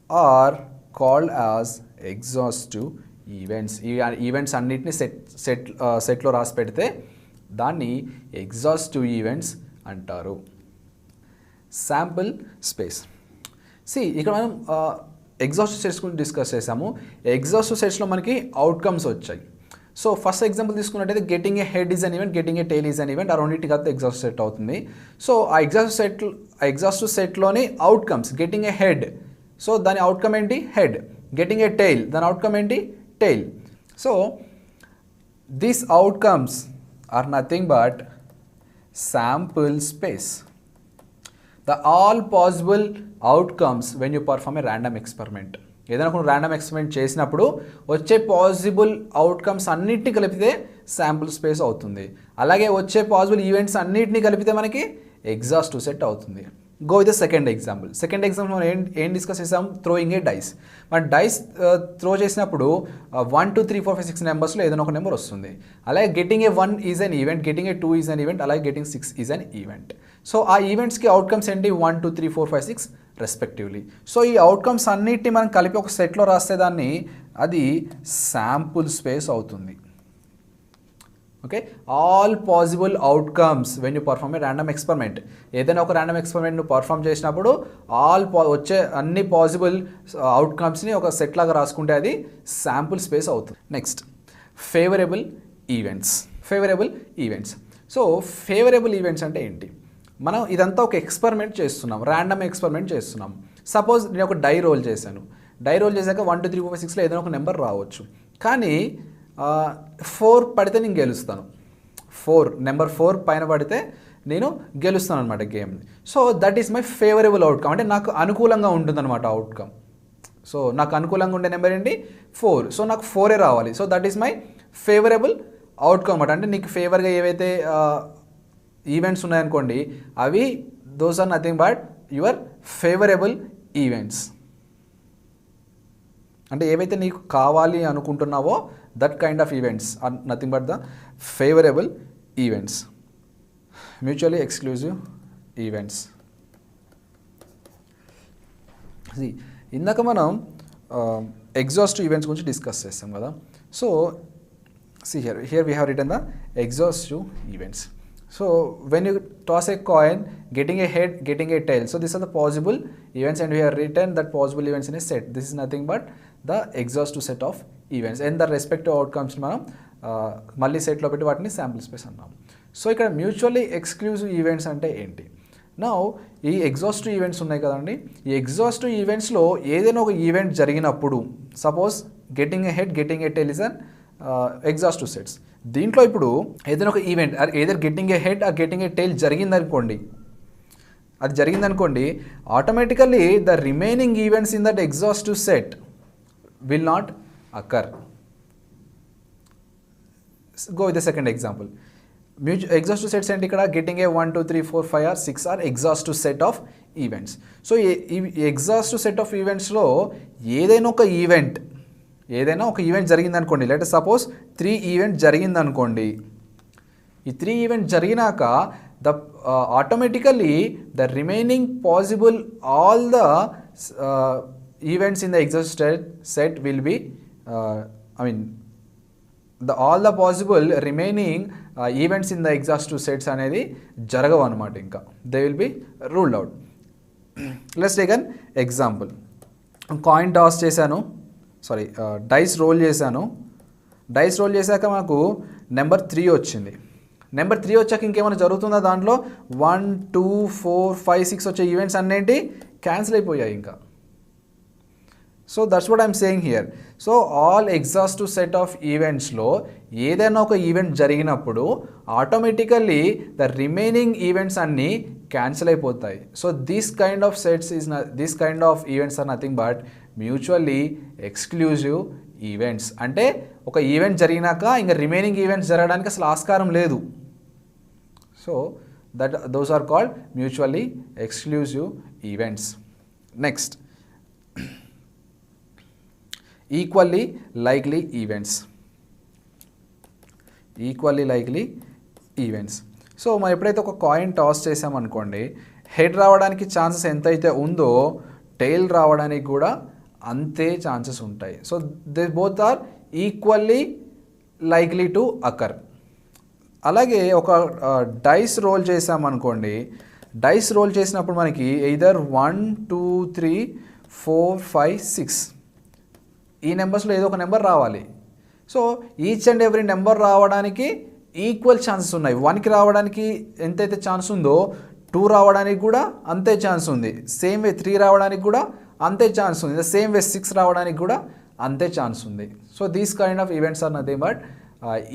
are called as exhaustive events. ఈ events అన్నిటిని సెట్లో రాసి పెడితే దాన్ని exhaustive events అంటారు. Sample space. ఇక్కడ మనం ఎగ్జాస్టివ్ సెట్స్ గురించి డిస్కస్ చేసాము. ఎగ్జాస్టివ్ సెట్స్లో మనకి అవుట్కమ్స్ వచ్చాయి. సో ఫస్ట్ ఎగ్జాంపుల్ తీసుకున్నట్టయితే getting a head is an event, getting a tail is an event. ఆ రెండింటికి అయితే ఎగ్జాస్టివ్ సెట్ అవుతుంది. సో ఆ exhaustive సెట్లోని outcomes getting a head, so దాని అవుట్కమ్ ఏంటి హెడ్. గెటింగ్ ఏ టెయిల్, దాని అవుట్కమ్ ఏంటి tail. So these outcomes are nothing but sample space. The all possible outcomes when you perform a random experiment. ఏదైనా ఒక random experiment చేసినప్పుడు వచ్చే possible outcomes అన్నిటిని కలిపితే శాంపుల్ స్పేస్ అవుతుంది. అలాగే వచ్చే పాసిబుల్ ఈవెంట్స్ అన్నిటిని కలిపితే మనకి ఎగ్జాస్టివ్ సెట్ అవుతుంది. Go with the second example. Second example మనం ఏం డిస్కస్ చేసాం, థ్రోయింగ్ ఏ డైస్. మన డైస్ త్రో చేసినప్పుడు 1 2 3 4 5 6 నెంబర్స్లో ఏదైనా ఒక నెంబర్ వస్తుంది. అలాగే getting a 1 is an event, getting a 2 is an event, అలాగే getting 6 is an event. So ఆ ఈవెంట్స్కి అవుట్కమ్స్ ఏంటి 1 2 3 4 5 6 రెస్పెక్టివ్లీ. సో ఈ అవుట్కమ్స్ అన్నిటిని మనం కలిపి ఒక సెట్లో రాస్తే దాన్ని అది శాంపుల్ స్పేస్ అవుతుంది. Okay, all possible outcomes when you perform a random experiment. ఏదైనా ఒక ర్యాండమ్ ఎక్స్పెరిమెంట్ నువ్వు పర్ఫార్మ్ చేసినప్పుడు వచ్చే అన్ని పాసిబుల్ అవుట్కమ్స్ని ఒక సెట్ లాగా రాసుకుంటే అది శాంపుల్ స్పేస్ అవుతుంది. Next favourable events. Favourable events. So favourable events అంటే ఏంటి, మనం ఇదంతా ఒక ఎక్స్పెరిమెంట్ చేస్తున్నాం, ర్యాండమ్ ఎక్స్పెరిమెంట్ చేస్తున్నాం. సపోజ్ నేను ఒక డై రోల్ చేశాను. డై రోల్ చేశాక 1 2 3 4 5 6లో ఏదైనా ఒక నెంబర్ రావచ్చు. కానీ 4 పడితే నేను గెలుస్తాను. నెంబర్ 4 పైన పడితే నేను గెలుస్తాను అనమాట గేమ్ని. So that is my favourable outcome, అంటే నాకు అనుకూలంగా ఉంటుందన్నమాట అవుట్కమ్. సో నాకు అనుకూలంగా ఉండే నెంబర్ ఏంటి 4. సో నాకు 4 రావాలి. So that is my favourable outcome అనమాట. అంటే నీకు ఫేవర్గా ఏవైతే ఈవెంట్స్ ఉన్నాయనుకోండి, అవి those are nothing but your favourable events. అంటే ఏవైతే నీకు కావాలి అనుకుంటున్నావో that kind of events are nothing but the favourable events. Mutually exclusive events. ఇందాక మనం ఎగ్జాస్టివ్ ఈవెంట్స్ గురించి డిస్కస్ చేస్తాం కదా. So see here we have written the exhaustive events. So when you toss a coin, getting a head, getting a tail, so these are the possible events and we have written that possible events in a set. This is nothing but the exhaustive set of events and the respective outcomes మనం మళ్ళీ సెట్లో పెట్టి వాటిని sample space అన్నాం. So ఇక్కడ mutually exclusive events అంటే ఏంటి? Now ఈ ఎగ్జాస్టివ్ ఈవెంట్స్ ఉన్నాయి కదండి, ఈ ఎగ్జాస్టివ్ ఈవెంట్స్లో ఏదైనా ఒక ఈవెంట్ జరిగినప్పుడు, suppose getting a head, getting a tail is an exhaustive sets. దీంట్లో ఇప్పుడు ఏదైనా ఒక event either getting a head or getting a tail జరిగిందనుకోండి, అది జరిగిందనుకోండి, automatically the remaining events in that exhaustive set will not occur. Go with the second example. Exhaustive sets ఏంటి ఇక్కడ? Getting a 1 2 3 4 5 or 6 are exhaustive set of events. So ఈ exhaustive set of ఈవెంట్స్లో ఏదైనా ఒక event జరిగిందనుకోండి, let suppose 3 event జరిగిందనుకోండి, ఈ 3 event జరిగినాక the automatically the remaining possible all the events in the exhaustive set will be all the possible remaining events in the exhaustive sets అనేది జరగవు అనమాట, ఇంకా they will be ruled out. Let's take an example. Coin toss చేశాను, dice roll చేశాను. Dice roll చేశాక మనకు number 3 వచ్చింది. Number 3 వచ్చాక ఇంకేమైనా జరుగుతుందా? దాంట్లో 1 2 4 5 6 వచ్చే ఈవెంట్స్ అన్నింటి క్యాన్సిల్ అయిపోయాయి ఇంకా. So that's what I'm saying here. So all exhaustive set of ఈవెంట్స్లో ఏదైనా ఒక ఈవెంట్ జరిగినప్పుడు ఆటోమేటికల్లీ ద రిమైనింగ్ ఈవెంట్స్ అన్నీ క్యాన్సిల్ అయిపోతాయి. So this kind of events are nothing but mutually exclusive events. అంటే ఒక ఈవెంట్ జరిగినాక ఇంకా రిమైనింగ్ ఈవెంట్స్ జరగడానికి అసలు ఆస్కారం లేదు. So those are called mutually exclusive events. Next, equally likely events. So మనం ఎప్పుడైతే ఒక కాయిన్ టాస్ చేసామనుకోండి, హెడ్ రావడానికి ఛాన్సెస్ ఎంతైతే ఉందో టెయిల్ రావడానికి కూడా అంతే ఛాన్సెస్ ఉంటాయి. So they both are equally likely to occur. అలాగే ఒక డైస్ రోల్ చేసామనుకోండి, డైస్ రోల్ చేసినప్పుడు మనకి ఎయిదర్ 1 2 3 4 5 6 ఈ నెంబర్స్లో ఏదో ఒక నెంబర్ రావాలి. So each and every number రావడానికి ఈక్వల్ ఛాన్సెస్ ఉన్నాయి. 1కి రావడానికి ఎంతైతే ఛాన్స్ ఉందో 2 రావడానికి కూడా అంతే ఛాన్స్ ఉంది. సేమ్ వే 3 రావడానికి కూడా అంతే ఛాన్స్ ఉంది. సేమ్ వే 6 రావడానికి కూడా అంతే ఛాన్స్ ఉంది. So these kind of events are nothing but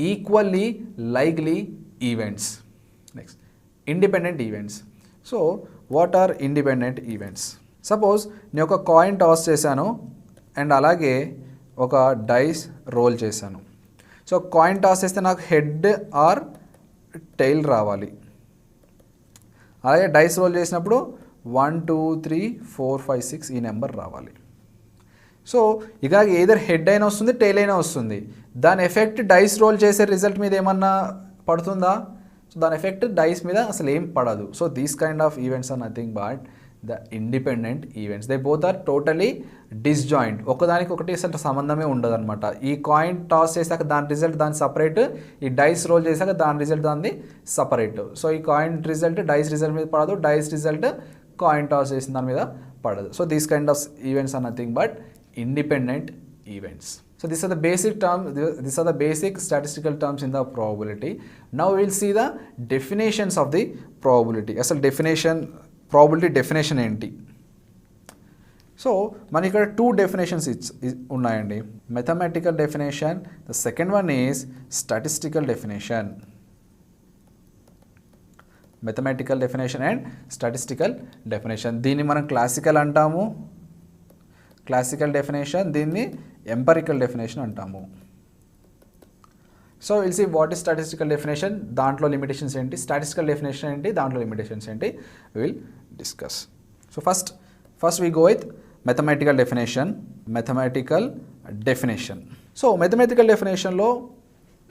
equally likely events. Next, independent events. So what are independent events? Suppose నేను ఒక కాయిన్ టాస్ చేశాను అండ్ అలాగే ఒక డైస్ రోల్ చేశాను. సో కాయిన్ టాస్ చేస్తే నాకు హెడ్ ఆర్ టెయిల్ రావాలి. అలాగే డైస్ రోల్ చేసినప్పుడు 1 2 3 4 5 6 ఈ నెంబర్ రావాలి. సో ఇక ఏదర్ హెడ్ అయినా వస్తుంది, టెయిల్ అయినా వస్తుంది. దాని ఎఫెక్ట్ డైస్ రోల్ చేసే రిజల్ట్ మీద ఏమన్నా పడుతుందా? సో దాని ఎఫెక్ట్ డైస్ మీద అసలు ఏం పడదు. So these kind of events are nothing but the independent events. They both are totally disjoint. ఒకదానికి ఒకటి అసలు సంబంధమే ఉండదు అనమాట. ఈ కాయిన్ టాస్ చేశాక దాని రిజల్ట్ దాని సపరేట్, ఈ డైస్ రోల్ చేశాక దాని రిజల్ట్ దాన్ని సపరేట్. సో ఈ కాయిన్ రిజల్ట్ డైస్ రిజల్ట్ మీద పడదు, డైస్ రిజల్ట్ కాయిన్ టాస్ చేసిన దాని మీద పడదు. So these kind of events are nothing but independent events. So these are the basic terms, these are the basic statistical terms in the probability. Now we will see the definitions of the probability. Asal definition, probability definition enti. So మనకి ఇక్కడ 2 definitions ఉన్నాయండి. Mathematical definition, the second one is statistical definition. Mathematical definition and statistical definition. దీన్ని మనం classical అంటాము, classical definition, దీన్ని empirical definition అంటాము. So will see what is statistical definition, దాంట్లో limitations ఏంటి, స్టాటిస్టికల్ డెఫినేషన్ ఏంటి, దాంట్లో లిమిటేషన్స్ ఏంటి, will discuss. So first we go with mathematical definition. సో మెథమెటికల్ డెఫినేషన్లో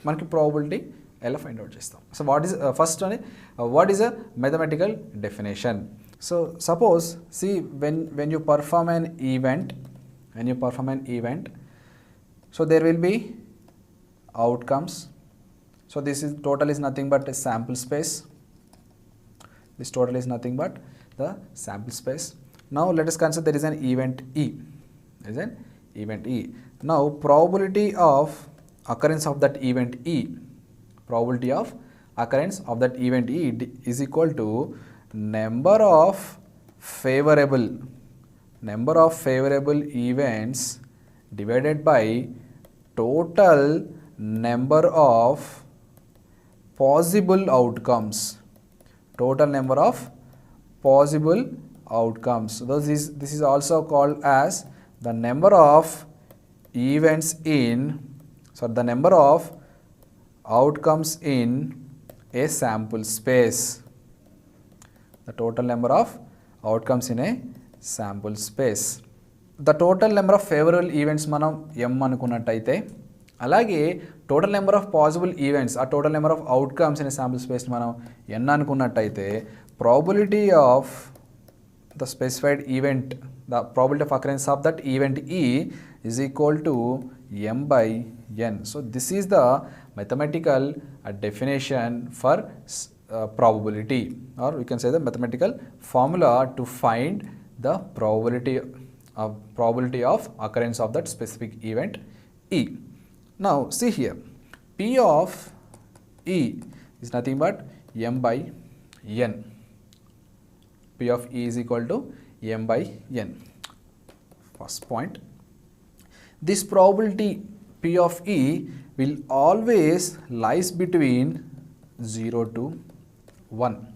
మనకి ప్రాబబిలిటీ ఎలా ఫైండ్ అవుట్ చేస్తాం. So what is a mathematical definition? So suppose, see, when you perform an event when you perform an event, so there will be outcomes. So this is total is nothing but a sample space. This total is nothing but the sample space. Now let us consider there is an event E. There is an event E. Now probability of occurrence of that event E, probability of occurrence of that event E is equal to number of favorable events divided by total number of possible outcomes. Total number of possible outcomes. So this is also called as the number of events in, the number of outcomes in a sample space. The total number of outcomes in a sample space. The total number of favorable events మనం m అనుకున్నట్టయితే, అలాగే total number of possible events, ఆ total number of outcomes in a sample space మనం n అనుకున్నట్టయితే, probability of the specified event, the probability of occurrence of that event E is equal to m by n. So this is the mathematical definition for probability, or we can say the mathematical formula to find the probability of occurrence of that specific event E. Now see here, P of E is nothing but m by n. P of E is equal to m by n. First point, this probability P of E will always lies between 0 to 1.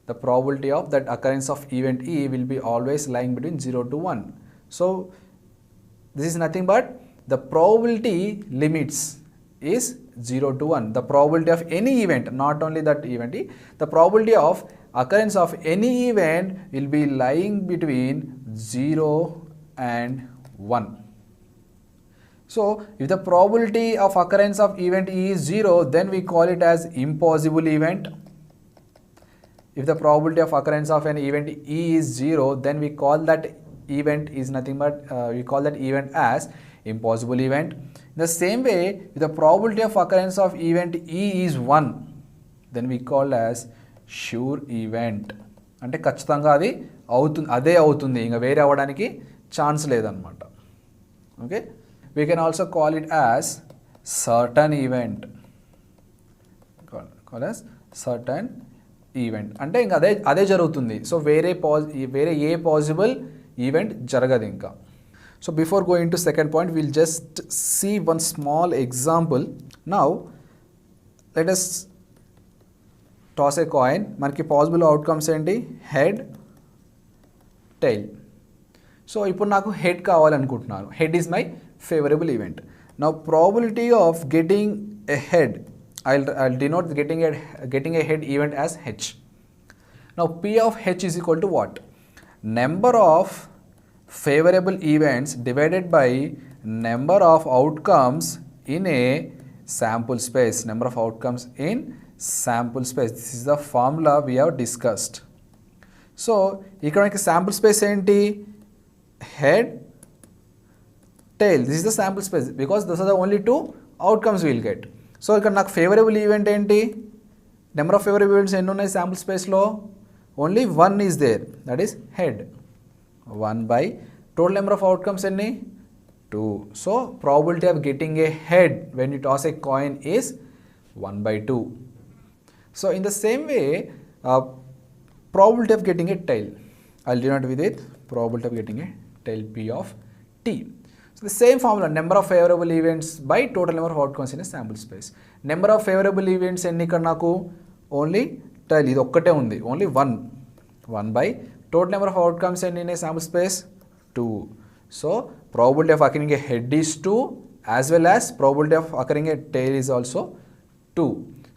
The probability of that occurrence of event E will be always lying between 0 to 1. So this is nothing but the probability limits is 0 to 1. The probability of any event, not only that event E, the probability of occurrence of any event will be lying between 0 and 1. So if the probability of occurrence of event E is 0, then we call it as impossible event. If the probability of occurrence of an event E is 0, then we call that event is nothing but we call that event as impossible event. In the same way, if the probability of occurrence of event E is 1, then we call as sure event. అంటే ఖచ్చితంగా అది అవుతుంది, అదే అవుతుంది, ఇంకా వేరే అవ్వడానికి chance లేదన్నమాట. Okay, we can also call it as certain event. Call as certain event. అంటే ఇంకా అదే జరుగుతుంది. సో వేరే ఏ పాసిబుల్ ఈవెంట్ జరగదు ఇంకా. So before going to second point, we'll just see one small example. Now let us toss a coin. మనకి possible outcomes ఏంటి? Head, tail. So ఇప్పుడు నాకు హెడ్ కావాలనుకుంటున్నాను. Head is my favorable event. Now probability of getting a head, I'll denote getting a head event as H. Now P of H is equal to what? Number of favorable events divided by number of outcomes in a sample space. Number of outcomes in sample space. This is the formula we have discussed. So ఇక్కడ మనకి sample space ఏంటి? Head, tail. This is the sample space because those are the only two outcomes we will get. So ఇక్కడ నాకు favourable event ఏంటి? Number of favourable events ఎన్ని ఉన్నాయి sample స్పేస్లో? Only 1 is there, that is head. 1 by total number of outcomes ఎన్ని? 2. So probability of getting a head when you toss a coin is 1 by 2. So in the same way probability of getting a tail, I'll denote with it probability of getting a tail P of T. So the same formula, number of favorable events by total number of outcomes in a sample space. Number of favorable events ఎన్ని ఇక్కడ నాకు? Only tail, ఇది ఒక్కటే ఉంది, only 1. 1 by total number of outcomes in a sample space 2. So probability of occurring a head is 2 as well as probability of occurring a tail is also 2.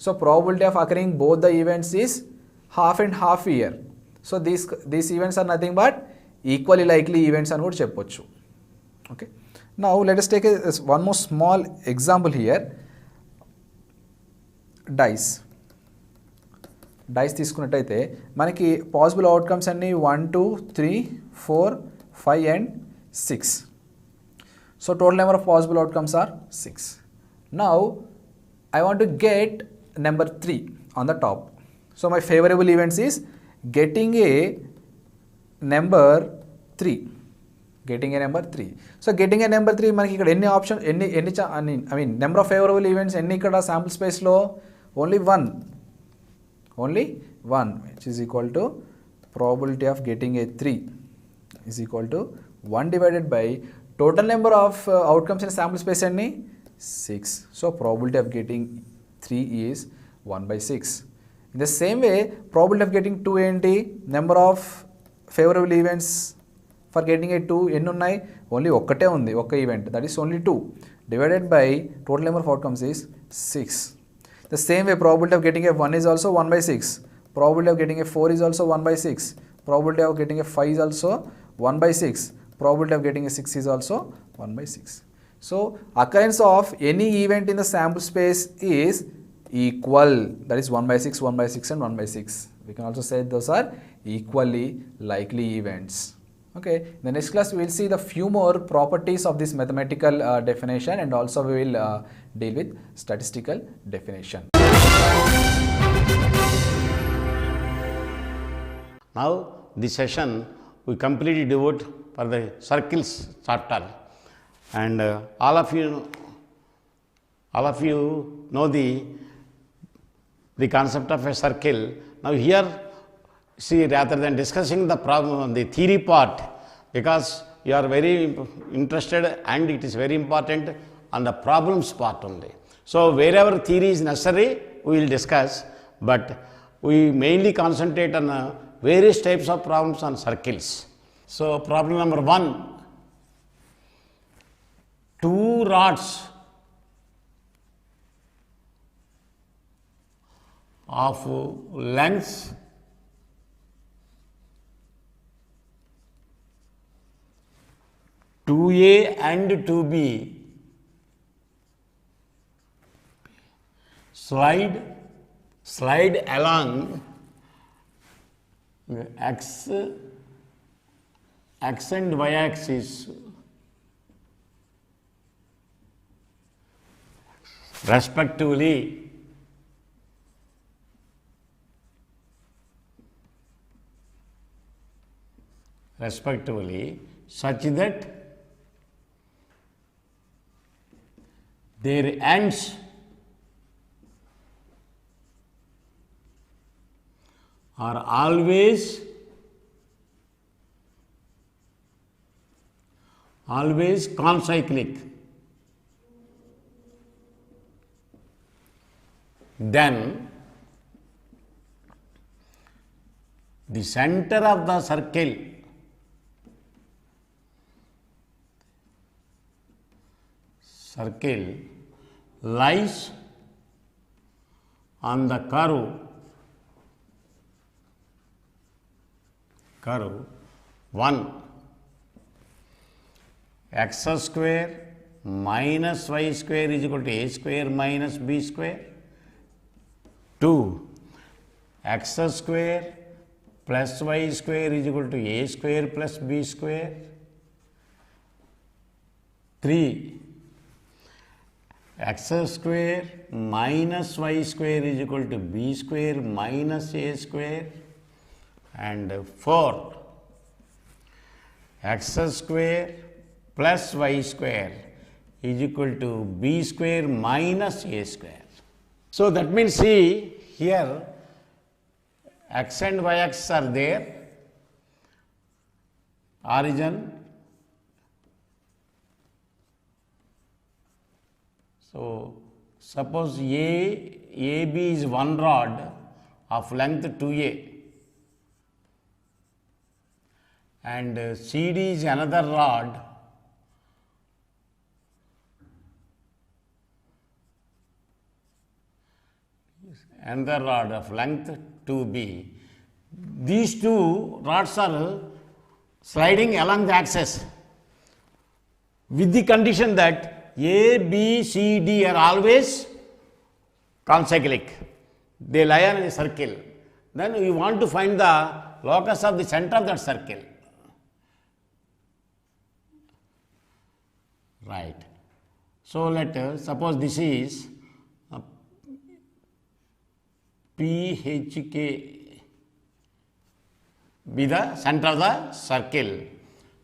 So probability of occurring both the events is half and half here. So these events are nothing but equally likely events అని కూడా చెప్పొచ్చు. Okay. Now let us take one more small example here. Dice తీసుకున్నట్టయితే మనకి possible outcomes అన్ని 1, 2, 3, 4, 5 and 6. So total number of possible outcomes are 6. Now I want to get number 3 on the top. So my favorable events is getting a number 3. Getting a number 3. So getting a number 3 మనకి ఇక్కడ ఎన్ని option ఎన్ని number of favourable events ఎన్ని ఇక్కడ sample స్పేస్లో only 1 which is equal to probability of getting a 3 is equal to 1 divided by total number of outcomes in sample space ఎన్ని 6. So probability of getting 3 is 1 by 6. In the same way probability of getting 2 ఏంటి number of favorable events for getting a 2 ఎన్ని ఉన్నాయి only ఒక్కటే ఉంది ఒక్క event that is only 2 divided by total number of outcomes is 6. The same way probability of getting a 1 is also 1 by 6. Probability of getting a 4 is also 1 by 6. Probability of getting a 5 is also 1 by 6. Probability of getting a 6 is also 1 by 6. So occurrence of any event in the sample space is equal, that is 1 by 6, 1 by 6 and 1 by 6. We can also say those are equally likely events. Okay, in the next class we will see the few more properties of this mathematical definition, and also we will deal with statistical definition. Now this session we completely devote for the circles chapter, and all of you know the concept of a circle. Now here, see, rather than discussing the problem, the theory part, because you are very interested and it is very important on the problems part only. So wherever theory is necessary, we will discuss, but we mainly concentrate on various types of problems on circles. So problem number 1, 2 rods of length (2A and 2B) slide along x and y axis respectively. Such that their ends are always concyclic. Then the center of the circle lies on the curve 1 x square minus y square is equal to a square minus b square, 2 x square plus y square is equal to a square plus b square, 3 x square minus y square is equal to b square minus a square, and 4 x square plus y square is equal to b square minus a square. So that means, see here x and y axis are there, origin. So suppose AB is one rod of length 2A and CD is another rod of length 2B. These two rods are sliding along the axis with the condition that A, B, C, D are always concyclic. They lie on a circle. Then we want to find the locus of the center of that circle. right. So, let suppose this is PHK be the center of the circle,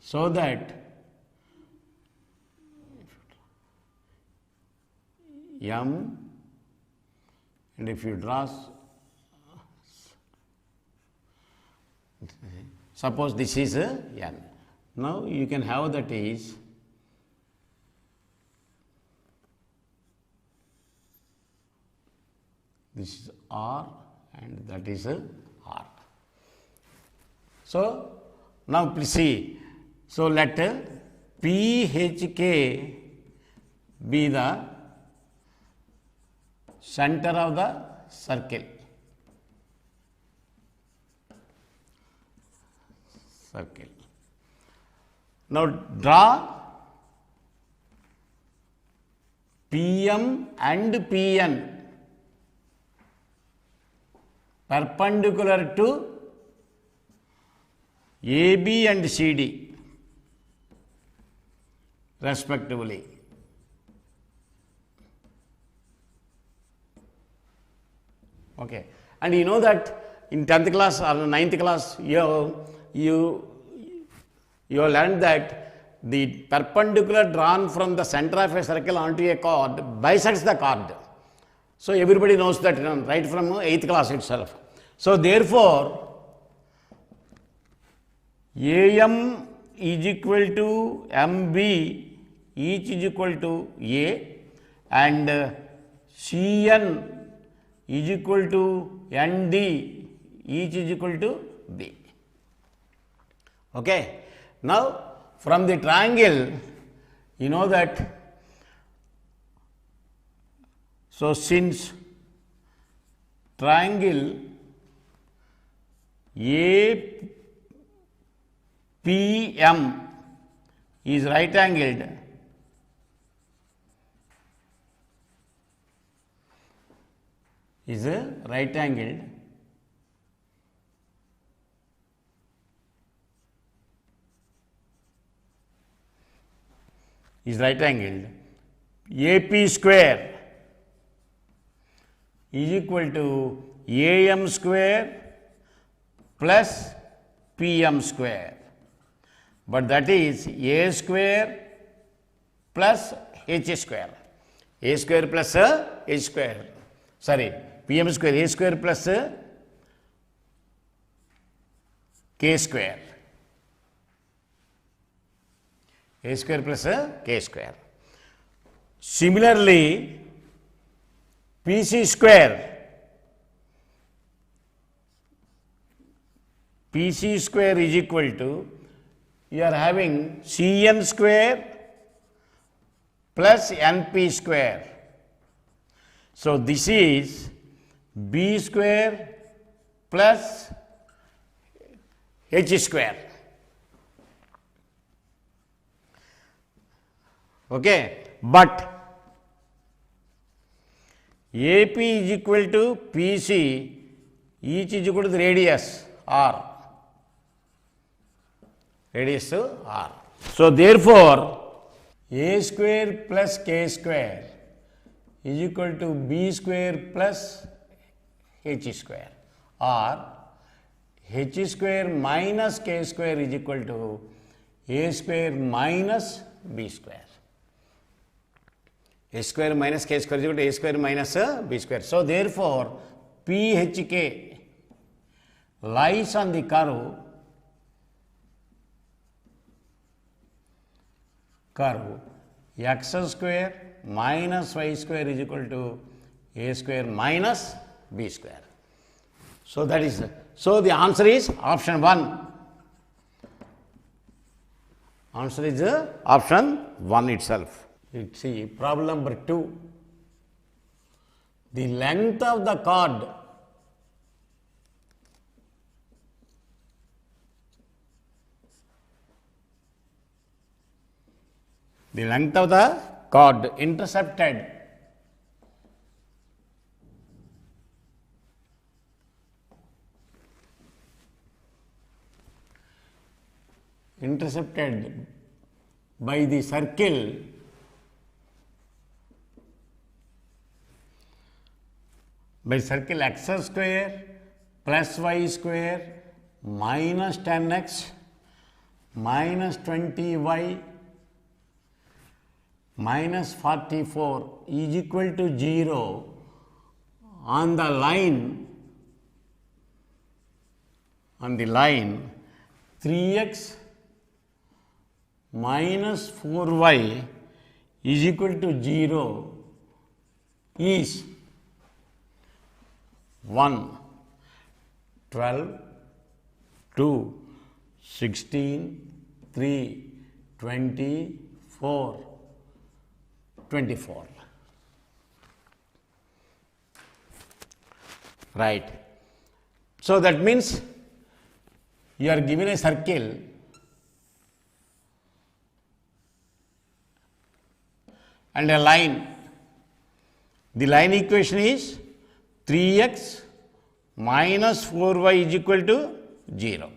so that M, and if you draw, suppose this is N. Now you can have that is this is R and that is R. So now please see. So let PHK be the center of the circle. Now draw PM and PN perpendicular to AB and CD respectively. Okay. And you know that in 10th class or 9th class, you learned that the perpendicular drawn from the center of a circle onto a chord bisects the chord. So everybody knows that right from 8th class itself. So therefore, AM is equal to MB, each is equal to A, and CN is equal to ND, each is equal to B. Okay. Now, from the triangle, you know that, so since triangle APM is right angled, is right angled, AP square is equal to AM square plus PM square, but that is A square plus H square, A square plus H square, sorry, PM square, A square plus K square, A square plus K square. Similarly, PC square is equal to, you are having CN square plus NP square. So this is B square plus H square. Okay, but AP is equal to PC, each is equal to the radius R. So therefore, A square plus K square is equal to B square plus H square, or H square minus K square is equal to A square minus B square. A square minus K square is equal to A square minus B square. So therefore, PHK lies on the curve X square minus Y square is equal to A square minus B square. So that is, so the answer is option 1. Answer is option 1 itself. Let's see, problem number 2. The length of the chord intercepted by the circle by circle x square plus y square minus 10x minus 20y minus 44 is equal to 0 on the line 3x minus 4y is equal to 0 is 1, 12, 2, 16, 3, 24, 24. Right. So that means you are given a circle and a line. The line equation is 3x minus 4y is equal to 0.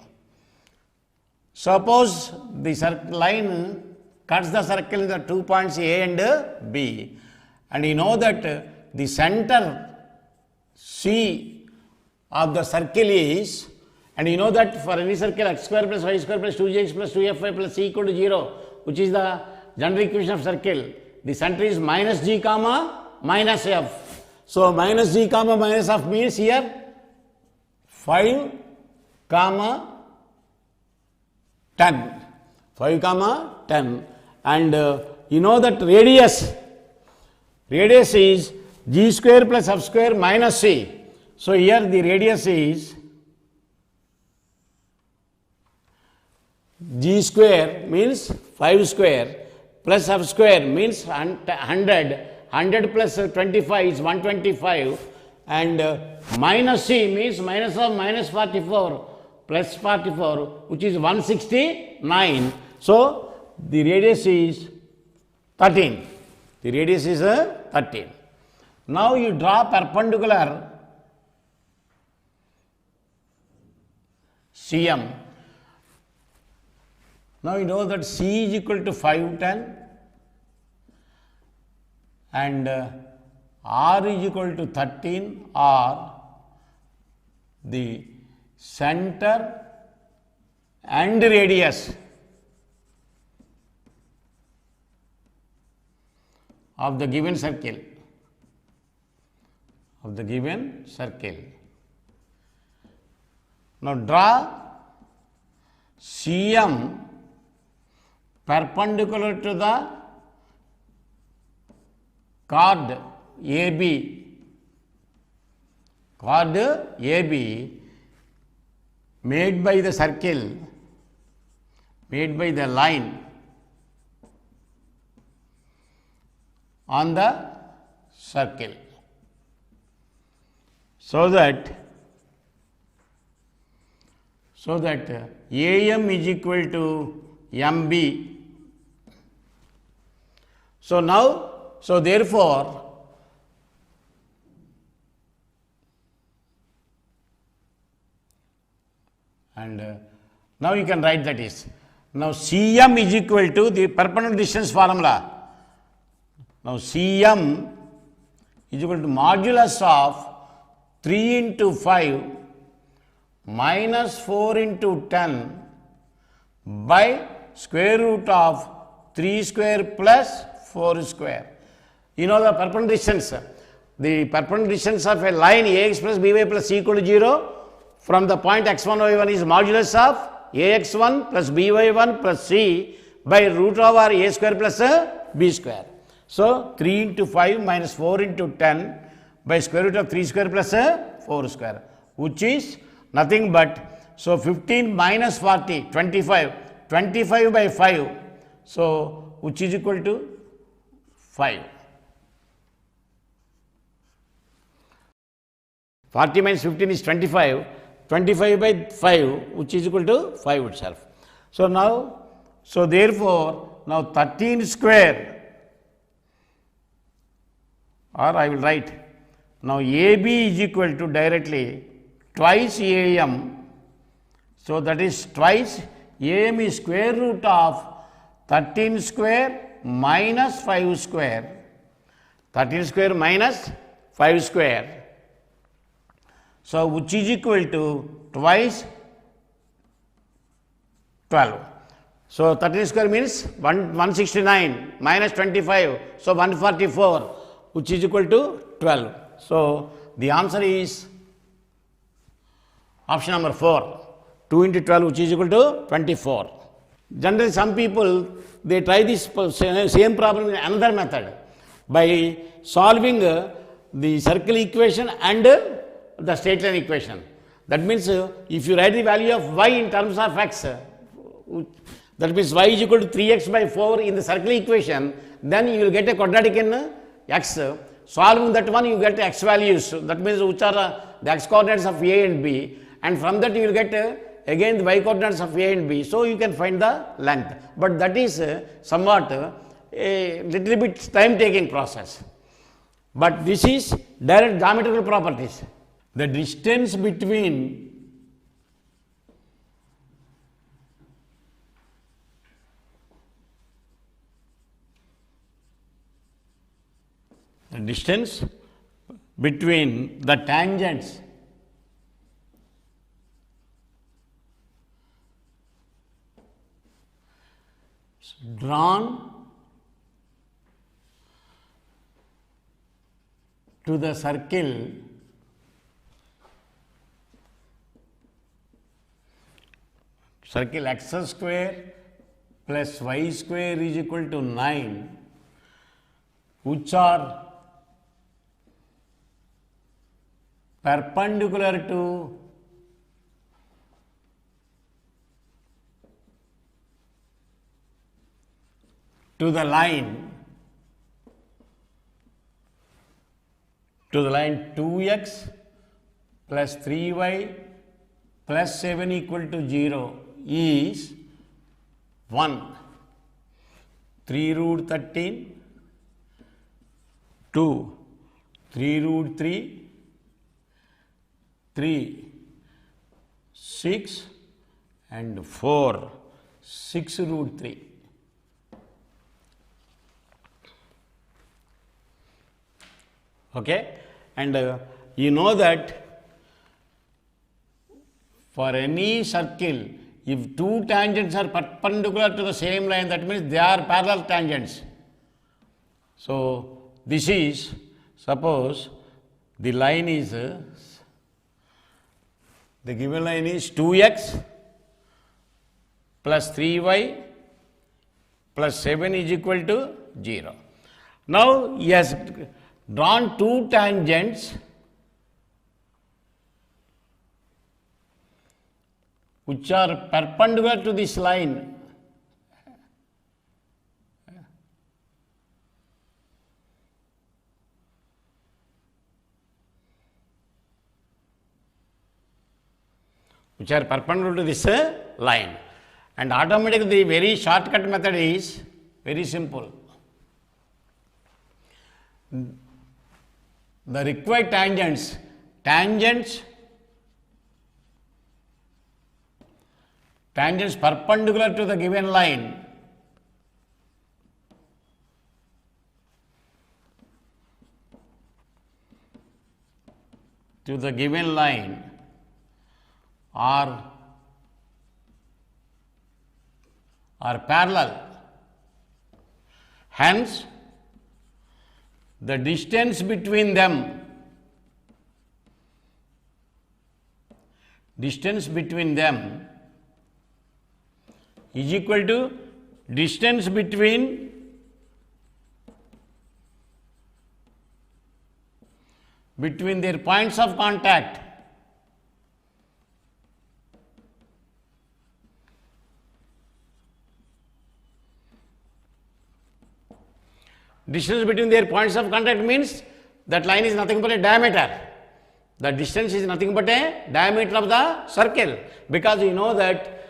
Suppose the line cuts the circle in the 2 points A and B, and you know that the center C of the circle is, and you know that for any circle x square plus y square plus 2gx plus 2fy plus c equal to 0, which is the general equation of circle, the center is minus g comma minus f. So minus g comma minus f means here 5 comma 10, 5 comma 10, and you know that radius is g square plus f square minus c. So here the radius is g square means 5 square plus f square means 100, 100 plus 25 is 125, and minus c means minus of minus 44 plus 44, which is 169. So the radius is 13. The radius is 13. Now you draw perpendicular CM. Now you know that C is equal to 510 and R is equal to 13, or the center and radius of the given circle. Now draw CM perpendicular to the chord AB. Chord AB made by the circle, made by the line on the circle, so that AM is equal to MB. So now, so therefore, and now you can write that is, now CM is equal to the perpendicular distance formula. Now CM is equal to modulus of 3 into 5 minus 4 into 10 by square root of 3 square plus 4 square. You know the perpendicular distance. The perpendicular distance of a line ax plus by plus c equal to 0 from the point x1 y1 is modulus of ax1 plus by1 plus c by root over a square plus b square. So 3 into 5 minus 4 into 10 by square root of 3 square plus 4 square, which is nothing but, so 15 minus 40, 25, 25 by 5, so which is equal to 5. 40 minus 15 is 25, 25 by 5, which is equal to 5 itself. So now, so therefore, now 13 square, or I will write, now AB is equal to directly twice AM, so that is twice AM is square root of 13 square minus 5 square, 13 square minus 5 square, So, which is equal to twice 12. So, 13 square means 169 minus 25. So, 144, which is equal to 12. So, the answer is option number 4, 2 into 12, which is equal to 24. Generally, some people, they try this same problem in another method by solving the circle equation and the straight line equation. That means, if you write the value of y in terms of x, that means y is equal to 3x by 4 in the circle equation, then you will get a quadratic in x. Solving that one, you get x values, that means which are the x coordinates of a and b, and from that you will get again the y coordinates of a and b. So, you can find the length, but that is somewhat a little bit time taking process. But this is direct geometrical properties. The distance between the tangents drawn to the circle x square plus y square is equal to 9, which are perpendicular to the line 2x plus 3y plus 7 equal to 0 is 1, 3 root 13, 2, 3 root 3, 3, 6 and 4, 6 root 3. Okay, and you know that for any circle, if two tangents are perpendicular to the same line, that means they are parallel tangents. So, this is, suppose the line is, the given line is 2x plus 3y plus 7 is equal to 0. Now, he has drawn two tangents which are perpendicular to this line. Which are perpendicular to this line, and automatically the very shortcut method is very simple. The required tangents perpendicular to the given line are parallel. Hence, the distance between them is equal to distance between their points of contact. Distance between their points of contact means that line is nothing but a diameter. The distance is nothing but a diameter of the circle, because you know that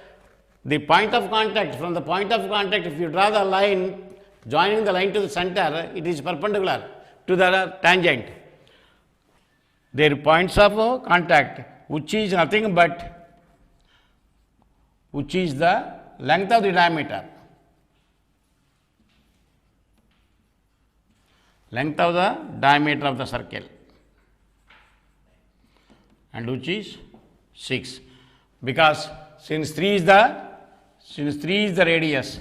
the point of contact, from the point of contact, if you draw the line joining the line to the center, it is perpendicular to the tangent. Their points of contact, which is nothing but, which is the length of the diameter. Length of the diameter of the circle, and which is 6, because since 3 is the radius.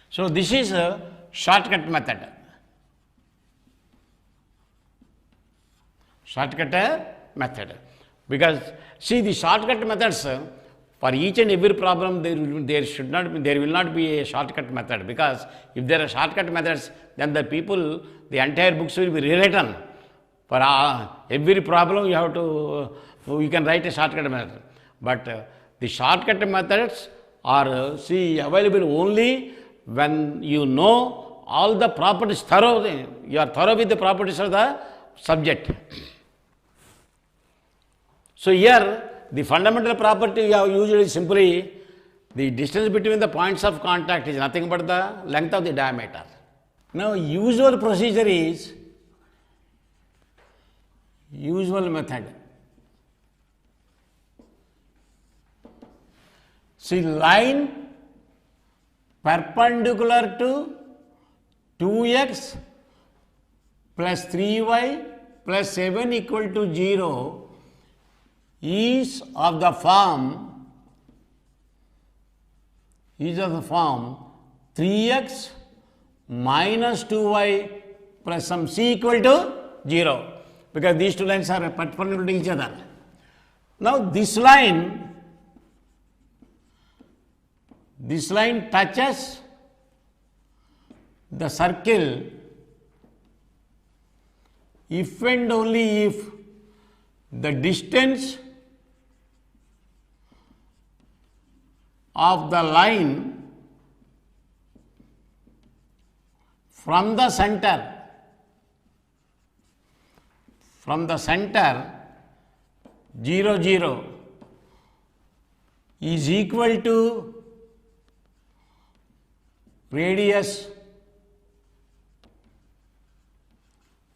So this is a shortcut method. Because see, the shortcut methods, for each and every problem there will not be a shortcut method, because if there are shortcut methods, then the entire books will be rewritten. For every problem you can write a shortcut method. But the shortcut methods are available only when you know all the properties thoroughly. You are thorough with the properties of the subject. So here the fundamental property we have usually simply the distance between the points of contact is nothing but the length of the diameter. Now usual procedure is usual method. See, line perpendicular to 2x plus 3y plus 7 equal to 0 is of the form 3x minus 2y plus some c equal to 0, because these two lines are perpendicular to each other. Now this line touches the circle if and only if the distance of the line from the center 0, 0 is equal to radius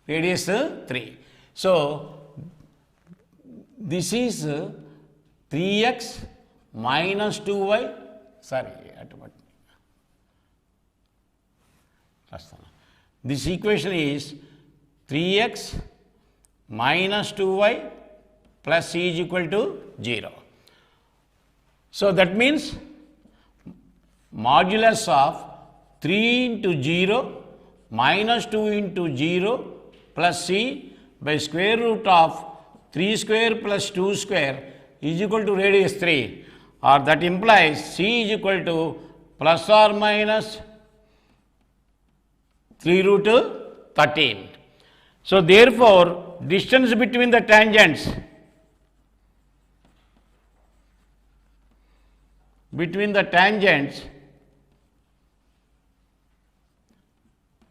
3. So this is 3x minus 2y, this equation is 3x minus 2y plus c is equal to 0. So that means modulus of 3 into 0 minus 2 into 0 plus c by square root of 3 square plus 2 square is equal to radius 3, or that implies c is equal to plus or minus 3 root 13. So therefore, distance between the tangents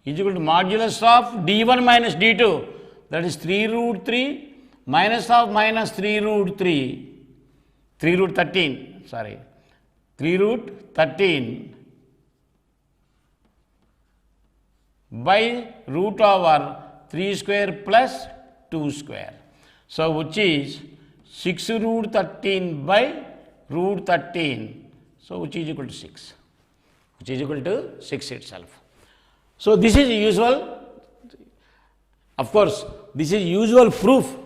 is equal to modulus of d1 minus d2, that is 3 root 3 minus of minus 3 root 13 by root over 3 square plus 2 square. So which is 6 root 13 by root 13, so which is equal to 6, itself. So this is usual, of course this is usual proof,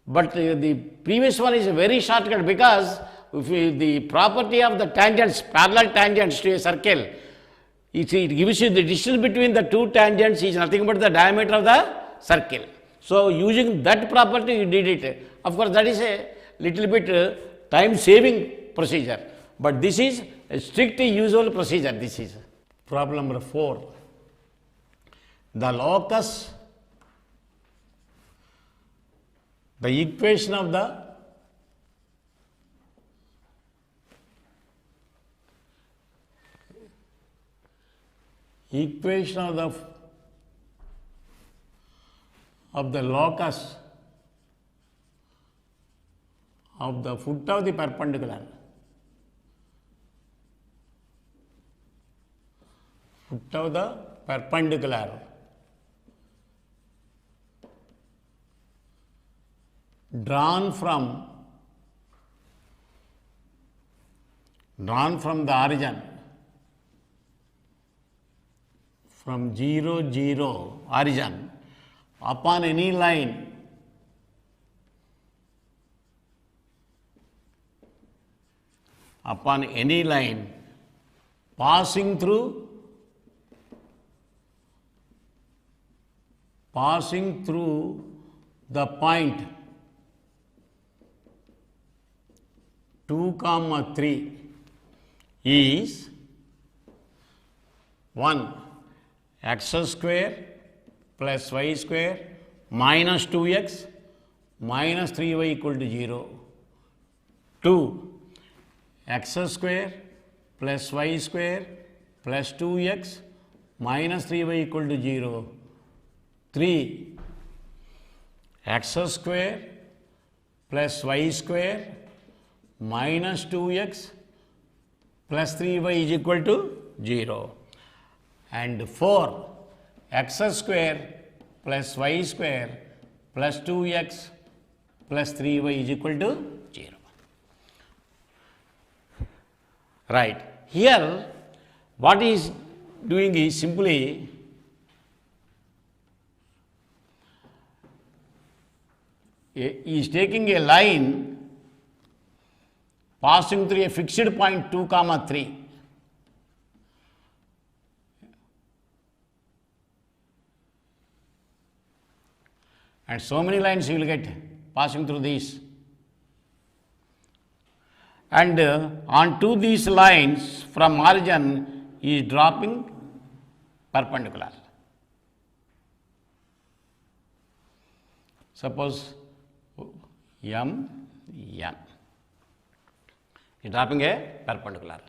but the previous one is a very shortcut, because if the property of the tangents, parallel tangents to a circle, it gives you the distance between the two tangents is nothing but the diameter of the circle. So using that property you did it. Of course that is a little bit time saving procedure, but this is a strictly usual procedure. This is problem number 4. The locus, the equation of the locus of the foot of the perpendicular, drawn from the origin from 0, 0 origin upon any line passing through the point 2, 3 is 1 x square plus y square minus 2x minus 3y equal to 0. 2 x square plus y square plus 2x minus 3y equal to 0. 3 x square plus y square minus 2x plus 3y is equal to 0. And 4 x square plus y square plus 2x plus 3y is equal to 0. Right. Here what he is doing is simply he is taking a line passing through a fixed point 2, 3. And so many lines you will get passing through these. And onto these lines from origin is dropping perpendicular. Suppose M, N is dropping a perpendicular.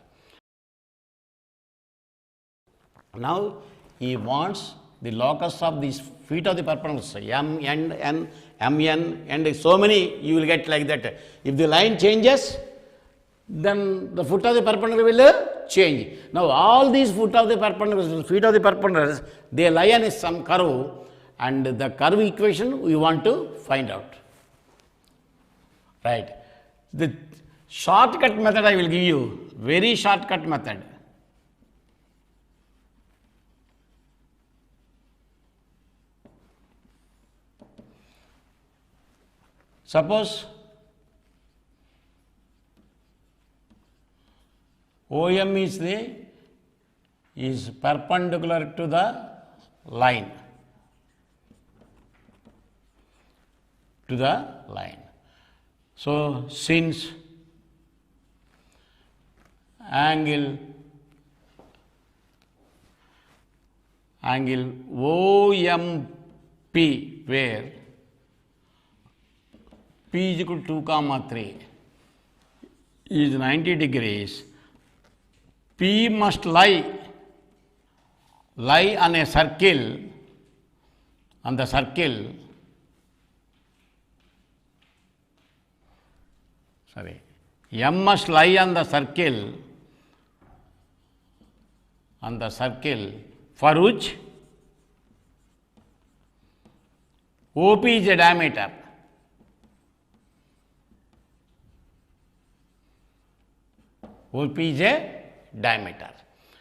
Now he wants the locus of these feet of the perpendicular, M, N, N, M, N, and so many you will get like that. If the line changes, then the foot of the perpendicular will change. Now all these feet of the perpendiculars, they lie on some curve, and the curve equation we want to find out. Right. The shortcut method I will give you, very shortcut method. Suppose OM is perpendicular to the line. So since angle OMP, where P is equal to 2, 3 is 90 degrees, P must lie on a circle, on the circle, M must lie on the circle, for which OP is a diameter. OP is a diameter.